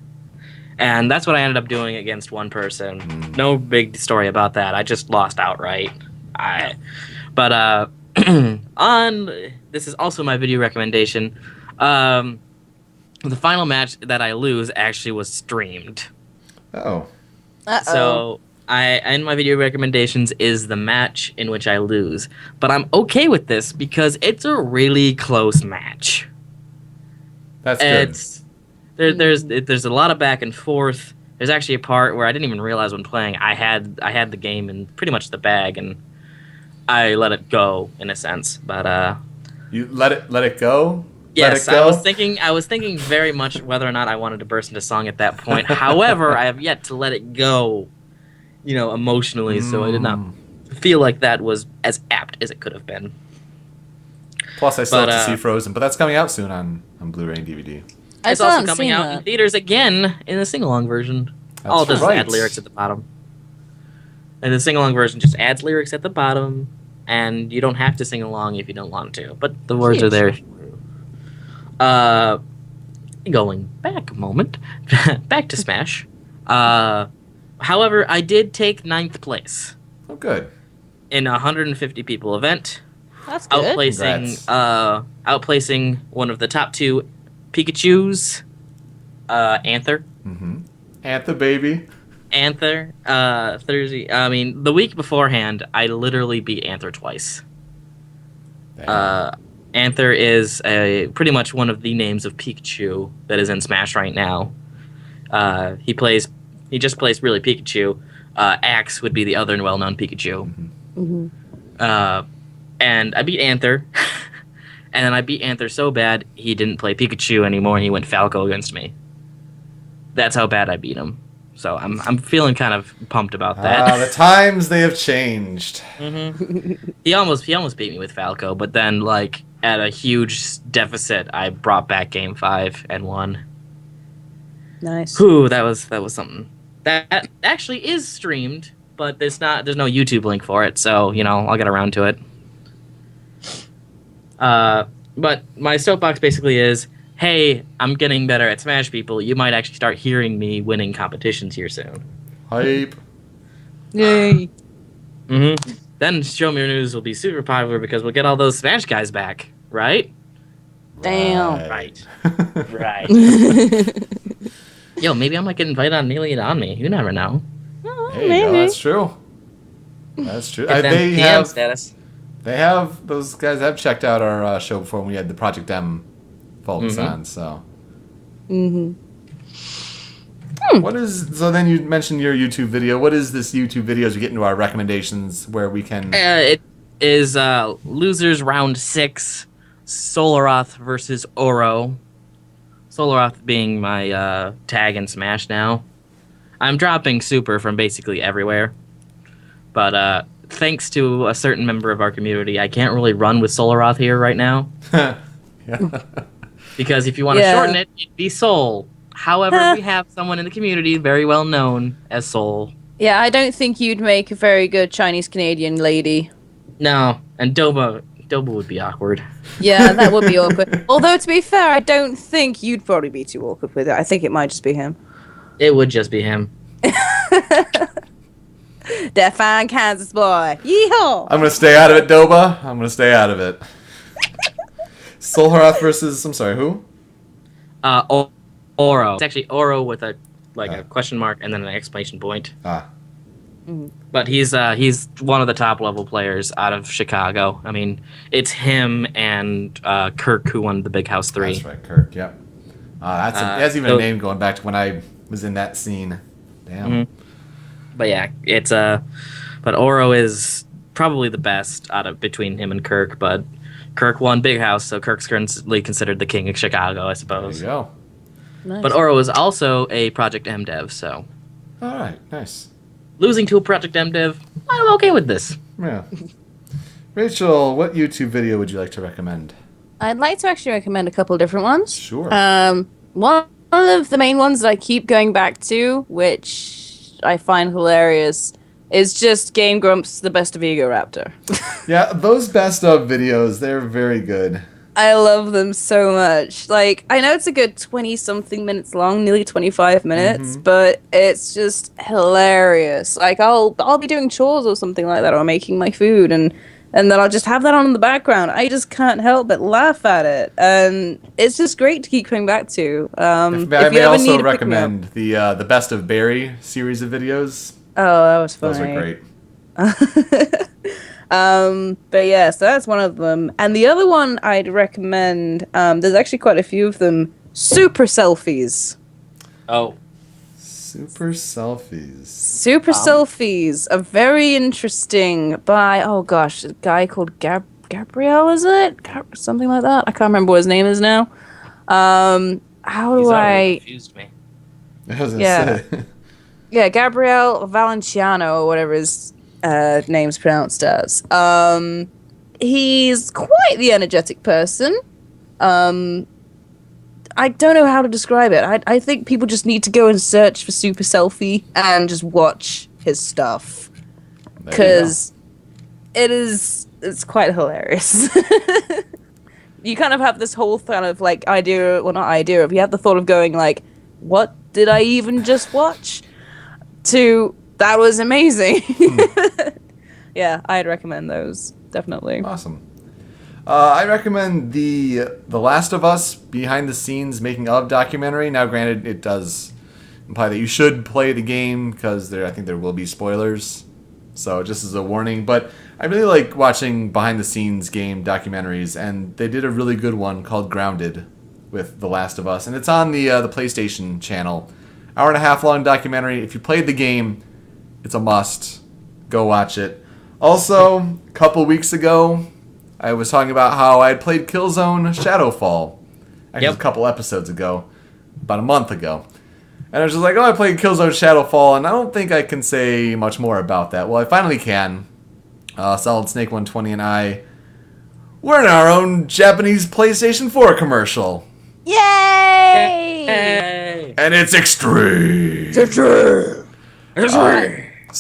[SPEAKER 2] and that's what I ended up doing against one person. No big story about that. I just lost outright. This is also my video recommendation. The final match that I lose actually was streamed.
[SPEAKER 1] Oh.
[SPEAKER 2] So in my video recommendations is the match in which I lose. But I'm okay with this because it's a really close match.
[SPEAKER 1] That's good.
[SPEAKER 2] There's a lot of back and forth. There's actually a part where I didn't even realize when playing I had the game in pretty much the bag, and I let it go in a sense. But
[SPEAKER 1] you let it go?
[SPEAKER 2] Yes, I was thinking very much whether or not I wanted to burst into song at that point. However, I have yet to let it go, emotionally, so I did not feel like that was as apt as it could have been.
[SPEAKER 1] Plus, I still have to see Frozen, but that's coming out soon on Blu-ray and DVD.
[SPEAKER 2] It's also coming out in theaters again in the sing-along version. All it does is add lyrics at the bottom. And the sing-along version just adds lyrics at the bottom, and you don't have to sing along if you don't want to, but the words are there. Going back a moment, back to Smash. However, I did take 9th place.
[SPEAKER 1] Oh, good.
[SPEAKER 2] In a 150 people event.
[SPEAKER 3] That's good.
[SPEAKER 2] Outplacing one of the top 2 Pikachus, Anther.
[SPEAKER 1] Mm-hmm. Anther, baby.
[SPEAKER 2] Anther. Thursday. I mean, the week beforehand, I literally beat Anther twice.
[SPEAKER 1] Damn.
[SPEAKER 2] Anther is pretty much one of the names of Pikachu that is in Smash right now. He just plays really Pikachu. Axe would be the other well-known Pikachu.
[SPEAKER 3] Mm-hmm.
[SPEAKER 2] And I beat Anther. And then I beat Anther so bad, he didn't play Pikachu anymore, and he went Falco against me. That's how bad I beat him. So I'm feeling kind of pumped about that.
[SPEAKER 1] The times they have changed.
[SPEAKER 2] Mm-hmm. He almost beat me with Falco, but then at a huge deficit, I brought back Game 5 and won.
[SPEAKER 3] Nice.
[SPEAKER 2] Whew, that was something. That actually is streamed, but there's no YouTube link for it, so I'll get around to it. But my soapbox basically is, hey, I'm getting better at Smash, people. You might actually start hearing me winning competitions here soon.
[SPEAKER 1] Hype.
[SPEAKER 3] Yay.
[SPEAKER 2] Mm-hmm. Then Show Me Your News will be super popular because we'll get all those Smash guys back, right?
[SPEAKER 3] Damn.
[SPEAKER 2] Right. Right. Yo, maybe I might get invited on Nearly It On Me. You never know.
[SPEAKER 1] Hey, no, that's true. That's true.
[SPEAKER 2] Get them PM status.
[SPEAKER 1] Those guys have checked out our show before when we had the Project M folks on, so.
[SPEAKER 3] Mm-hmm.
[SPEAKER 1] What is so? Then you mentioned your YouTube video. What is this YouTube video as we get into our recommendations where we can?
[SPEAKER 2] It is losers round 6, Soloroth versus Oro. Soloroth being my tag in Smash now. I'm dropping super from basically everywhere, but thanks to a certain member of our community, I can't really run with Soloroth here right now.
[SPEAKER 1] Yeah.
[SPEAKER 2] Because if you want to shorten it, it'd be Sol. However, we have someone in the community very well known as Sol.
[SPEAKER 3] Yeah, I don't think you'd make a very good Chinese-Canadian lady.
[SPEAKER 2] No, and Doba would be awkward.
[SPEAKER 3] Yeah, that would be awkward. Although, to be fair, I don't think you'd probably be too awkward with it. I think it might just be him.
[SPEAKER 2] It would just be him.
[SPEAKER 3] That fine Kansas boy. Yeehaw!
[SPEAKER 1] I'm gonna stay out of it, Doba. I'm gonna stay out of it. Solharoth versus who?
[SPEAKER 2] Oro. It's actually Oro with a question mark and then an exclamation point. But he's one of the top level players out of Chicago. I mean, it's him and Kirk who won the Big House 3.
[SPEAKER 1] That's right, Kirk. Yep. That's even a name going back to when I was in that scene. Damn.
[SPEAKER 2] Mm-hmm. But yeah, it's but Oro is probably the best out of between him and Kirk. But Kirk won Big House, so Kirk's currently considered the king of Chicago, I suppose.
[SPEAKER 1] There you go.
[SPEAKER 3] Nice.
[SPEAKER 2] But Oro is also a Project M dev, so
[SPEAKER 1] All right, nice.
[SPEAKER 2] losing to a Project M dev, I'm okay with this.
[SPEAKER 1] Yeah. Rachel, what YouTube video would you like to recommend?
[SPEAKER 3] I'd like to actually recommend a couple of different ones.
[SPEAKER 1] Sure.
[SPEAKER 3] One of the main ones that I keep going back to, which I find hilarious, is just Game Grumps, the best of Ego Raptor.
[SPEAKER 1] Yeah, those best of videos, they're very good.
[SPEAKER 3] I love them so much. Like, I know it's a good 20-something minutes long, nearly 25 minutes, but it's just hilarious. Like, I'll be doing chores or something like that, or making my food, and then I'll just have that on in the background. I just can't help but laugh at it, and it's just great to keep coming back to.
[SPEAKER 1] I may also recommend the Best of Barry series of videos.
[SPEAKER 3] Oh, that was funny.
[SPEAKER 1] Those are great.
[SPEAKER 3] But yeah, so that's one of them. And the other one I'd recommend, there's actually quite a few of them, Super Selfies.
[SPEAKER 2] Oh.
[SPEAKER 1] Super Selfies.
[SPEAKER 3] Super Selfies are very interesting by, oh gosh, a guy called Gabriel, is it? Something like that? I can't remember what his name is now. How do I...
[SPEAKER 2] confused me.
[SPEAKER 1] I was gonna say.
[SPEAKER 3] Yeah, Gabriel Valenciano, or whatever his name's pronounced as. He's quite the energetic person. I don't know how to describe it. I think people just need to go and search for Super Selfie and just watch his stuff. Because it's quite hilarious. You kind of have this whole kind of like idea, well not idea, of you have the thought of going like, what did I even just watch? To, that was amazing. Yeah, I'd recommend those, definitely.
[SPEAKER 1] Awesome. I recommend the Last of Us behind the scenes making of documentary. Now, granted, it does imply that you should play the game because I think there will be spoilers. So just as a warning, but I really like watching behind the scenes game documentaries, and they did a really good one called Grounded with The Last of Us, and it's on the PlayStation channel. Hour-and-a-half long documentary. If you played the game, it's a must. Go watch it. Also, a couple weeks ago, I was talking about how I had played Killzone Shadowfall. Actually, a couple episodes ago. About a month ago. And I was just like, I played Killzone Shadowfall, and I don't think I can say much more about that. Well, I finally can. Solid Snake 120 and I, we're in our own Japanese PlayStation 4 commercial.
[SPEAKER 3] Yay!
[SPEAKER 2] Hey.
[SPEAKER 1] And it's extreme.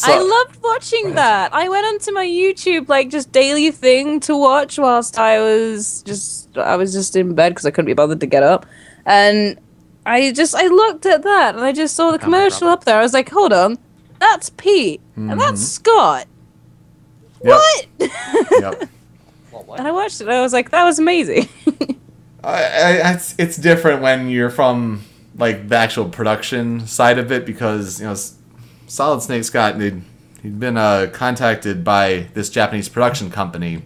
[SPEAKER 3] I loved watching that. I went onto my YouTube like just daily thing to watch whilst I was just in bed because I couldn't be bothered to get up, and I looked at that and I just saw the commercial up there. I was like, hold on, that's Pete and that's Scott.
[SPEAKER 1] Yep.
[SPEAKER 3] What?
[SPEAKER 1] Yep.
[SPEAKER 3] And I watched it. And I was like, that was amazing.
[SPEAKER 1] It's different when you're from like the actual production side of it because Solid Snake Scott he'd been contacted by this Japanese production company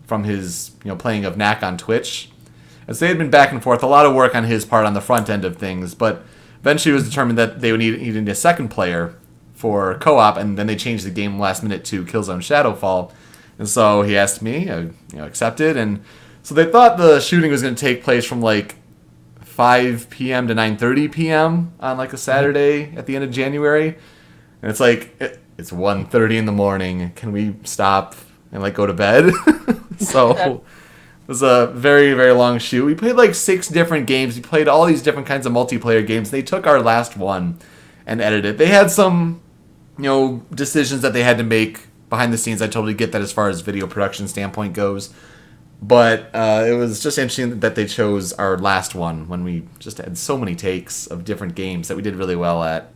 [SPEAKER 1] from his playing of Knack on Twitch, and so they had been back and forth, a lot of work on his part on the front end of things, but eventually it was determined that they would need a second player for co-op, and then they changed the game last minute to Killzone Shadowfall. And so he asked me, I accepted, and so they thought the shooting was going to take place from like 5 p.m. to 9:30 p.m. on like a Saturday at the end of January. And it's like, it's 1:30 in the morning. Can we stop and like go to bed? So it was a very, very long shoot. We played like 6 different games. We played all these different kinds of multiplayer games. They took our last one and edited it. They had some, decisions that they had to make behind the scenes. I totally get that as far as video production standpoint goes. But it was just interesting that they chose our last one when we just had so many takes of different games that we did really well at.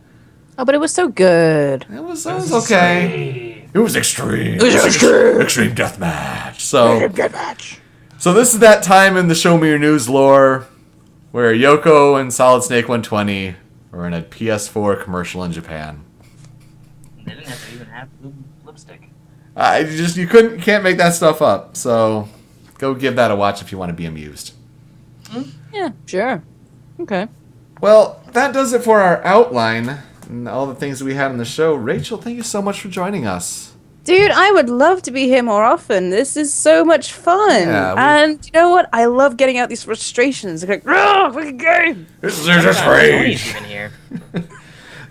[SPEAKER 3] Oh, but it was so good.
[SPEAKER 1] It was okay. It was extreme. Extreme deathmatch. So this is that time in the Show Me Your News lore where Yoko and Solid Snake 120 were in a PS4 commercial in Japan.
[SPEAKER 2] They didn't have to even have lipstick.
[SPEAKER 1] You can't make that stuff up. So go give that a watch if you want to be amused.
[SPEAKER 3] Yeah, sure. Okay.
[SPEAKER 1] Well, that does it for our outline and all the things that we had on the show. Rachel, thank you so much for joining us.
[SPEAKER 3] Dude, I would love to be here more often. This is so much fun.
[SPEAKER 1] Yeah,
[SPEAKER 3] and you know what? I love getting out these frustrations. Like, fucking game.
[SPEAKER 1] This is just rage.
[SPEAKER 2] Even here.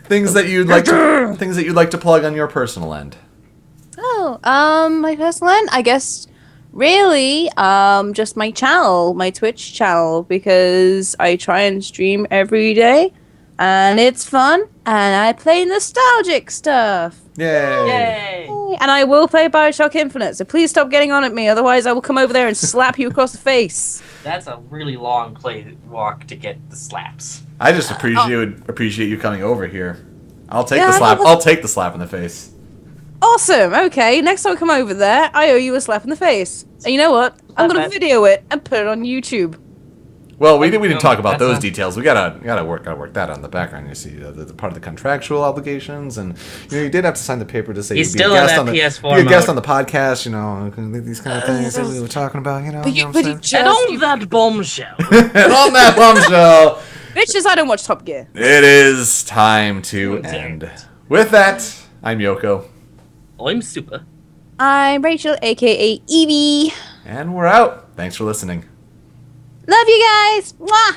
[SPEAKER 1] Things that you'd like to plug on your personal end.
[SPEAKER 3] Oh, my personal end? I guess really, just my channel, my Twitch channel, because I try and stream every day, and it's fun, and I play nostalgic stuff.
[SPEAKER 1] Yay!
[SPEAKER 3] And I will play Bioshock Infinite, so please stop getting on at me, otherwise I will come over there and slap you across the face.
[SPEAKER 2] That's a really long walk to get the slaps.
[SPEAKER 1] I just appreciate you coming over here. I'll take
[SPEAKER 3] Yeah,
[SPEAKER 1] the slap.
[SPEAKER 3] I know.
[SPEAKER 1] I'll take the slap in the face.
[SPEAKER 3] Awesome, okay, next time I come over there, I owe you a slap in the face. And you know what? I'm gonna video it and put it on YouTube.
[SPEAKER 1] Well, we didn't talk about
[SPEAKER 2] That's
[SPEAKER 1] those
[SPEAKER 2] not-
[SPEAKER 1] details. We gotta work that on the background. You see, the part of the contractual obligations, and you did have to sign the paper to say
[SPEAKER 2] He's
[SPEAKER 1] you'd be a
[SPEAKER 2] still in
[SPEAKER 1] guest
[SPEAKER 2] that
[SPEAKER 1] on the
[SPEAKER 2] PS4
[SPEAKER 1] be a guest
[SPEAKER 2] mode.
[SPEAKER 1] on the podcast. These kind of things that we were talking about. You know what I'm saying?
[SPEAKER 2] And on that bombshell.
[SPEAKER 1] And on that bombshell,
[SPEAKER 3] Bitches, I don't watch Top Gear.
[SPEAKER 1] it is time to end. With that, I'm Yoko,
[SPEAKER 2] I'm super.
[SPEAKER 3] I'm Rachel, aka Eevee.
[SPEAKER 1] and we're out. Thanks for listening.
[SPEAKER 3] Love you guys! Mwah!